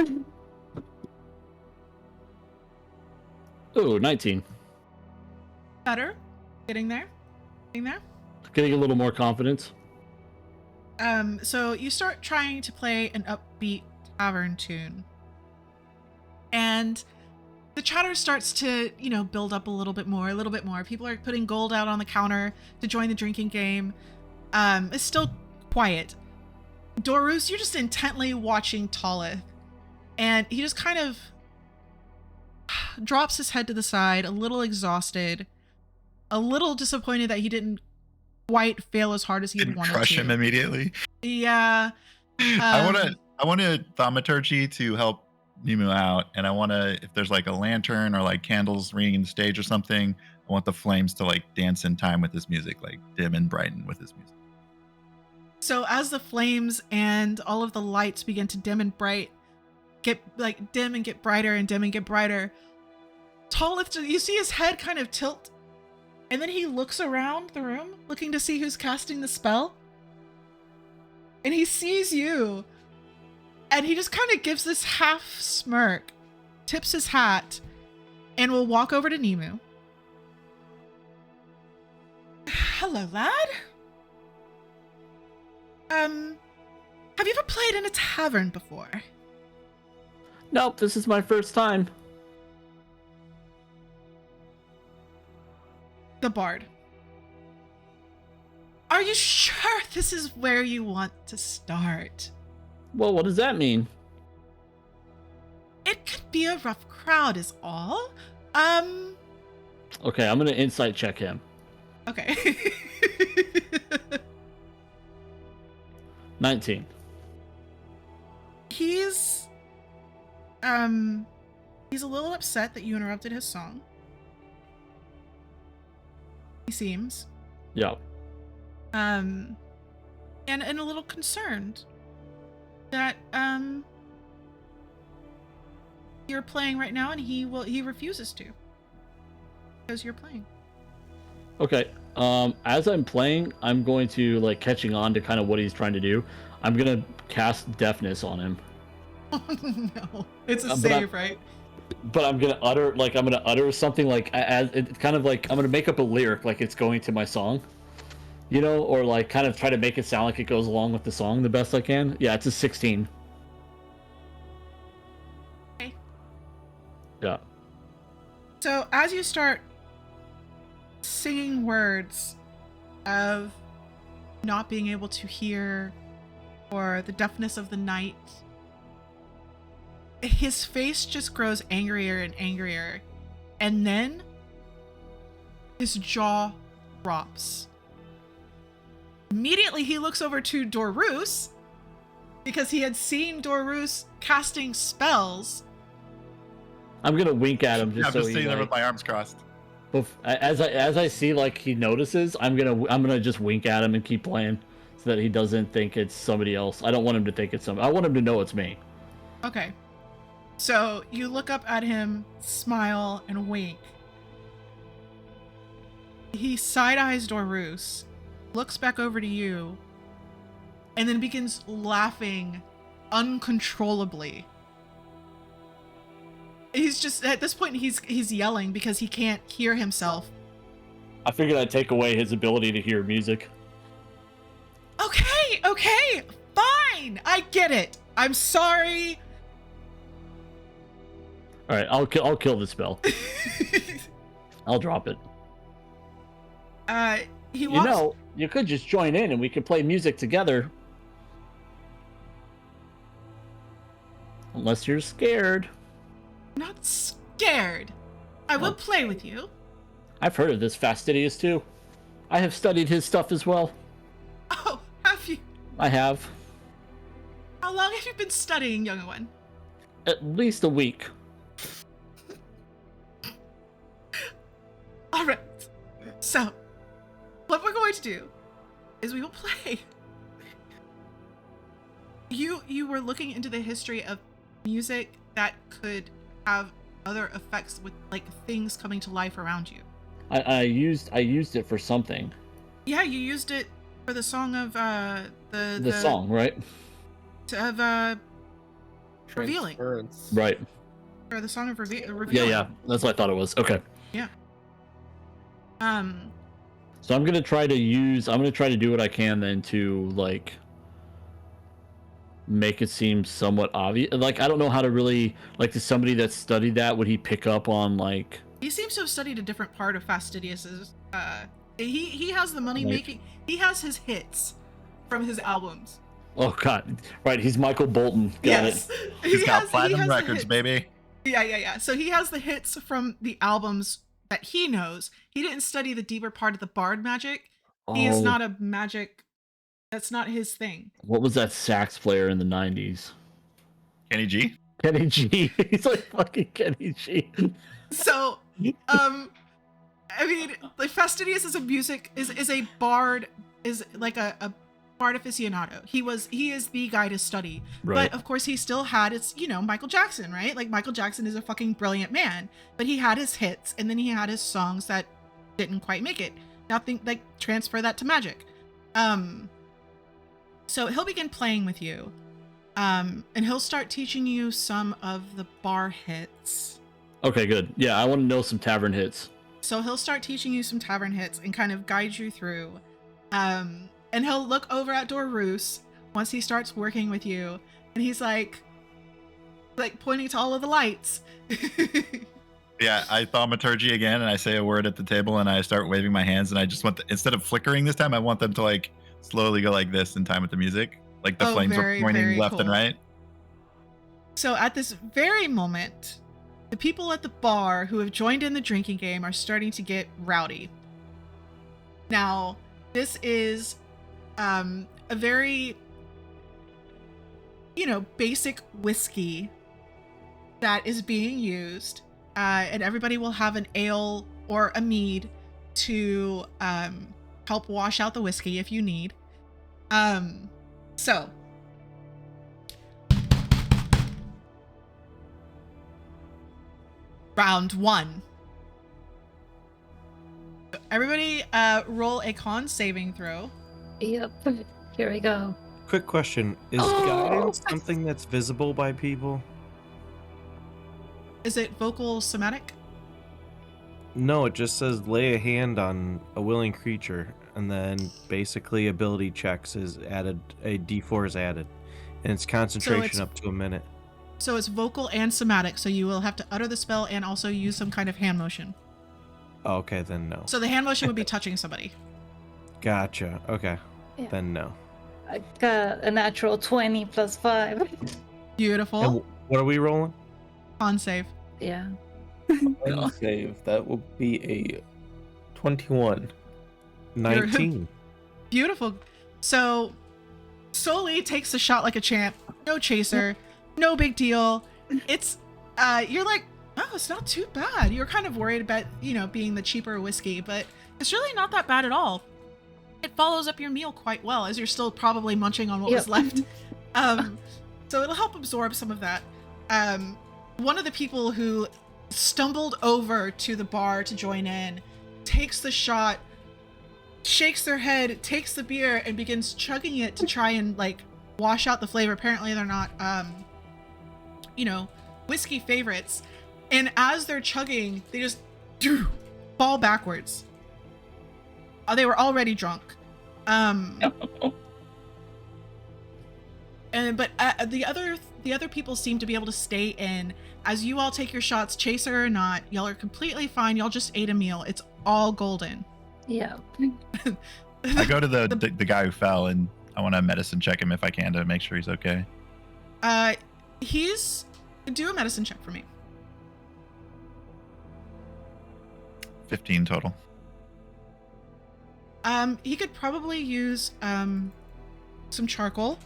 Oh, 19. Better. Getting there. Getting a little more confidence. So you start trying to play an upbeat tavern tune, and the chatter starts to, build up a little bit more. People are putting gold out on the counter to join the drinking game. It's still quiet. Dorus, you're just intently watching Tallith, and he just kind of drops his head to the side, a little exhausted, a little disappointed that he didn't quite fail as hard as he had wanted to. Crush him immediately. Yeah. I want a thaumaturgy to help Nemu out, and I want to, if there's like a lantern or like candles ringing in the stage or something, I want the flames to like dance in time with his music, like dim and brighten with his music. So as the flames and all of the lights begin to dim and get brighter and dim and get brighter, Tallith, you see his head kind of tilt, and then he looks around the room looking to see who's casting the spell, and he sees you, and he just kind of gives this half smirk, tips his hat, and will walk over to Nemu. Hello, lad. Have you ever played in a tavern before? Nope, this is my first time. The bard. Are you sure this is where you want to start? Well, what does that mean? It could be a rough crowd is all. Okay, I'm gonna insight check him. Okay. 19. He's a little upset that you interrupted his song. He seems. Yeah. And a little concerned that you're playing right now and he refuses to because you're playing. Okay. As I'm playing, I'm going to like catching on to kind of what he's trying to do. I'm gonna cast deafness on him. Oh no, it's a But save, right? But I'm gonna utter something like as it's kind of like I'm gonna make up a lyric like it's going to my song, you know, or like kind of try to make it sound like it goes along with the song the best I can. Yeah, it's a 16. Okay. Yeah. So as you start singing words of not being able to hear or the deafness of the night, his face just grows angrier and angrier, and then his jaw drops. Immediately he looks over to Dorus because he had seen Dorus casting spells. I'm gonna wink at him Yeah, just I'm so just he sitting there like, with my arms crossed. as I see like he notices, I'm gonna just wink at him and keep playing so that he doesn't think it's somebody else. I don't want him to think it's somebody. I want him to know it's me. Okay. So you look up at him, smile, and wink. He side-eyes Dorus, looks back over to you, and then begins laughing uncontrollably. He's just, at this point, he's yelling because he can't hear himself. I figured I'd take away his ability to hear music. Okay, fine, I get it. I'm sorry. All right, I'll kill the spell. I'll drop it. He You walks. know, you could just join in and we could play music together. Unless you're scared. Not scared. I will Oh. play with you. I've heard of this Fastidious too. I have studied his stuff as well. Oh, have you? I have. How long have you been studying, young one? At least a week. All right. So, what we're going to do is we will play. You were looking into the history of music that could have other effects with like things coming to life around you. I used it for something. Yeah, you used it for the song of The song, right? Of revealing. Transference. Right. Or the song of Yeah, revealing. yeah. That's what I thought it was. Okay. Yeah. So I'm gonna try to do what I can then to like make it seem somewhat obvious. Like I don't know how to really like to somebody that studied that, would he pick up on like He seems to have studied a different part of Fastidious's. He has the money Like- making. He has his hits from his albums. oh god. Right, he's Michael Bolton. Got it. He's got he platinum has the records, hits. baby. Yeah. So he has the hits from the albums that he knows. He didn't study the deeper part of the bard magic. He is Oh, not a magic. That's not his thing. what was that sax player in the 90s? Kenny G. Kenny G. He's like fucking Kenny G. So, I mean, like Fastidious is a bard, is like a bard aficionado. He is the guy to study. Right. But of course he still had his, Michael Jackson, right? Like Michael Jackson is a fucking brilliant man, but he had his hits and then he had his songs that didn't quite make it. Nothing like transfer that to magic. So he'll begin playing with you. And he'll start teaching you some of the bar hits. Okay, good. Yeah, I want to know some tavern hits. So he'll start teaching you some tavern hits and kind of guide you through. and he'll look over at Dorus once he starts working with you, and he's like pointing to all of the lights. Yeah, I thaumaturgy again, and I say a word at the table, and I start waving my hands, and I just want instead of flickering this time, I want them to like slowly go like this in time with the music, like the flames are pointing left and right. So at this very moment, the people at the bar who have joined in the drinking game are starting to get rowdy. Now, this is a very, basic whiskey that is being used, and everybody will have an ale or a mead to help wash out the whiskey if you need. So round 1. Everybody roll a con saving throw. Yep. Here we go. Quick question. Is guidance something that's visible by people? Is it vocal somatic? No, it just says lay a hand on a willing creature, and then basically ability checks is added, a D4 is added, and it's concentration up to a minute. So it's vocal and somatic, so you will have to utter the spell and also use some kind of hand motion. Oh, okay, then no. So the hand motion would be touching somebody. Gotcha. Okay, Yeah. then no. I got a natural 20 plus 5. Beautiful. And what are we rolling? Con save. Yeah. Save. That will be a 21. 19. Beautiful. So Soli takes the shot like a champ. No chaser. No big deal. It's you're like, oh, it's not too bad. You're kind of worried about, being the cheaper whiskey, but it's really not that bad at all. It follows up your meal quite well, as you're still probably munching on what was left. So it'll help absorb some of that. One of the people who stumbled over to the bar to join in takes the shot, shakes their head, takes the beer, and begins chugging it to try and wash out the flavor. Apparently they're not whiskey favorites, and as they're chugging, they just fall backwards. They were already drunk. But the other people seem to be able to stay in. As you all take your shots, chaser or not, y'all are completely fine. Y'all just ate a meal. It's all golden. Yeah. I go to the guy who fell, and I want to medicine check him if I can to make sure he's okay. Do a medicine check for me. 15 total. He could probably use some charcoal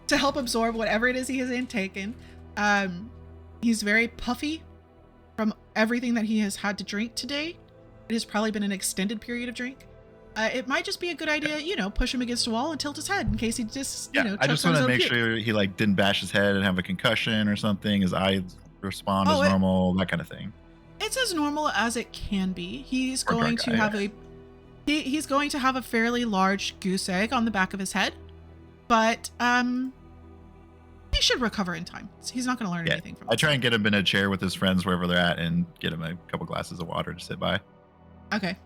to help absorb whatever it is he has intaken. He's very puffy from everything that he has had to drink today. It has probably been an extended period of drink. It might just be a good idea, push him against a wall and tilt his head in case he just, I just want to make sure he didn't bash his head and have a concussion or something. His eyes respond as normal, that kind of thing. It's as normal as it can be. He's going to have he's going to have a fairly large goose egg on the back of his head, but he should recover in time. He's not going to learn anything from it. I try and get him in a chair with his friends wherever they're at and get him a couple glasses of water to sit by. Okay.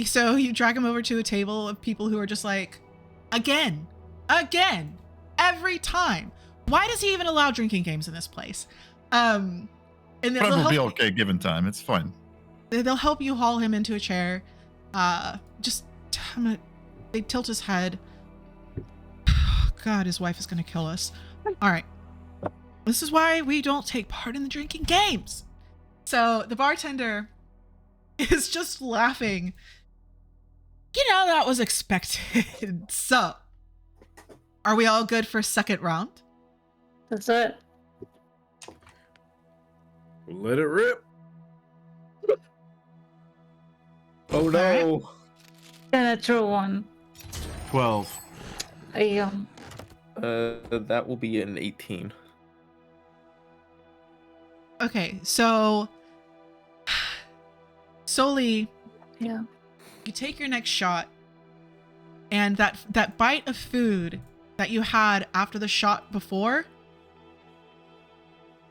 So you drag him over to a table of people who are just like, again, every time. Why does he even allow drinking games in this place? And it'll be okay given time. It's fine. They'll help you haul him into a chair. They tilt his head. God, his wife is going to kill us. All right. This is why we don't take part in the drinking games. So the bartender is just laughing. That was expected. So, are we all good for second round? That's it. Let it rip. Oh no. A natural 1. 12. That will be an 18. Okay, so Soli, Yeah. you take your next shot, and that bite of food that you had after the shot before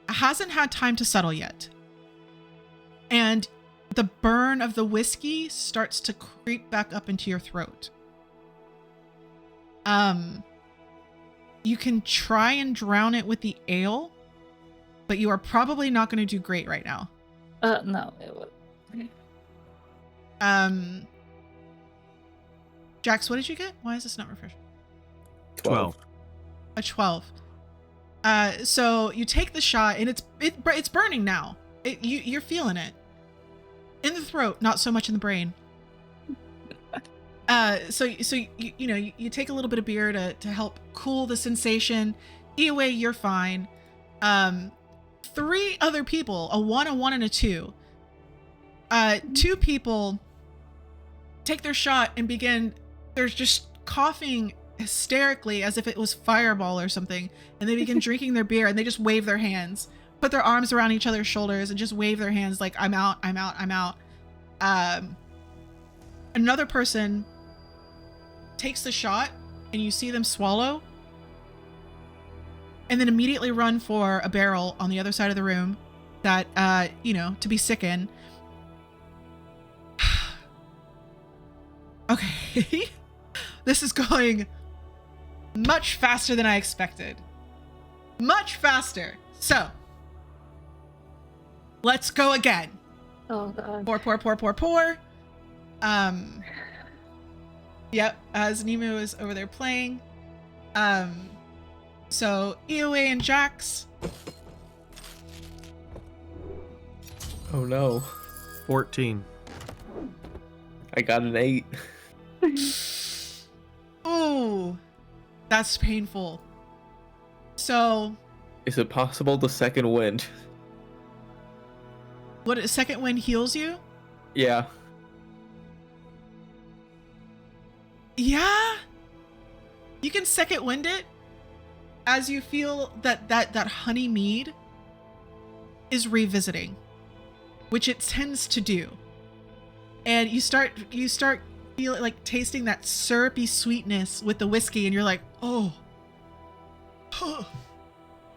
hasn't had time to settle yet. And the burn of the whiskey starts to creep back up into your throat. You can try and drown it with the ale, but you are probably not going to do great right now. No, it would. Jax, what did you get? Why is this not refreshing? 12. A 12. So you take the shot, and it's burning now. You're feeling it in the throat, not so much in the brain. So you take a little bit of beer to help cool the sensation. Anyway, you're fine. 3 other people, a 1, and a 2. 2 people take their shot and begin. They're just coughing hysterically as if it was Fireball or something, and they begin drinking their beer, and they just wave their hands, put their arms around each other's shoulders, and just wave their hands like, I'm out, I'm out, I'm out. Another person takes the shot, and you see them swallow, and then immediately run for a barrel on the other side of the room that, to be sick in. Okay. This is going much faster than I expected. Much faster. So, let's go again. Oh god. Pour. Yep, as Nemo is over there playing. So EOA and Jax. Oh no. 14. I got an 8. Ooh, that's painful. So, Is it possible the second wind? what, a second wind heals you? Yeah. Yeah. You can second wind it as you feel that honey mead is revisiting, which it tends to do. And you start feeling like tasting that syrupy sweetness with the whiskey, and you're like, oh,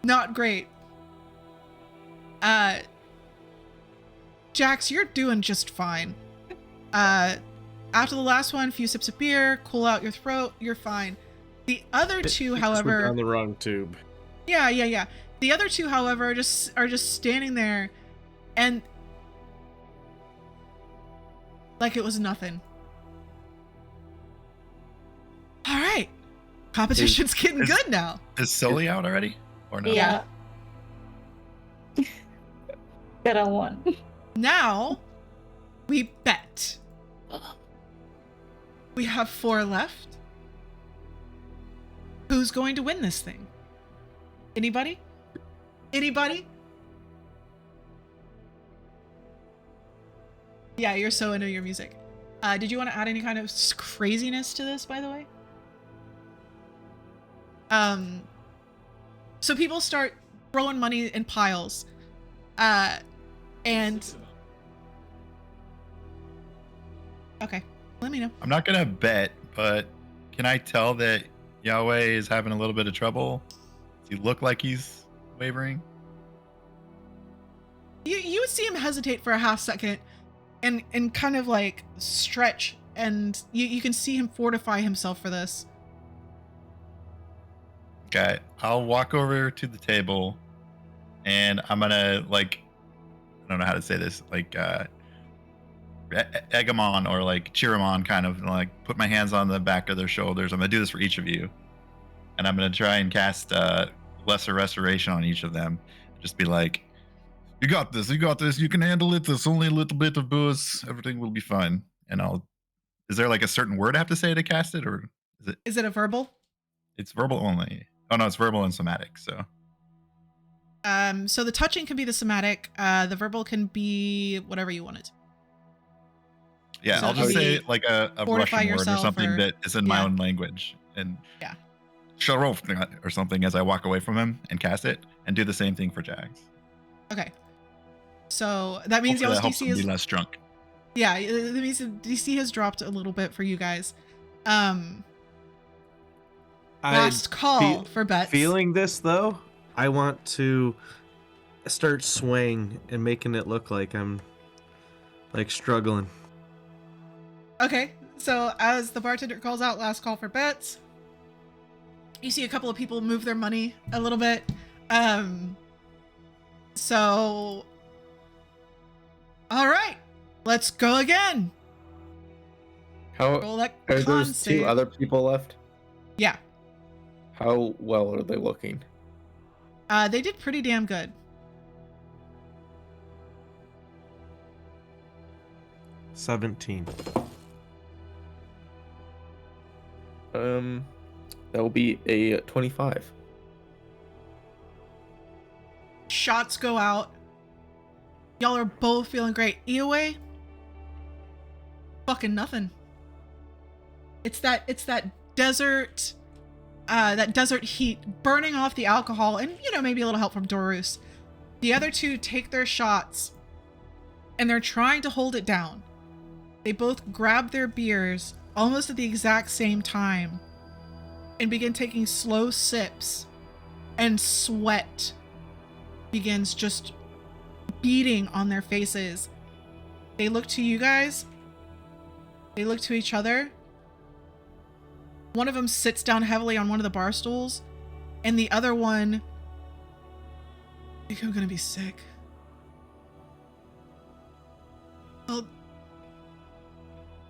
not great. Jax, you're doing just fine. After the last one, a few sips of beer, cool out your throat, you're fine. The other two, however, on the wrong tube. Yeah. The other two, however, are just standing there, and like it was nothing. All right, competition's getting good now. Is Sully out already? Or no? Yeah. Got a 1. Now we bet. We have 4 left. Who's going to win this thing? Anybody? Yeah, you're so into your music. Did you want to add any kind of craziness to this, by the way? So people start throwing money in piles. And okay, let me know. I'm not gonna bet, but can I tell that Yahweh is having a little bit of trouble? Does he look like he's wavering? You would see him hesitate for a half second and kind of like stretch, and you can see him fortify himself for this. Okay, I'll walk over to the table and I'm gonna, like, I don't know how to say this, like egg them on or like cheer them on, kind of like put my hands on the back of their shoulders. I'm gonna do this for each of you, and I'm gonna try and cast lesser restoration on each of them. Just be like, you got this, you can handle it, there's only a little bit of booze, everything will be fine. And is there like a certain word I have to say to cast it, or is it a verbal? It's verbal only. Oh no, it's verbal and somatic. So so the touching can be the somatic, the verbal can be whatever you wanted. Yeah, So I'll just say maybe like a fortify Russian word or yourself, something or that is in my yeah. own language, and Yeah. Sharov or something as I walk away from him and cast it, and do the same thing for Jags. Okay. So that means Hopefully y'all's that helps DC him be is less drunk. yeah. That means the DC has dropped a little bit for you guys. Last call for bets. Feeling this though, I want to start swaying and making it look like I'm like struggling. Okay, so as the bartender calls out last call for bets, You see a couple of people move their money a little bit. So, all right, let's go again. Roll that Are con there save. two other people left? Yeah, How well are they looking? they did pretty damn good. 17. That will be a 25. Shots go out. Y'all are both feeling great. Eoway, fucking nothing. It's that desert, that desert heat burning off the alcohol, and maybe a little help from Dorus. The other two take their shots, and they're trying to hold it down. They both grab their beers almost at the exact same time, and begin taking slow sips, and sweat begins just beating on their faces. They look to you guys. They look to each other. One of them sits down heavily on one of the bar stools, and the other one, I think I'm gonna be sick. Oh,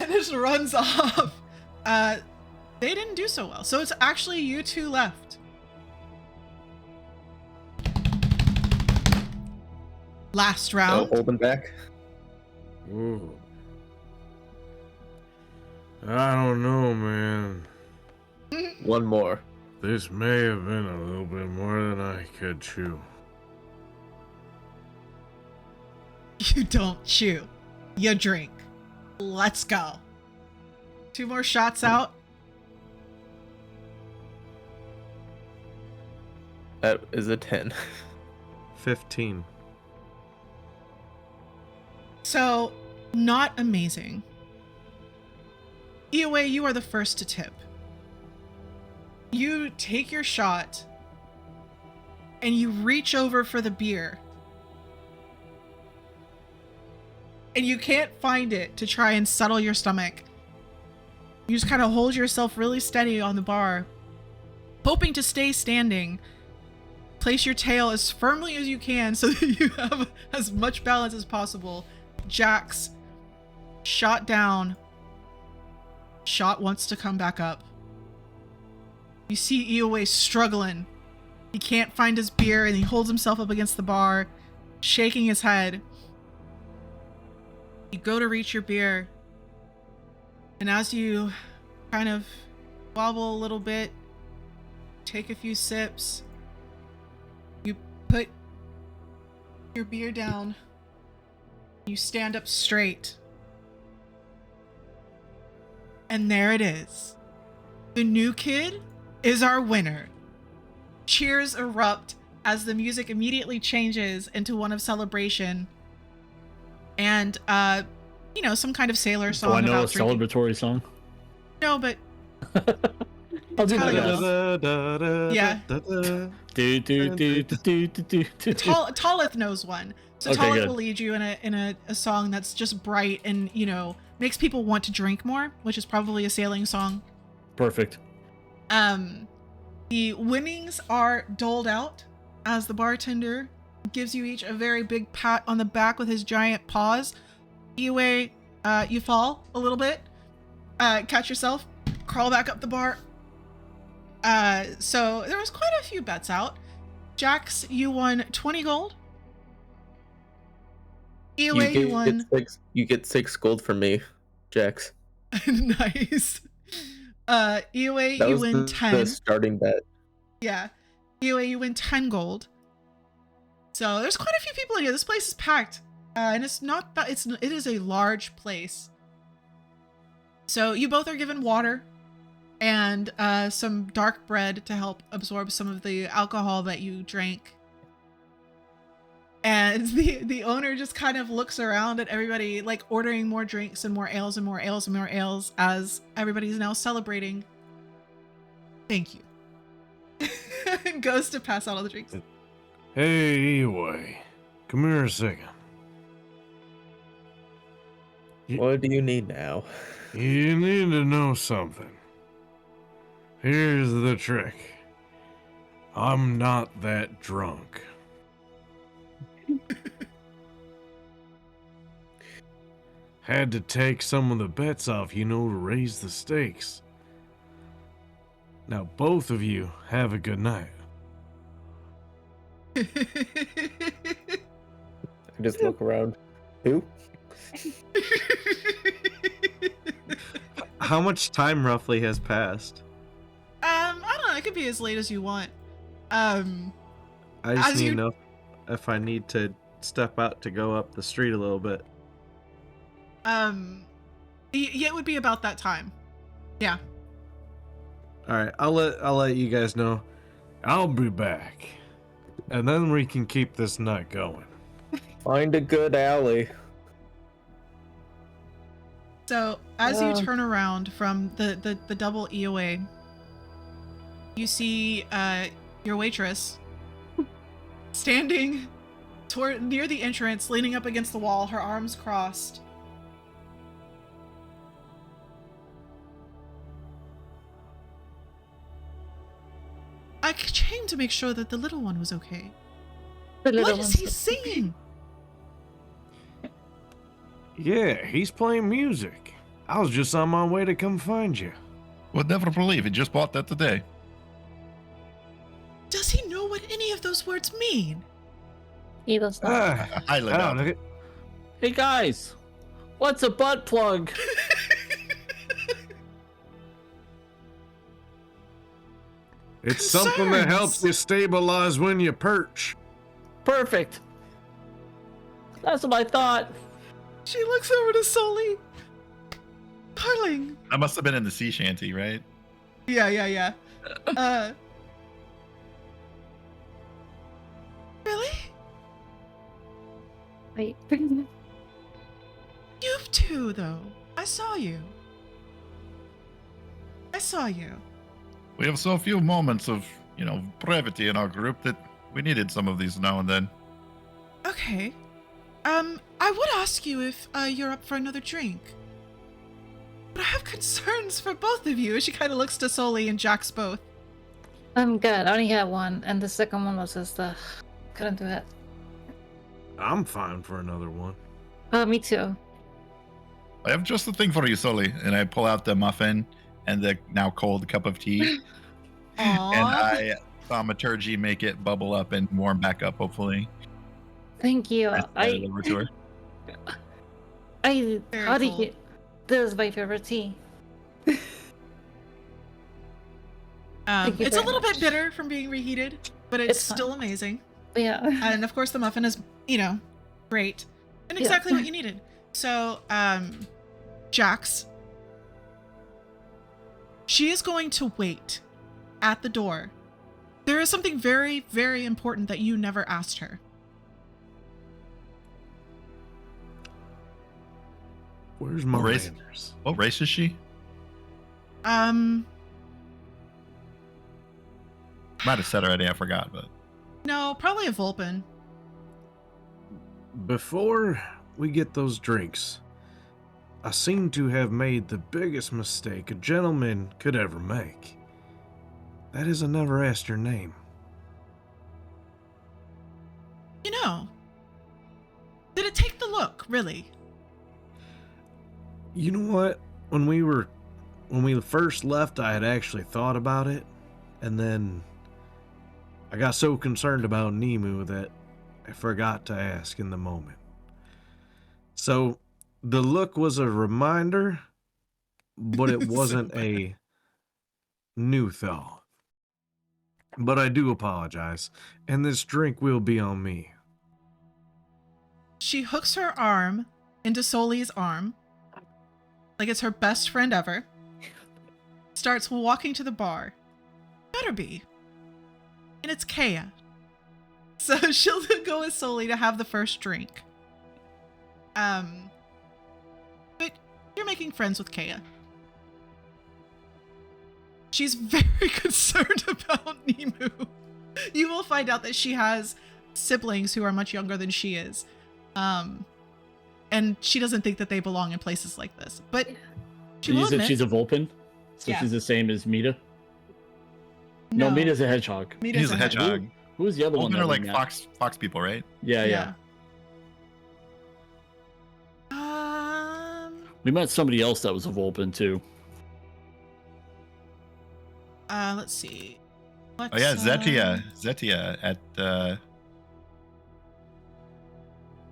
and just runs off. They didn't do so well. So it's actually you two left. Last No round. holding back. Ooh. I don't know, man. One more. This may have been a little bit more than I could chew. You don't chew. You drink. Let's go. 2 more shots out. That is a 10. 15. So, not amazing. Eoway, you are the first to tip. You take your shot and you reach over for the beer. And you can't find it to try and settle your stomach. You just kind of hold yourself really steady on the bar, hoping to stay standing. Place your tail as firmly as you can so that you have as much balance as possible. Jax, shot down. Shot wants to come back up. You see Eoway struggling. He can't find his beer and he holds himself up against the bar, shaking his head. You go to reach your beer, and as you kind of wobble a little bit, take a few sips, you put your beer down, you stand up straight, and there it is. The new kid is our winner. Cheers erupt as the music immediately changes into one of celebration. And, some kind of sailor song. Do I know a about drinking. celebratory song? No, but I'll do my Talleth. best. Yeah. Do. Talleth knows one. So Okay, Talleth good. will lead you in a song that's just bright and, makes people want to drink more, which is probably a sailing song. Perfect. The winnings are doled out as the bartender gives you each a very big pat on the back with his giant paws. Eoway, you fall a little bit, catch yourself, crawl back up the bar. So there was quite a few bets out. Jax, you won 20 gold. Eoway, you won. You get 6 gold from me, Jax. Nice. Eoway, That you was win the 10. starting bet. Yeah. Eoway, you win 10 gold. So there's quite a few people in here. This place is packed. And it's not that it is a large place. So you both are given water and some dark bread to help absorb some of the alcohol that you drank. And the owner just kind of looks around at everybody, like ordering more drinks and more ales and more ales and more ales as everybody's now celebrating. Thank you. And goes to pass out all the drinks. Hey, Eoway. Come here a second. What do you need now? You need to know something. Here's the trick. I'm not that drunk. Had to take some of the bets off, to raise the stakes. Now, both of you have a good night. I just look around. Who? How much time roughly has passed? I don't know. It could be as late as you want. I just As need you- to know if I need to step out to go up the street a little bit. Yeah, it would be about that time. Yeah. All right, I'll let you guys know. I'll be back. And then we can keep this night going. Find a good alley. So as you turn around from the double EOA, you see your waitress standing near the entrance, leaning up against the wall, her arms crossed. I came to make sure that the little one was okay. What is he singing? Yeah, he's playing music. I was just on my way to come find you. Would never believe he just bought that today. Does he know what any of those words mean? He does not. I I live don't out. know. Hey guys, what's a butt plug? It's something that helps Concerns. you stabilize when you perch. Perfect. That's what I thought. She looks over to Sully. Darling. I must have been in the sea shanty, right? Yeah. Really? Wait. You too, though. I saw you. We have so few moments of, brevity in our group that we needed some of these now and then. Okay. I would ask you if you're up for another drink. But I have concerns for both of you. She kind of looks to Sully and Jax both. I'm good. I only had one, and the second one was just couldn't do it. I'm fine for another one. Me too. I have just the thing for you, Sully. And I pull out the muffin and the now cold cup of tea. And I thaumaturgy make it bubble up and warm back up, hopefully. Thank you. I deliver to her. How Very do cool. you? This is my favorite tea. Thank you It's a very little bit much. bitter from being reheated, but it's It's fine. still amazing. Yeah. And of course, the muffin is, great and Yeah. exactly what you needed. So, Jax, she is going to wait at the door. There is something very, very important that you never asked her. Where's my Race- manners? What race is she? Um, Might have said already, I forgot, but no, probably a Vulpin. Before we get those drinks, I seem to have made the biggest mistake a gentleman could ever make. That is, I never asked your name. Did it take the look, really? You know what? When we first left, I had actually thought about it, and then I got so concerned about Nemu that I forgot to ask in the moment. So the look was a reminder, but it wasn't a new thought. But I do apologize, and this drink will be on me. She hooks her arm into Soli's arm, like it's her best friend ever. Starts walking to the bar. Better be. And it's Kea. So she'll go with Soli to have the first drink. But you're making friends with Kea. She's very concerned about Nemu. You will find out that she has siblings who are much younger than she is. And she doesn't think that they belong in places like this. But she will She's admit, a Vulpin, so Yeah. she's the same as Mita. No, Mina's a hedgehog. He's a hedgehog. Who was the other one? Wolfmen that are we like met? fox people, right? Yeah. Um. We met somebody else that was a Vulpin too. Let's see. Oh yeah, Alexa. Zetia at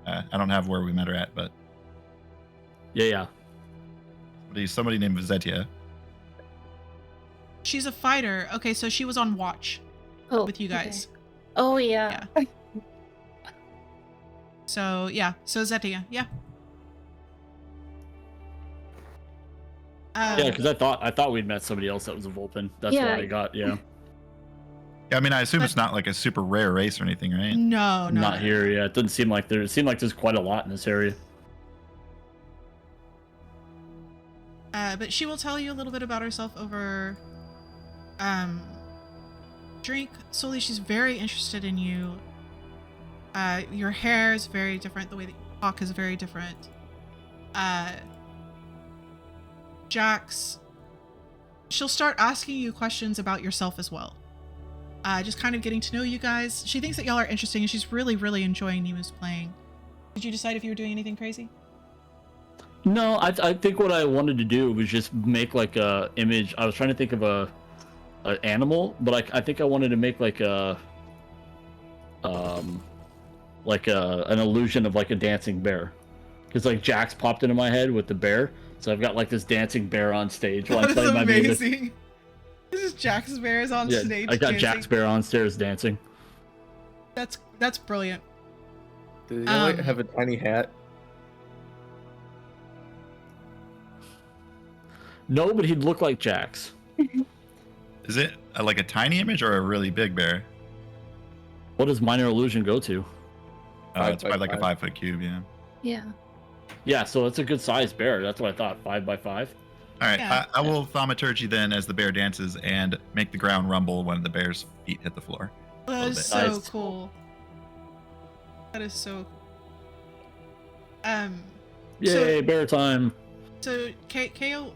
I don't have where we met her at, but Yeah. somebody named Zetia. She's a fighter. Okay, so she was on watch Oh, with you guys. okay. Oh yeah. So yeah, so Zetia, yeah. Yeah, because I thought we'd met somebody else that was a Vulpin. That's Yeah. what I got. Yeah. Yeah, I mean, I assume But- it's not like a super rare race or anything, right? No, no, Not here. Yeah, it doesn't seem like there. It seemed like there's quite a lot in this area. But she will tell you a little bit about herself over drink. Solely, she's very interested in you. Your hair is very different. The way that you talk is very different. Jax, she'll start asking you questions about yourself as well. Just kind of getting to know you guys. She thinks that y'all are interesting, and she's really, really enjoying Nemu's playing. Did you decide if you were doing anything crazy? No, I think what I wanted to do was just make like a image. I was trying to think of a animal, but I think I wanted to make like a an illusion of like a dancing bear, because like Jax popped into my head with the bear, so I've got like this dancing bear on stage while I'm playing my music. This is Jax Bears on Yeah, stage. I got dancing. Jax bear on stairs dancing. That's brilliant. Do they like have a tiny hat? No, but he'd look like Jax. Is it like a tiny image or a really big bear? What does minor illusion go to? It's probably like a 5-foot cube, yeah. Yeah. Yeah, so it's a good sized bear. That's what I thought. 5 by 5. All right, Yeah. I will thaumaturgy then as the bear dances and make the ground rumble when the bear's feet hit the floor. That is bit. so Nice. cool. That is so Yay, bear time. So Ko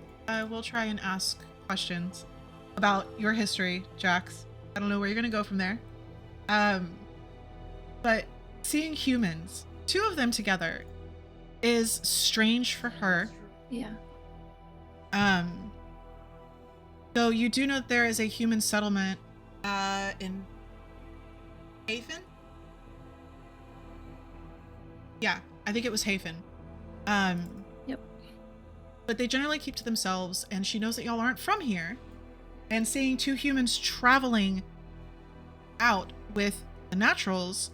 will try and ask questions about your history, Jax. I don't know where you're gonna go from there. But seeing humans, 2 of them together, is strange for her. Yeah. So you do know that there is a human settlement in Hafen? Yeah, I think it was Hafen. Yep. But they generally keep to themselves, and she knows that y'all aren't from here. And seeing 2 humans traveling out with the naturals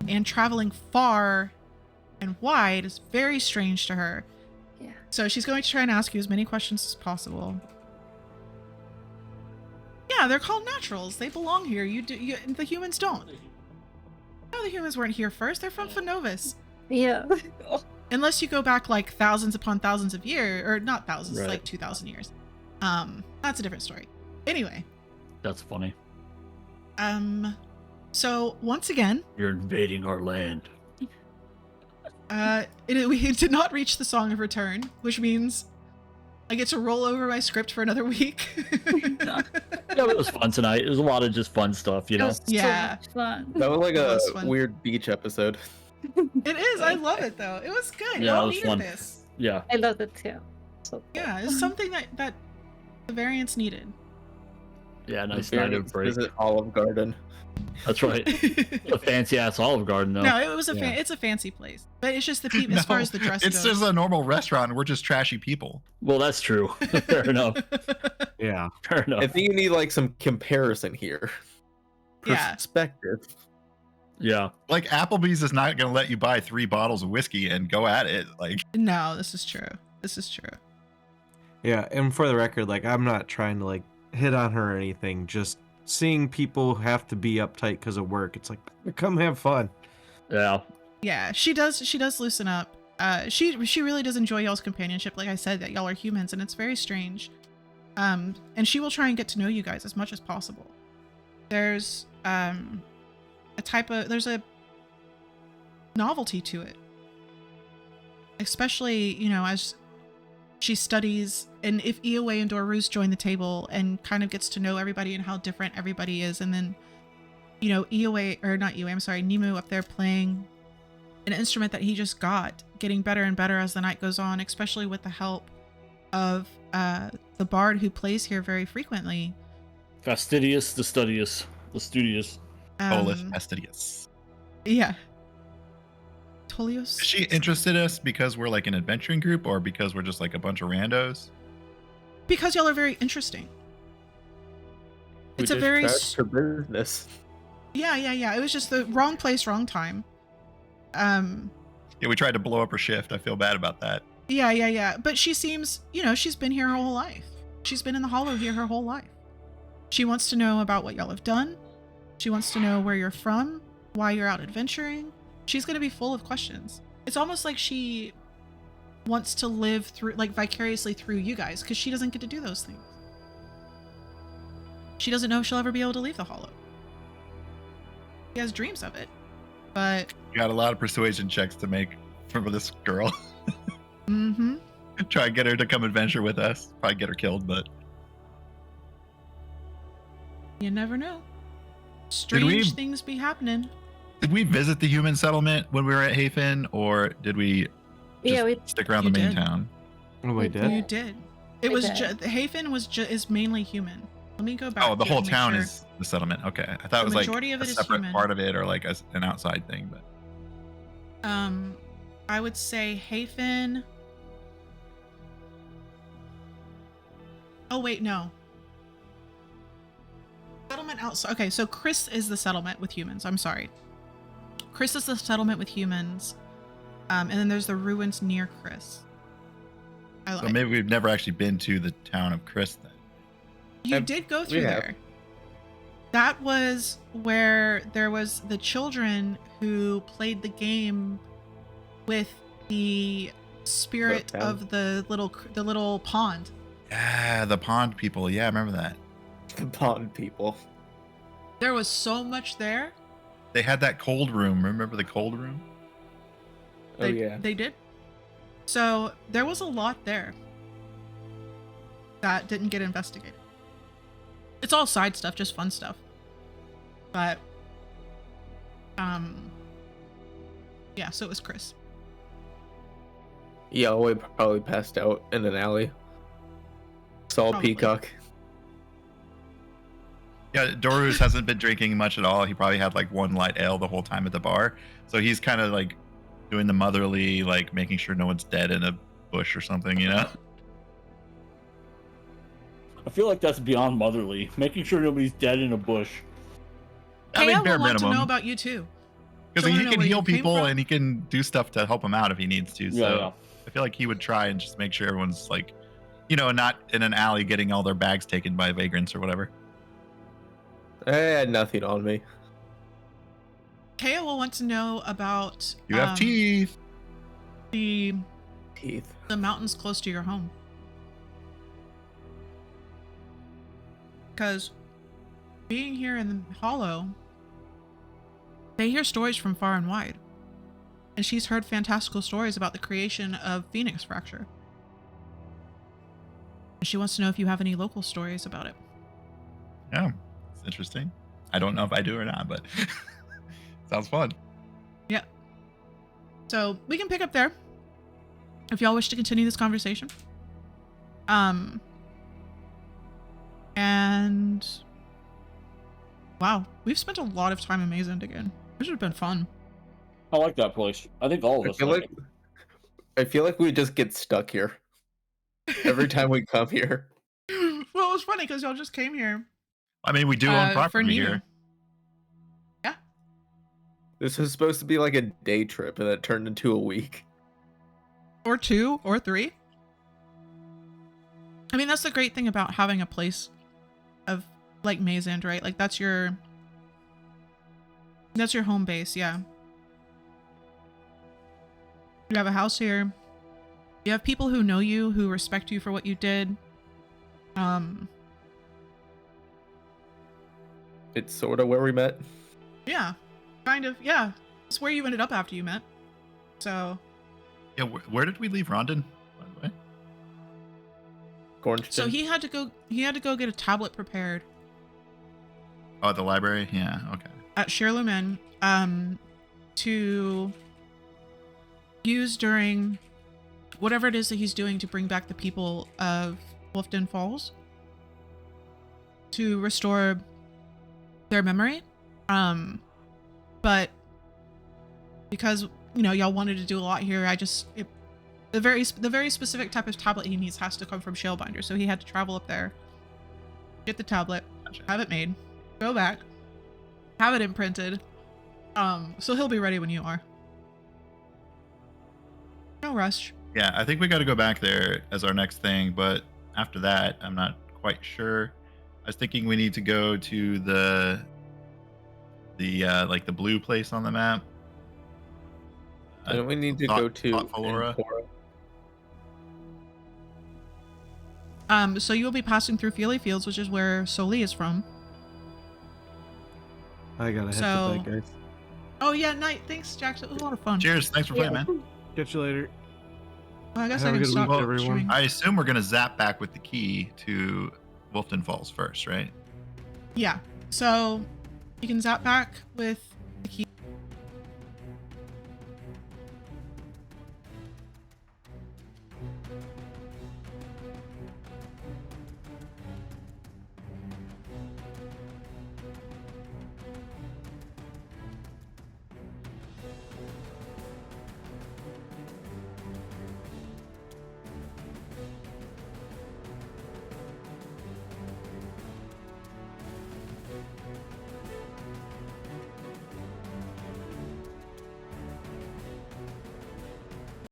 and traveling far and wide is very strange to her. Yeah. So she's going to try and ask you as many questions as possible. Yeah, they're called naturals. They belong here. The humans don't. No, the humans weren't here first. They're from Phenovis. Yeah. Unless you go back like thousands upon thousands of years, or not thousands, Right. like 2,000 years. That's a different story. Anyway, That's funny. so once again, You're invading our land. we did not reach the Song of Return, which means I get to roll over my script for another week. Yeah, but it was fun tonight. It was a lot of just fun stuff, you It know. was Yeah. so much fun. That was like It a was fun. weird beach episode. It is. I love it though. It was good. Yeah, Y'all it was needed fun. this. Yeah, I loved it too. So Yeah, it's something that the variants needed. yeah, nice The night variants of break. Visit Olive Garden. That's right. A fancy ass Olive Garden, though. No, it was Yeah. it's a fancy place, but it's just the people as far as the dress it's goes. just a normal restaurant and we're just trashy people. Well, that's true. Fair enough. Yeah. Fair enough. I think you need like some comparison here. Yeah. Perspective. Yeah. Like Applebee's is not going to let you buy 3 bottles of whiskey and go at it. Like, No, this is true. This is true. Yeah, and for the record, like I'm not trying to like hit on her or anything. Just seeing people have to be uptight because of work. It's like come have fun. Yeah. Yeah, she does loosen up. She really does enjoy y'all's companionship. Like I said, that y'all are humans, and it's very strange. And she will try and get to know you guys as much as possible. There's there's a novelty to it, especially as she studies, and if Eoway and Doruz join the table and kind of gets to know everybody and how different everybody is, and then, you know, Nemu up there playing an instrument that he just got, getting better and better as the night goes on, especially with the help of the bard who plays here very frequently. Fastidious, the studious, the studious. Olaf Fastidious. Yeah. Tolios. Is she interested in us because we're like an adventuring group, or because we're just like a bunch of randos? Because y'all are very interesting. We It's a just very trashed her business. yeah. It was just the wrong place, wrong time. Yeah, we tried to blow up her shift. I feel bad about that. Yeah. But she seems, you know, she's been here her whole life. She's been in the Hollow here her whole life. She wants to know about what y'all have done. She wants to know where you're from, why you're out adventuring. She's going to be full of questions. It's almost like she wants to live through, like, vicariously through you guys, because she doesn't get to do those things. She doesn't know if she'll ever be able to leave the Hollow. She has dreams of it, but... You got a lot of persuasion checks to make for this girl. Mm-hmm. Try and get her to come adventure with us. Probably get her killed, but... You never know. Strange things be happening. Did we visit the human settlement when we were at Hafen, or did we Yeah, we stick around the You main did. town? Oh, we did. You did. It We was did. Hafen is mainly human. Let me go back. Oh, the here whole to make town sure. is the settlement. Okay, I thought it was like majority of a it is separate human. part of it, or like an outside thing. But I would say Hafen. Oh wait, no. Settlement outside. Okay, so Chris is the settlement with humans. I'm sorry. Chris is the settlement with humans. And then there's the ruins near Chris. so maybe we've never actually been to the town of Chris then. You Have- did go we through have. there. That was where there was the children who played the game with the spirit town. of the little pond. Yeah, the pond people. Yeah, I remember that. The pond people. There was so much there. They had that cold room. Remember the cold room? Oh yeah. They did. So there was a lot there that didn't get investigated. It's all side stuff, just fun stuff. But yeah, so it was Chris. Yeah, we probably passed out in an alley. Saw a Probably. peacock. Yeah, Dorus hasn't been drinking much at all. He probably had like one light ale the whole time at the bar. So he's kind of like doing the motherly, like making sure no one's dead in a bush or something, you know? I feel like that's beyond motherly. Making sure nobody's dead in a bush. I mean, Kaya bare will want to know minimum. about you too. Because She'll he wanna know can where heal you came people from. and he can do stuff to help them out if he needs to. So Yeah. I feel like he would try and just make sure everyone's like, you know, not in an alley getting all their bags taken by vagrants or whatever. I had nothing on me. Kaya will want to know about You have teeth. the Teeth. mountains close to your home. Because being here in the Hollow, they hear stories from far and wide. And she's heard fantastical stories about the creation of Phoenix Fracture. And she wants to know if you have any local stories about it. Yeah, it's interesting. I don't know if I do or not, but sounds fun. Yeah. So we can pick up there if y'all wish to continue this conversation. And wow, we've spent a lot of time in Mazend again. This has been fun. I like that place. I think all of us like it. I feel like we just get stuck here every time we come here. Well, it was funny because y'all just came here I mean, we do own for property Nemo. here. Yeah. This was supposed to be like a day trip, and it turned into a week. Or 2 or 3. I mean, that's the great thing about having a place of like Mazend, right? Like that's your home base, yeah. You have a house here. You have people who know you, who respect you for what you did. It's sort of where we met. Yeah. Kind of, yeah. It's where you ended up after you met. So, Yeah, where did we leave Rondon, by the way? Gornston. So he had to go. He had to go get a tablet prepared Oh, at the library? Yeah, okay. at Cherlumen, to use during whatever it is that he's doing to bring back the people of Wolfden Falls, to restore their memory. But because y'all wanted to do a lot here, the very specific type of tablet he needs has to come from Shalebinder, so he had to travel up there, get the tablet, have it made, go back, have it imprinted. So he'll be ready when you are. No rush. Yeah, I think we got to go back there as our next thing, but after that, I'm not quite sure. I was thinking we need to go to the like the blue place on the map. And we need to go to Valora. So you will be passing through Feely Fields, which is where Soli is from. I gotta head So- to bed, guys. Oh yeah, night. Thanks, Jax. It was a lot of fun. Cheers. Thanks for playing, man. Catch you later. Well, I guess Have I a can good stop week, everyone. streaming. I assume we're gonna zap back with the key to Wolfden Falls first, right? Yeah. So you can zap back with the key